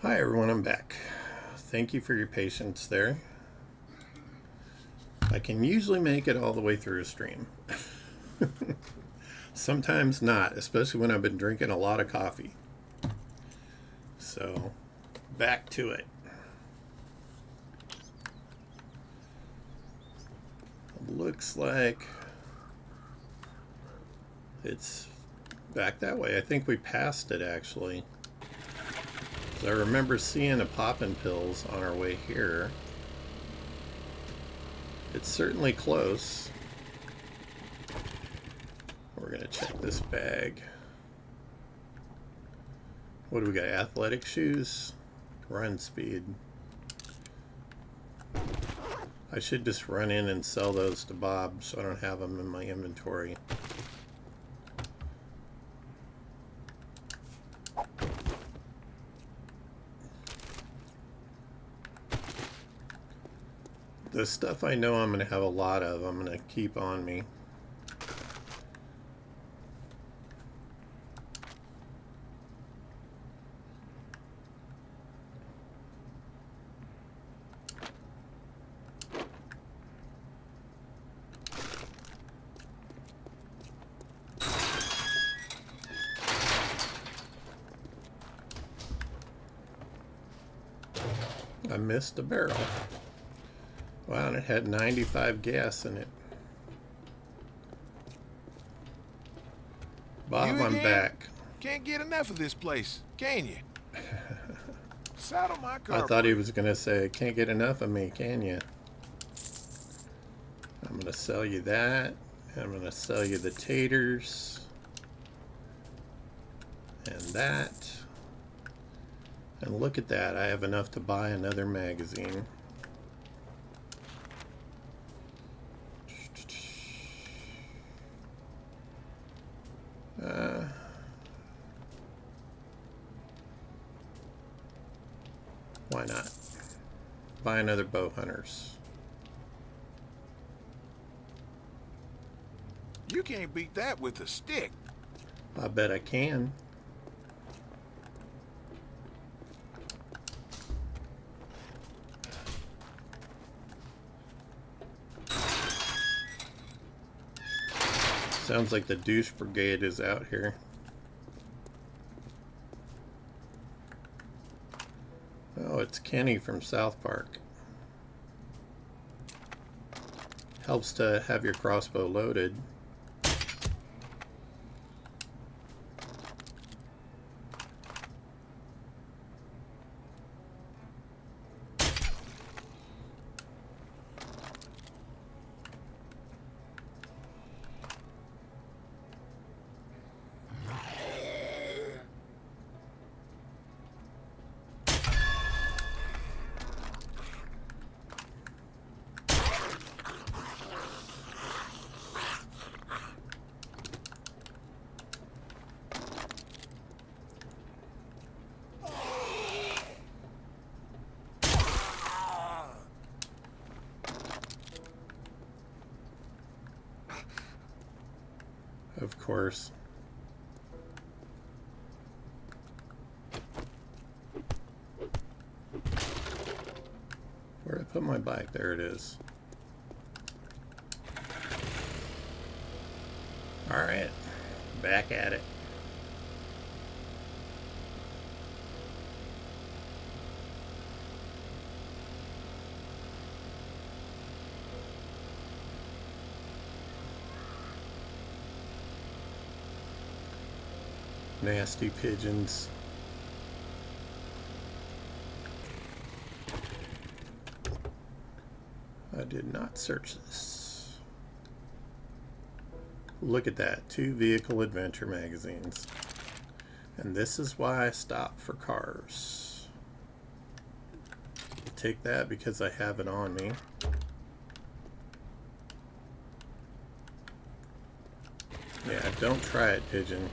Hi everyone, I'm back. Thank you for your patience there. I can usually make it all the way through a stream. Sometimes not, especially when I've been drinking a lot of coffee. So, back to it. Looks like it's back that way. I think we passed it actually. 'Cause I remember seeing a poppin' pills on our way here. It's certainly close. We're gonna check this bag. What do we got? Athletic shoes? Run speed. I should just run in and sell those to Bob so I don't have them in my inventory. The stuff I know I'm going to have a lot of, I'm going to keep on me. I missed a barrel. Wow, and it had 95 gas in it. Bob, You I'm again? back. Can't get enough of this place, can you? Saddle my car. I thought he was going to say, can't get enough of me, can you? I'm going to sell you that. I'm going to sell you the taters. And that. And look at that. I have enough to buy another magazine. Why not? Buy another bow hunters. You can't beat that with a stick. I bet I can. Sounds like the douche brigade is out here. Oh, it's Kenny from South Park. Helps to have your crossbow loaded. Of course. Where'd I put my bike? There it is. Alright, back at it. Nasty pigeons. I did not search this. Look at that. 2 vehicle adventure magazines. And this is why I stop for cars. Take that because I have it on me. Yeah, don't try it, pigeon.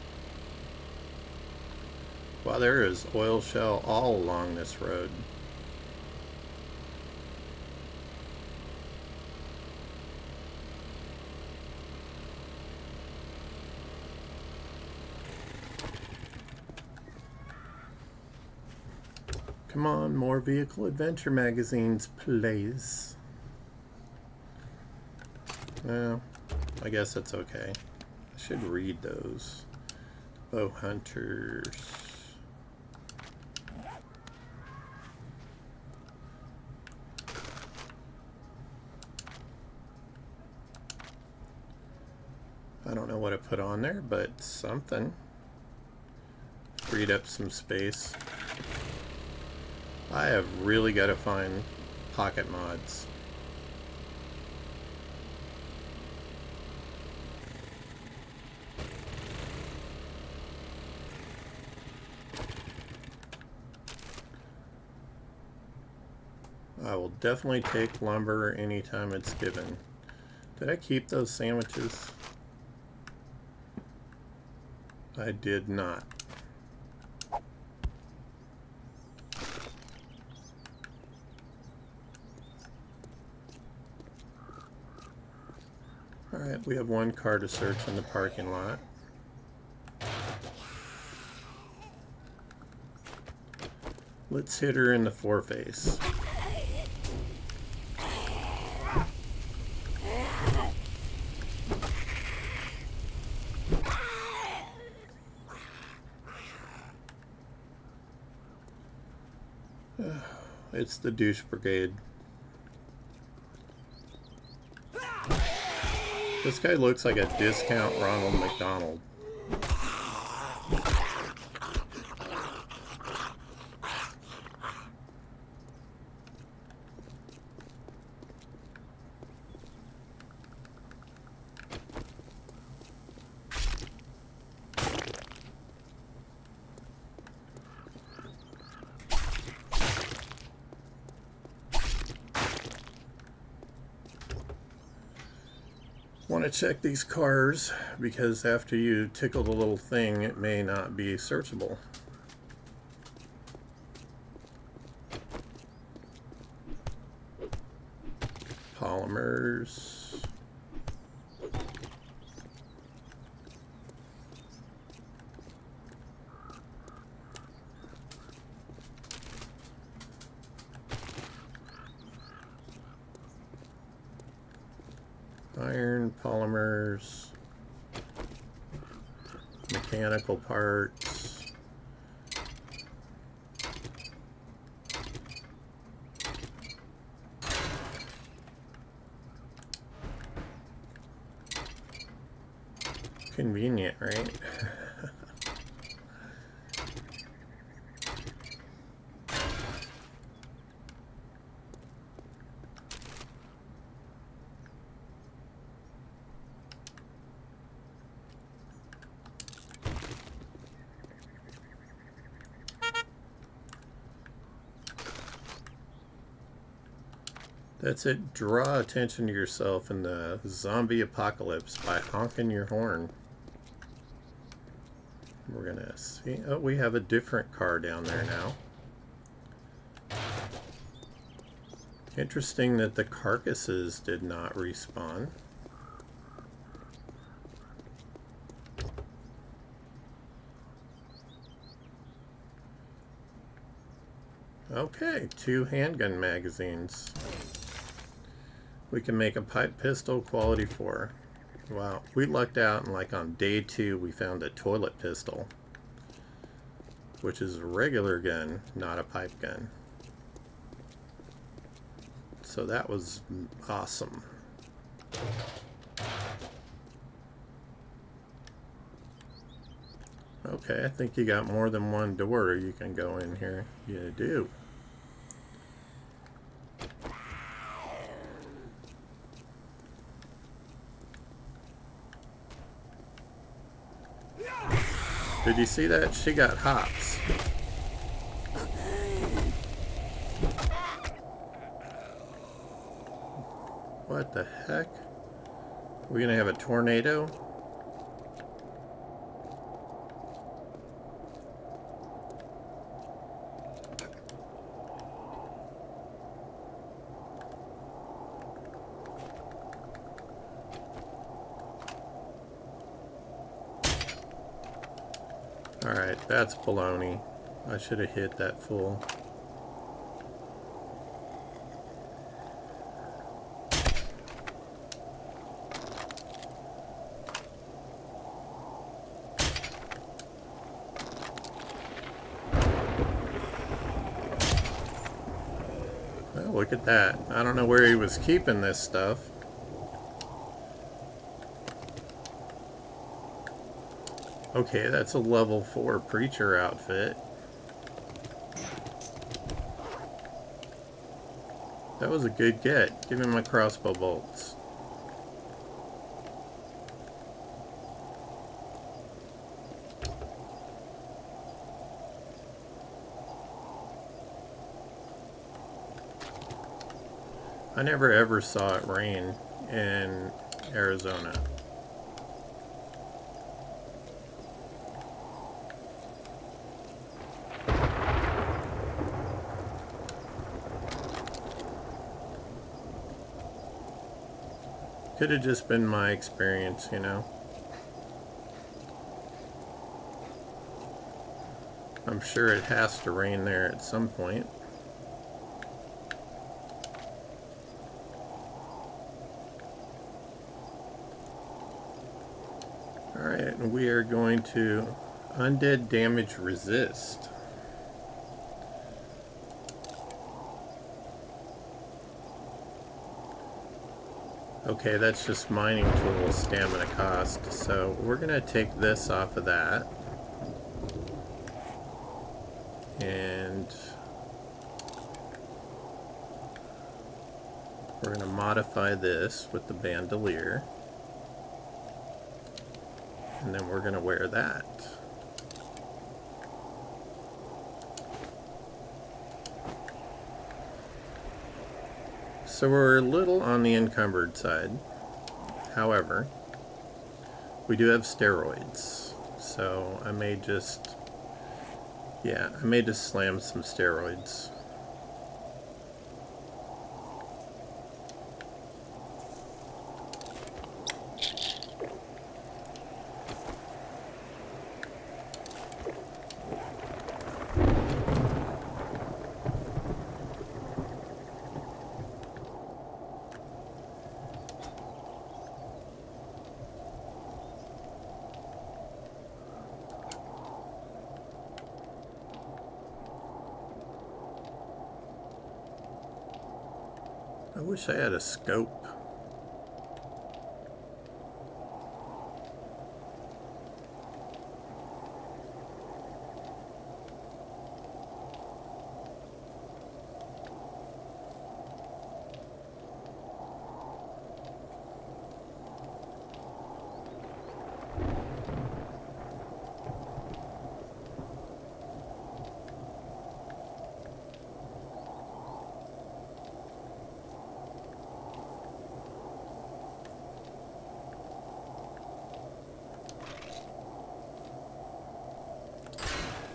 Wow, there is oil shell all along this road. Come on, more vehicle adventure magazines, please. Well, I guess that's okay. I should read those. Bow hunters. I don't know what I put on there, but something. Freed up some space. I have really got to find pocket mods. I will definitely take lumber anytime it's given. Did I keep those sandwiches? I did not. Alright, we have one car to search in the parking lot. Let's hit her in the foreface. It's the douche brigade. This guy looks like a discount Ronald McDonald. Want to check these cars because after you tickle the little thing, it may not be searchable. Polymers. Iron, polymers, mechanical parts, convenient, right? That's it. Draw attention to yourself in the zombie apocalypse by honking your horn. We're gonna see. Oh, we have a different car down there now. Interesting that the carcasses did not respawn. Okay, 2 handgun magazines. We can make a pipe pistol quality 4. Wow, we lucked out and like on day 2 we found a toilet pistol, which is a regular gun, not a pipe gun. So that was awesome. Okay, I think you got more than one door you can go in here. You do. Did you see that? She got hops. What the heck? We're gonna have a tornado? Alright, that's baloney. I should have hit that fool. Well, look at that. I don't know where he was keeping this stuff. Okay, that's a level 4 preacher outfit. That was a good get. Give me my crossbow bolts. I never ever saw it rain in Arizona. Could have just been my experience, you know. I'm sure it has to rain there at some point. Alright, we are going to undead damage resist. Okay, that's just mining tool stamina cost, so we're going to take this off of that. And we're going to modify this with the bandolier. And then we're going to wear that. So we're a little on the encumbered side. However, we do have steroids. So I may just, I may just slam some steroids. I wish I had a scope.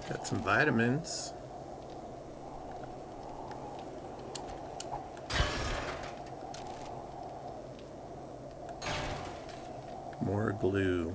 Got some vitamins. More glue.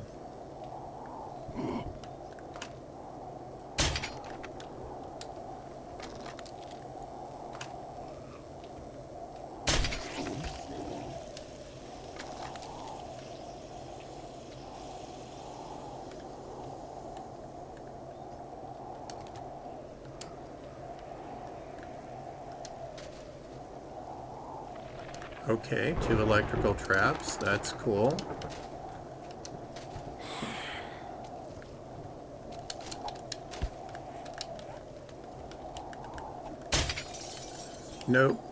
Okay, 2 electrical traps. That's cool. Nope.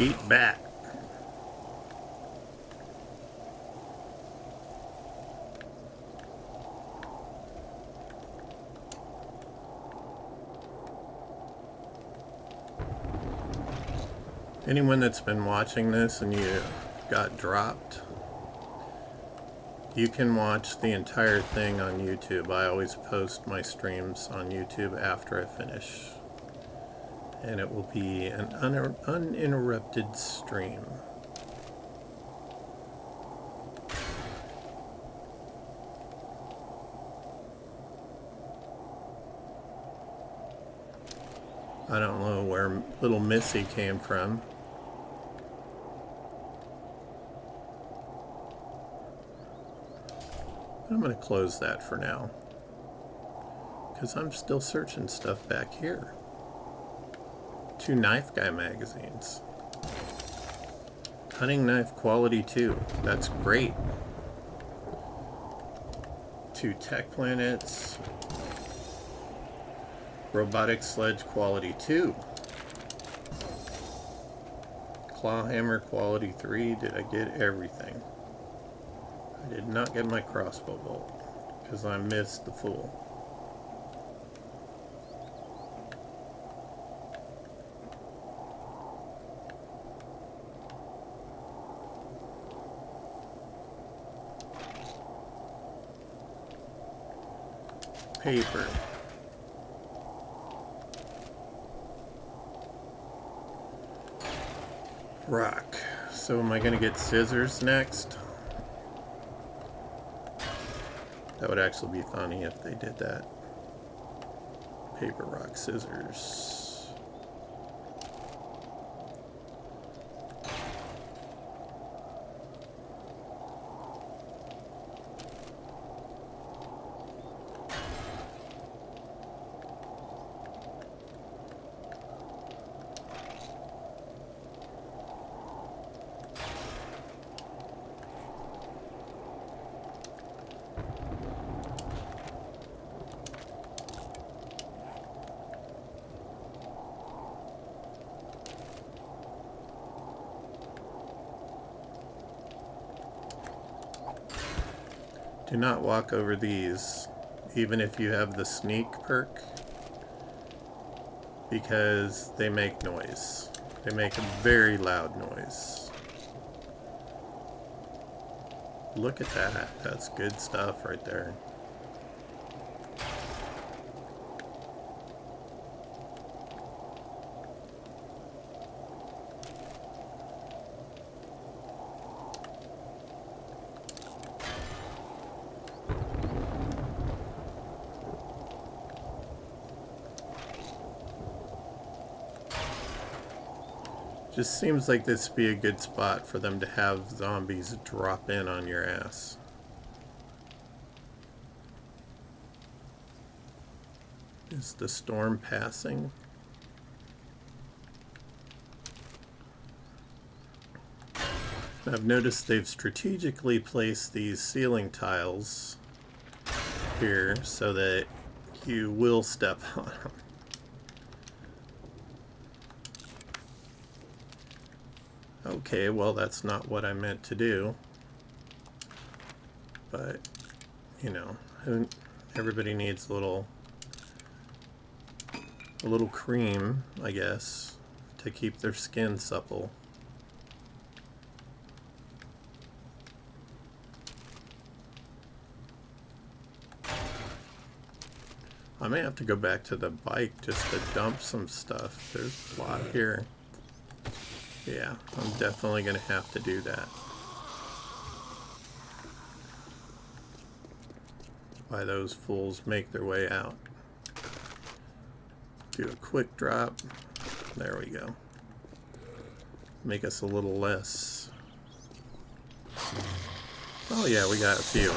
Eat bat. Anyone that's been watching this and you got dropped, you can watch the entire thing on YouTube. I always post my streams on YouTube after I finish. And it will be an uninterrupted stream. I don't know where little Missy came from. I'm going to close that for now, because I'm still searching stuff back here. 2 knife guy magazines. Hunting knife quality 2. That's great. 2 tech planets. Robotic sledge quality 2. Claw hammer quality 3. Did I get everything? I did not get my crossbow bolt because I missed the fool. Paper. Rock. So am I going to get scissors next? That would actually be funny if they did that. Paper, rock, scissors. Do not walk over these, even if you have the sneak perk, because they make noise. They make a very loud noise. Look at that. That's good stuff right there. Just seems like this would be a good spot for them to have zombies drop in on your ass. Is the storm passing? I've noticed they've strategically placed these ceiling tiles here so that you will step on them. Okay, well, that's not what I meant to do. But, you know, everybody needs a little cream, I guess, to keep their skin supple. I may have to go back to the bike just to dump some stuff. There's a lot here. Yeah, I'm definitely going to have to do that. Why those fools make their way out. Do a quick drop. There we go. Make us a little less. Oh yeah, we got a few.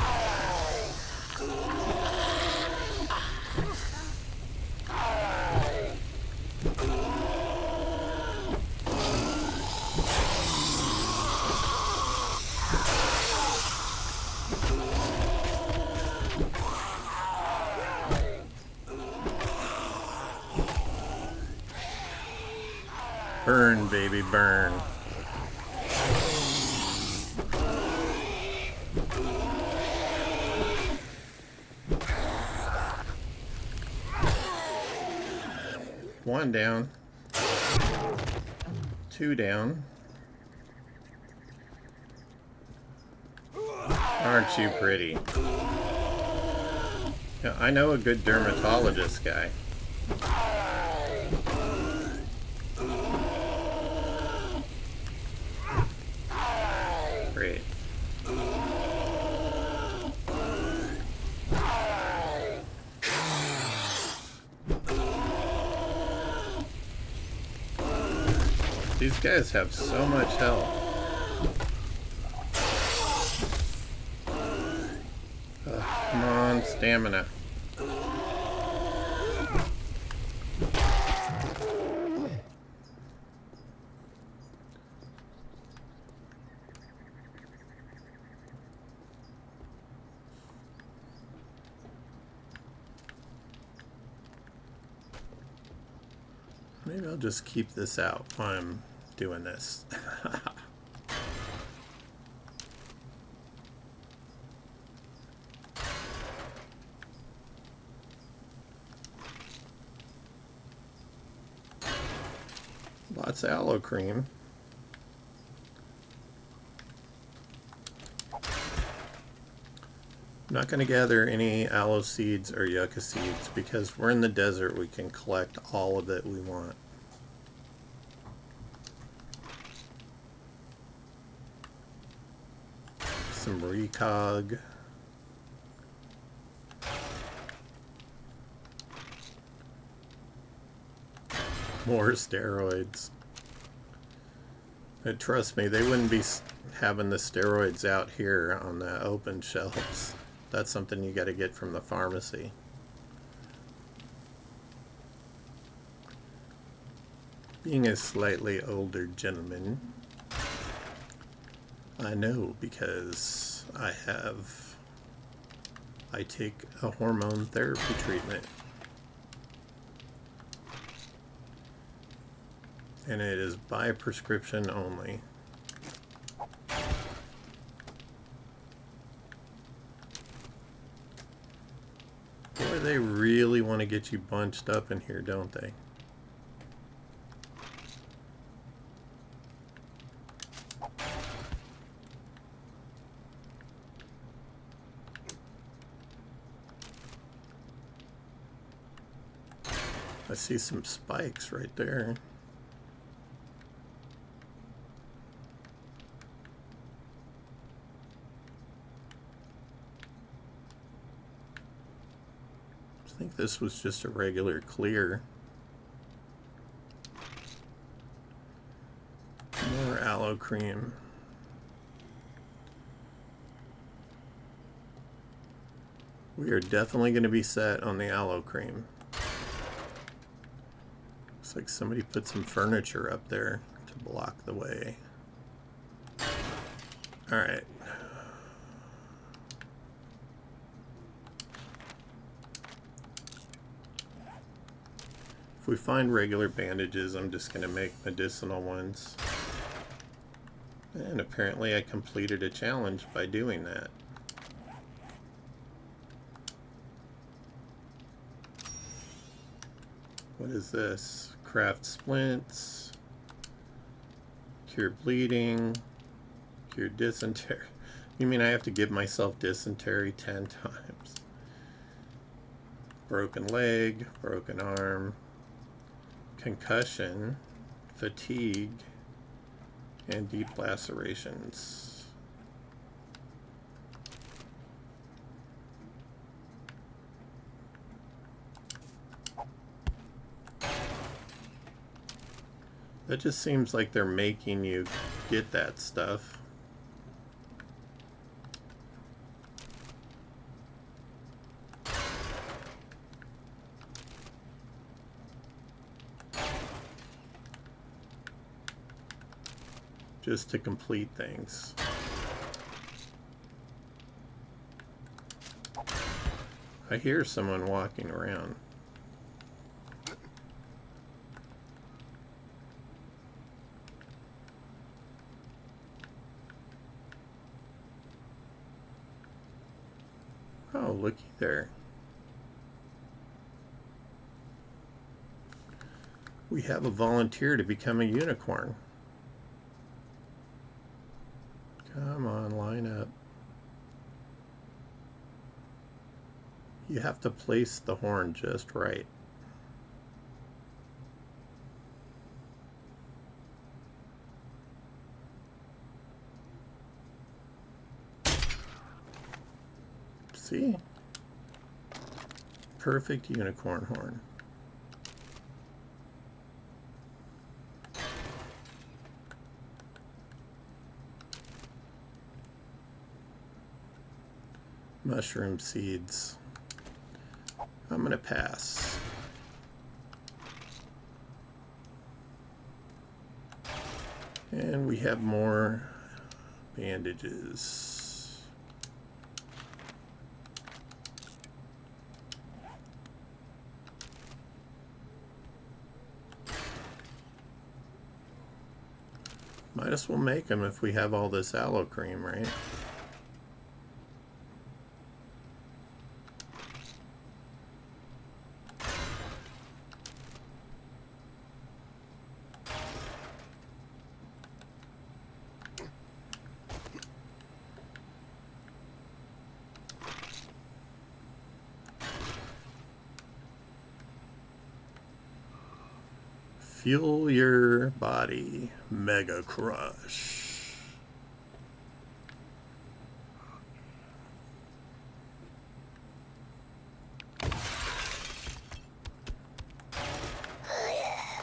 Burn, baby, burn. One down. 2 down. Aren't you pretty? Yeah, I know a good dermatologist guy. Great. These guys have so much health. Ugh. stamina. Maybe I'll just keep this out while I'm doing this. Lots of aloe cream. I'm not going to gather any aloe seeds or yucca seeds because we're in the desert. We can collect all of it we want. Some recog. More steroids. And trust me, they wouldn't be having the steroids out here on the open shelves. That's something you got to get from the pharmacy. Being a slightly older gentleman, I know because I take a hormone therapy treatment. And it is by prescription only. Boy, they really want to get you bunched up in here, don't they? I see some spikes right there. I think this was just a regular clear. More aloe cream. We are definitely going to be set on the aloe cream. Looks like somebody put some furniture up there to block the way. Alright. If we find regular bandages, I'm just going to make medicinal ones. And apparently I completed a challenge by doing that. What is this? Craft splints. Cure bleeding. Cure dysentery. You mean I have to give myself dysentery 10 times? Broken leg, broken arm. Concussion, fatigue, and deep lacerations. That just seems like they're making you get that stuff. Just to complete things. I hear someone walking around. Oh, looky there. We have a volunteer to become a unicorn. Come on, line up. You have to place the horn just right. See? Perfect unicorn horn. Mushroom seeds. I'm gonna pass. And we have more bandages. Might as well make them if we have all this aloe cream, right? Fuel your body. Mega Crush.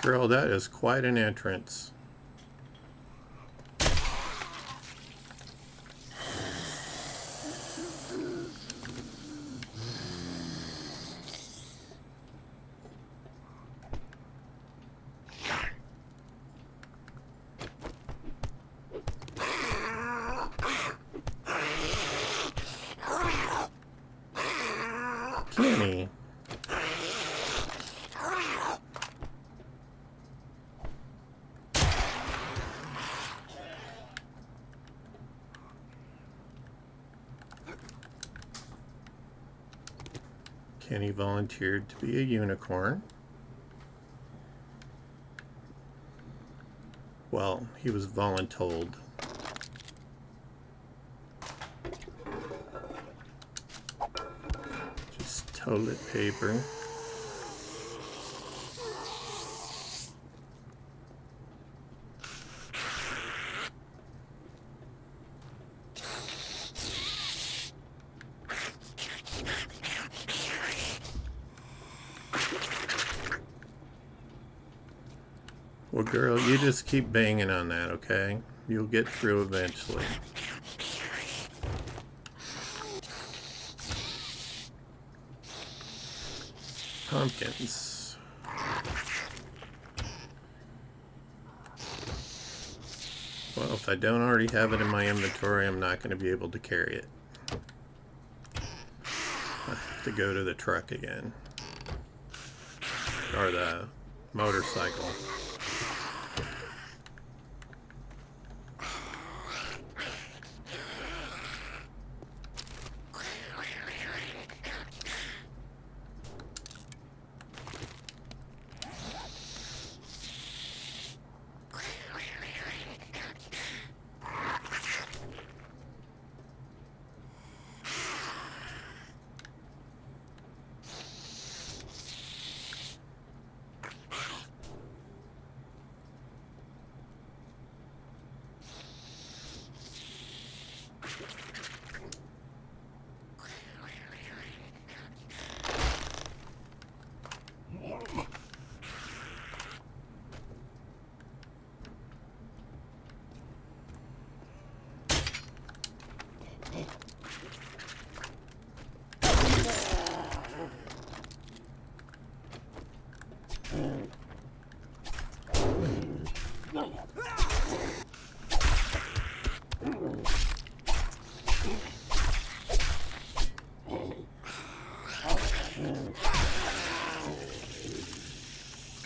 Girl, that is quite an entrance. Kenny. Kenny volunteered to be a unicorn. Well, he was voluntold. Just toilet paper. Well, girl, you just keep banging on that, okay? You'll get through eventually. Pumpkins. Well, if I don't already have it in my inventory, I'm not going to be able to carry it. I have to go to the truck again. Or the motorcycle.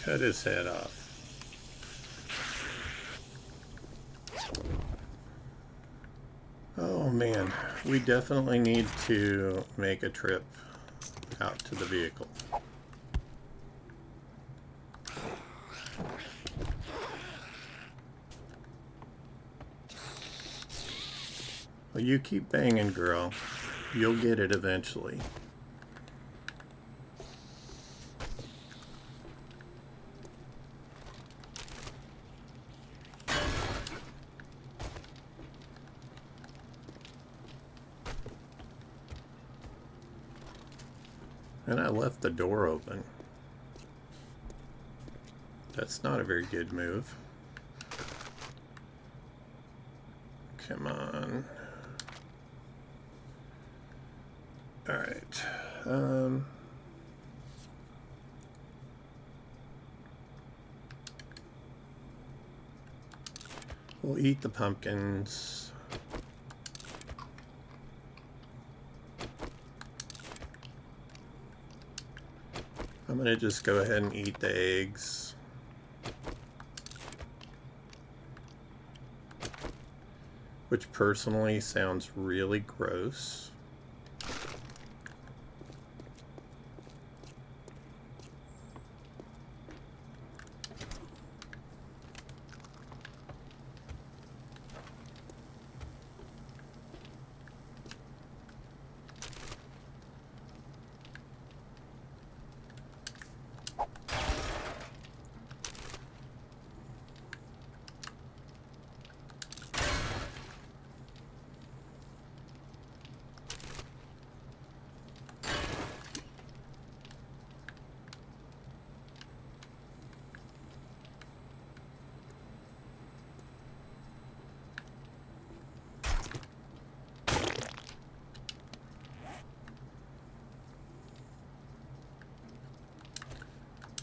Cut his head off. Oh man, we definitely need to make a trip out to the vehicle. Well, you keep banging, girl. You'll get it eventually. And I left the door open. That's not a very good move. Come on. Alright. We'll eat the pumpkins. I'm gonna just go ahead and eat the eggs. Which personally sounds really gross.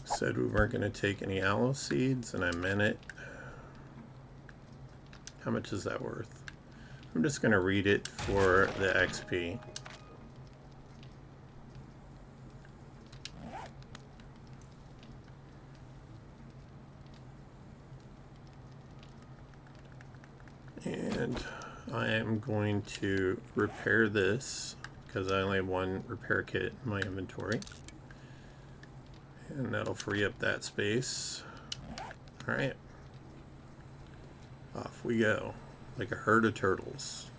Said we weren't going to take any aloe seeds, and I meant it. How much is that worth? I'm just going to read it for the XP. And I am going to repair this because I only have one repair kit in my inventory. And that'll free up that space. Alright. Off we go. Like a herd of turtles.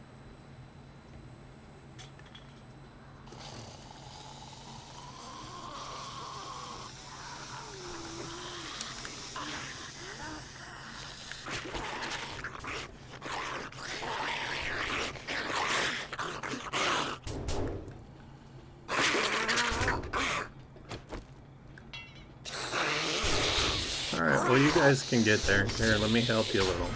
Alright, well you guys can get there. Here, let me help you a little.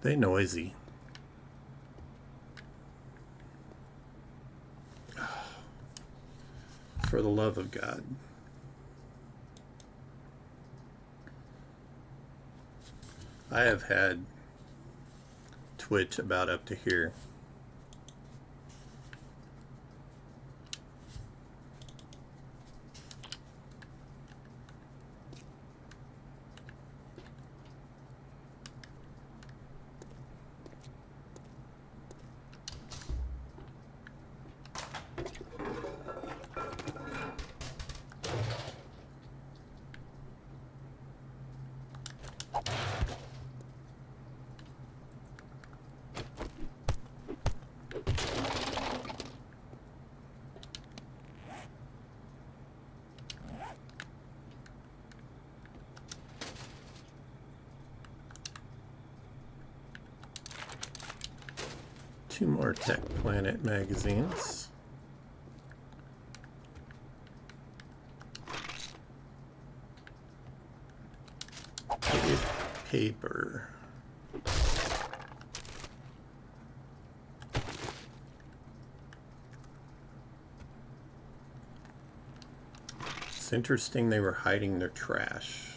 They noisy. For the love of God. I have had Twitch about up to here. Two more Tech Planet magazines. Paper. It's interesting they were hiding their trash.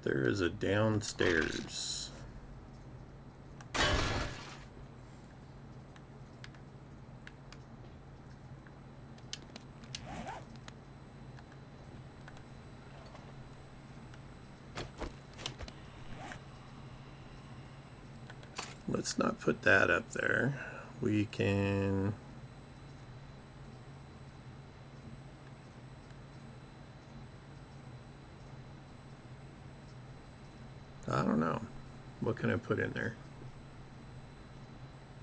There is a downstairs. Let's not put that up there. We can... I don't know. What can I put in there?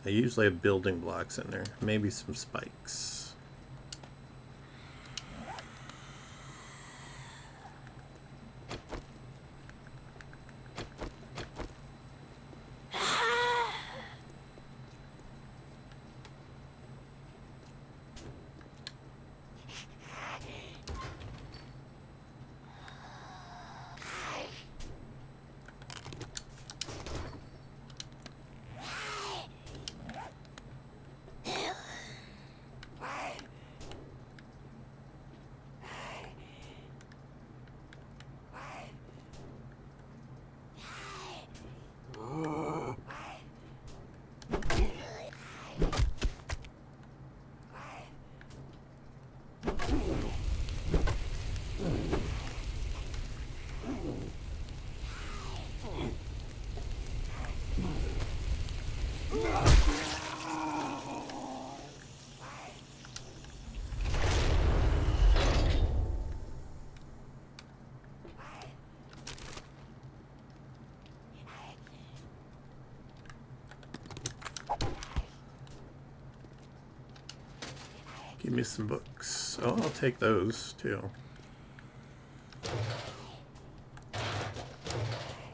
I usually have building blocks in there. Maybe some spikes. Give me some books. Oh, I'll take those too.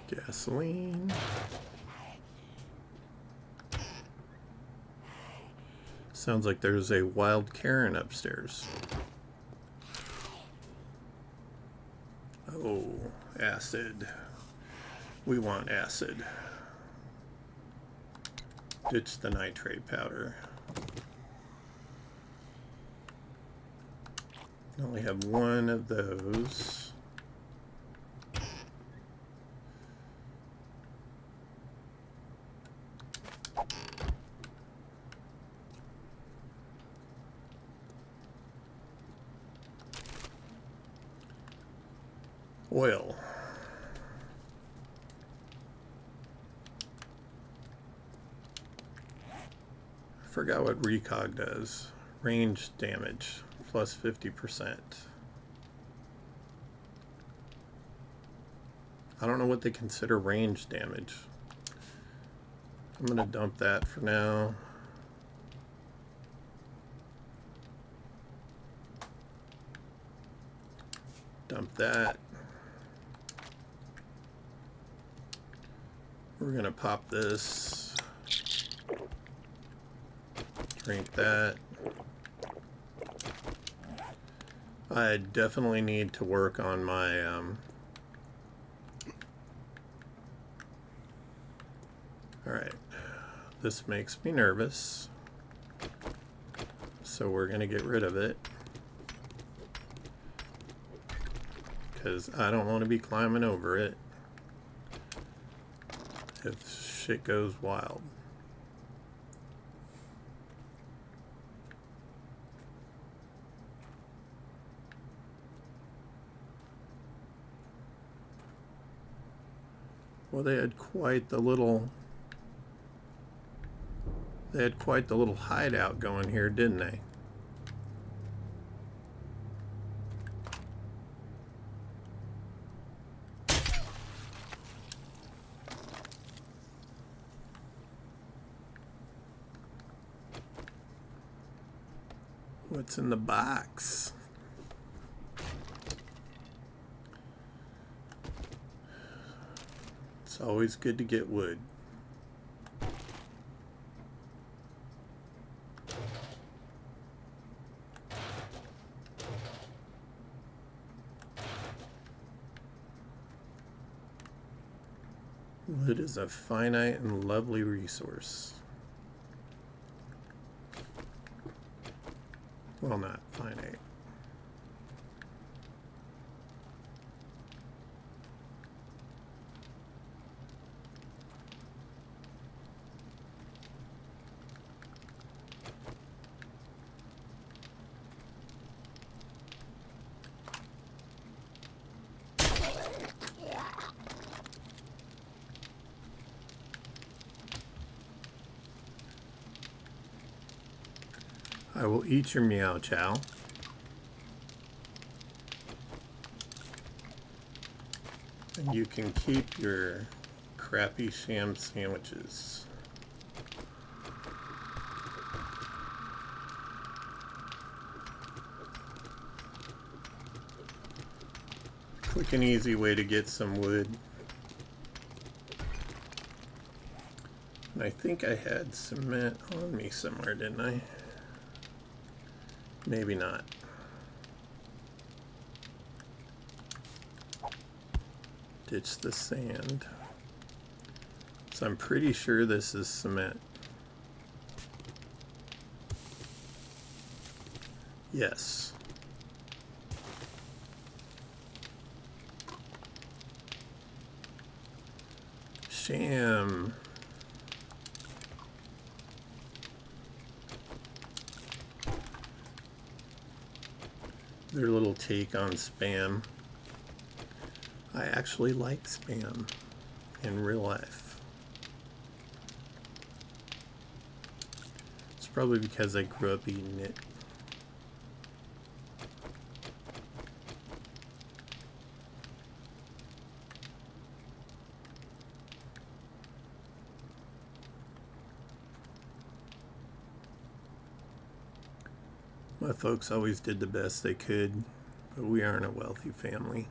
Gasoline. Sounds like there's a wild Karen upstairs. Oh, acid. We want acid. Ditch the nitrate powder. I only have one of those. Oil. I forgot what recog does. Range damage. Plus 50%. I don't know what they consider range damage. I'm gonna dump that for now. Dump that. We're gonna pop this. Drink that. I definitely need to work on my alright, this makes me nervous, so we're gonna get rid of it because I don't want to be climbing over it if shit goes wild. Well, they had quite the little hideout going here, didn't they? What's in the box? It's always good to get wood. Wood is a finite and lovely resource. Well, not finite. I will eat your meow chow. And you can keep your crappy sham sandwiches. Quick and easy way to get some wood. And I think I had cement on me somewhere, didn't I? Maybe not. Ditch the sand. So I'm pretty sure this is cement. Yes. Sham. Their little take on spam. I actually like spam in real life. It's probably because I grew up eating it. My folks always did the best they could, but we aren't a wealthy family.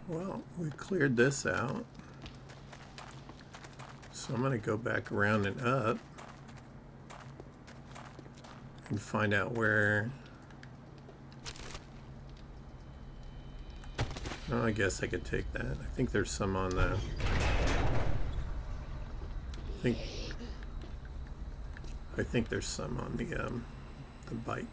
Well, we cleared this out. So I'm going to go back around and up and find out where... Oh, I guess I could take that. I think there's some on the... I think there's some on the bike.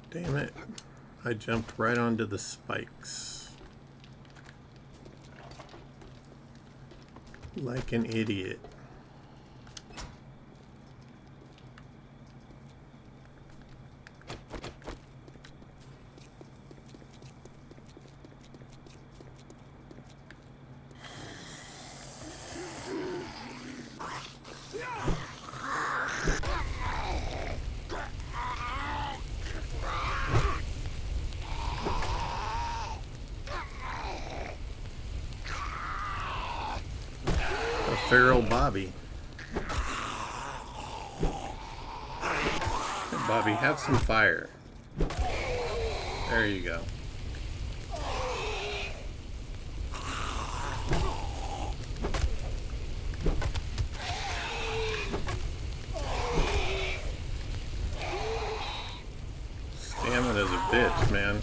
Damn it. I jumped right onto the spikes. Like an idiot. Feral Bobby. Hey, Bobby, have some fire. There you go. Stamina's a bitch, man.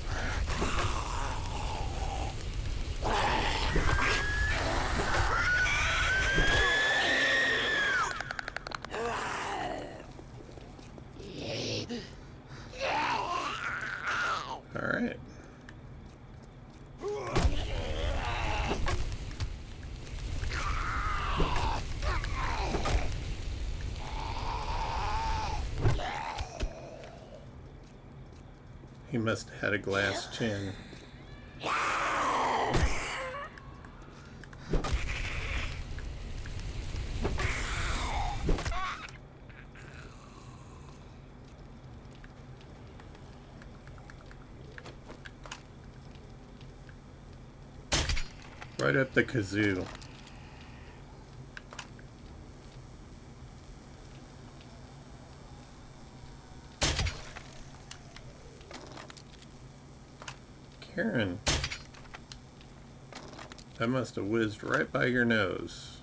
Alright. He must have had a glass chin. Right up the kazoo. Karen, that must have whizzed right by your nose.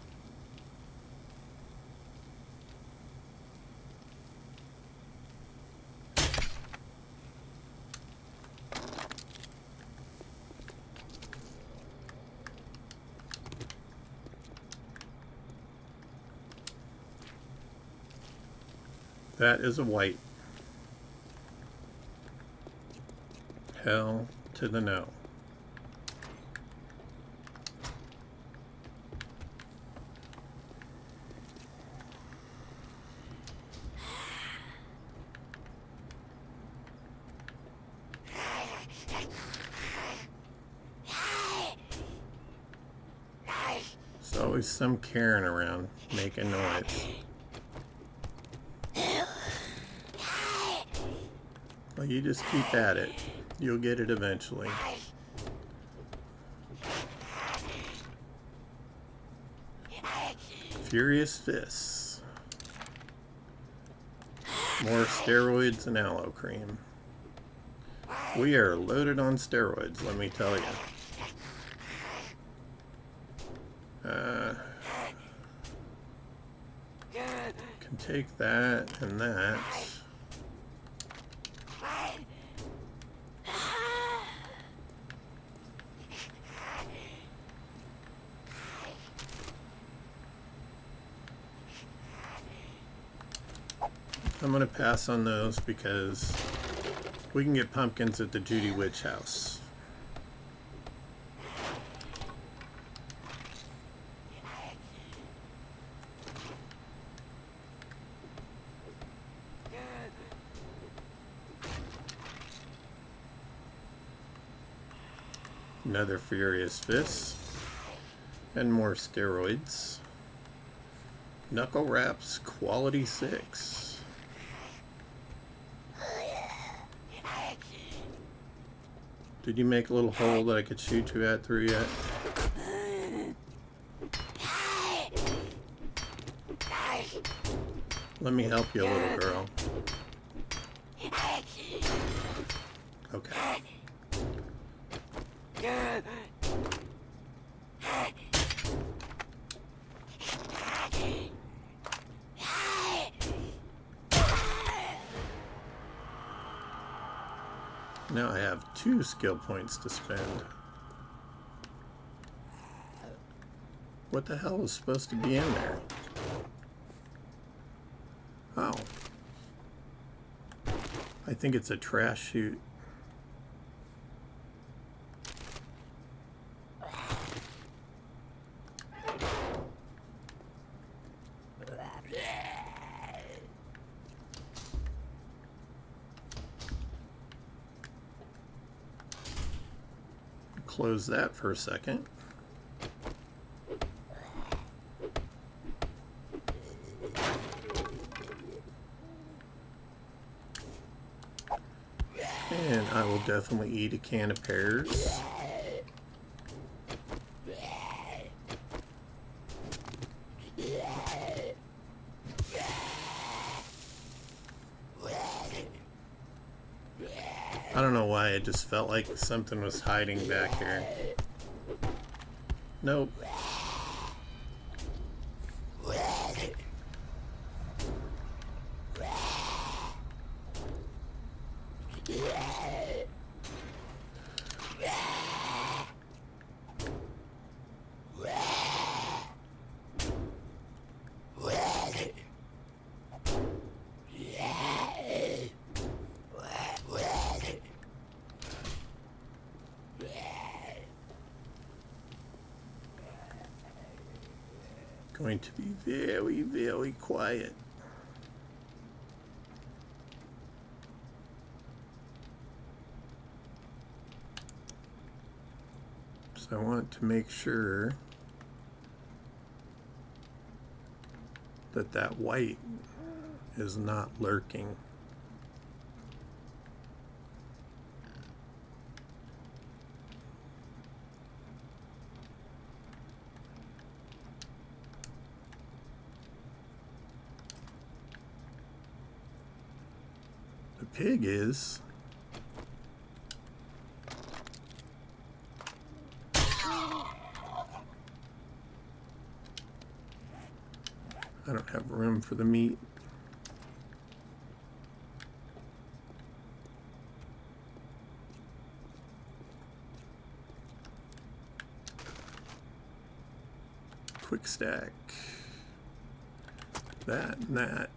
That is a white. Hell to the no. There's always some Karen around making noise. Well, you just keep at it. You'll get it eventually. Furious Fists. More steroids and aloe cream. We are loaded on steroids, let me tell you. Can take that and that. I'm going to pass on those because we can get pumpkins at the Judy Witch house. Another Furious Fist. And more steroids. Knuckle Wraps Quality 6. Did you make a little hole that I could shoot you at through yet? Let me help you, little girl. Okay. Now I have 2 skill points to spend. What the hell was supposed to be in there? Oh. I think it's a trash chute. Close that for a second. And I will definitely eat a can of pears. I don't know why, it just felt like something was hiding back here. Nope. Going to be very, very quiet. So I want to make sure that that white is not lurking. The pig is. Have room for the meat. Quick stack. That and that.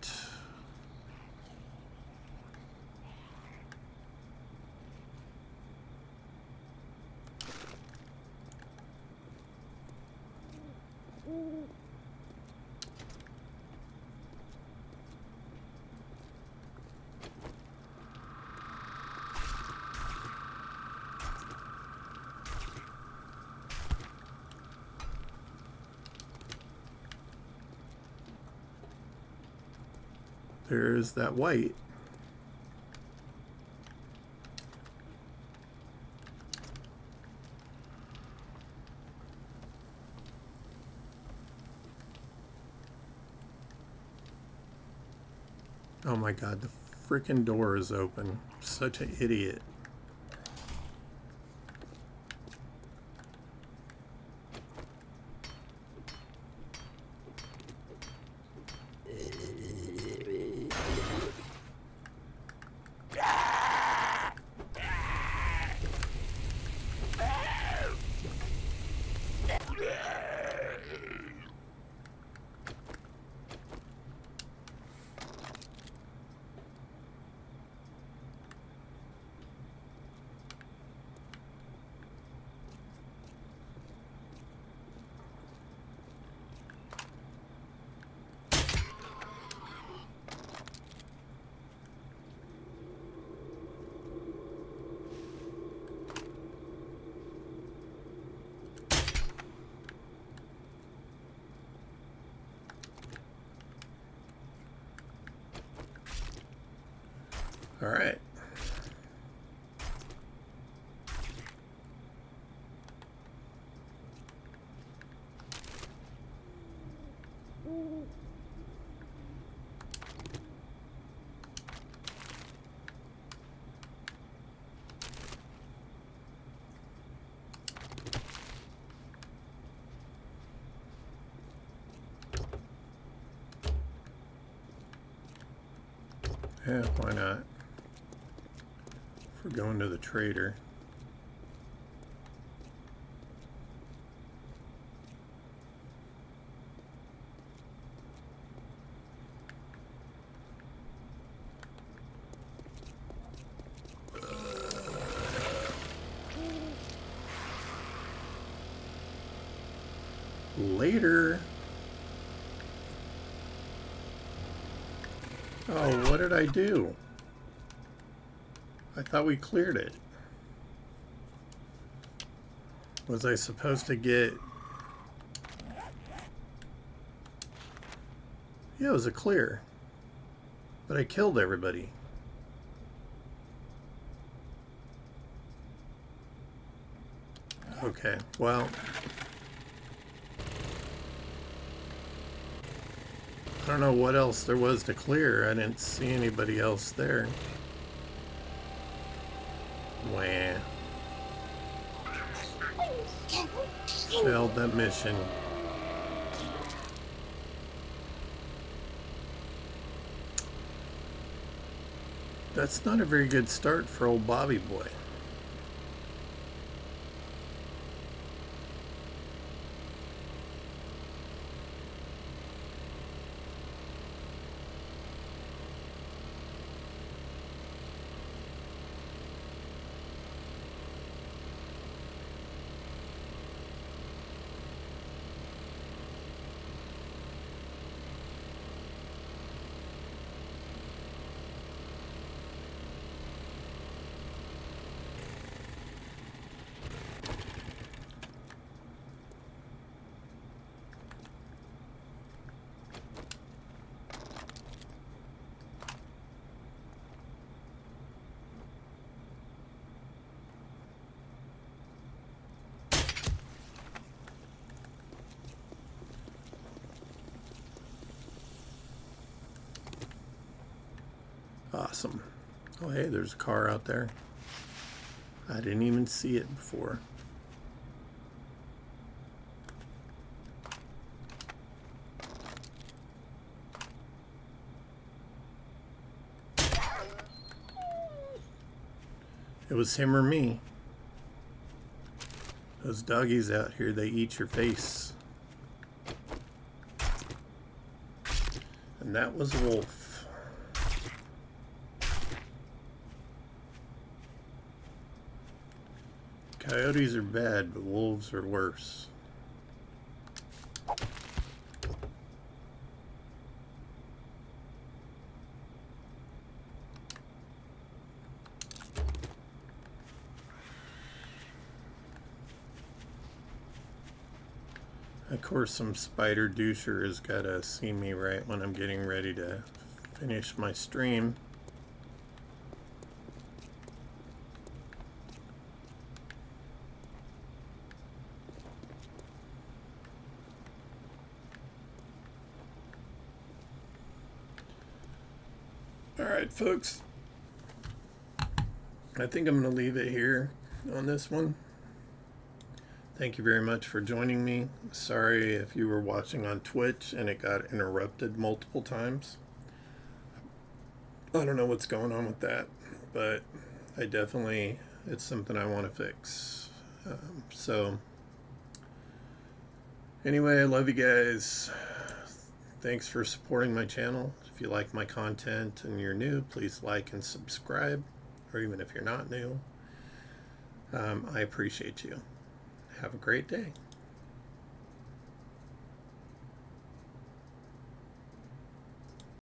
There's that white. Oh my god, the freaking door is open. Such an idiot. All right. Yeah, why not? If we're going to the trader. Later. Oh, what did I do? I thought we cleared it. Was I supposed to get... Yeah, it was a clear. But I killed everybody. Okay, well... I don't know what else there was to clear. I didn't see anybody else there. Wah. Failed that mission. That's not a very good start for old Bobby Boy. Awesome. Oh, hey, there's a car out there. I didn't even see it before. It was him or me. Those doggies out here, they eat your face. And that was Wolf. Coyotes are bad, but wolves are worse. Of course, some spider doucher has got to see me right when I'm getting ready to finish my stream. Alright, folks. I think I'm going to leave it here on this one. Thank you very much for joining me. Sorry if you were watching on Twitch and it got interrupted multiple times. I don't know what's going on with that, but it's something I want to fix. So, anyway, I love you guys. Thanks for supporting my channel. If you like my content and you're new, please like and subscribe, or even if you're not new. I appreciate you. Have a great day.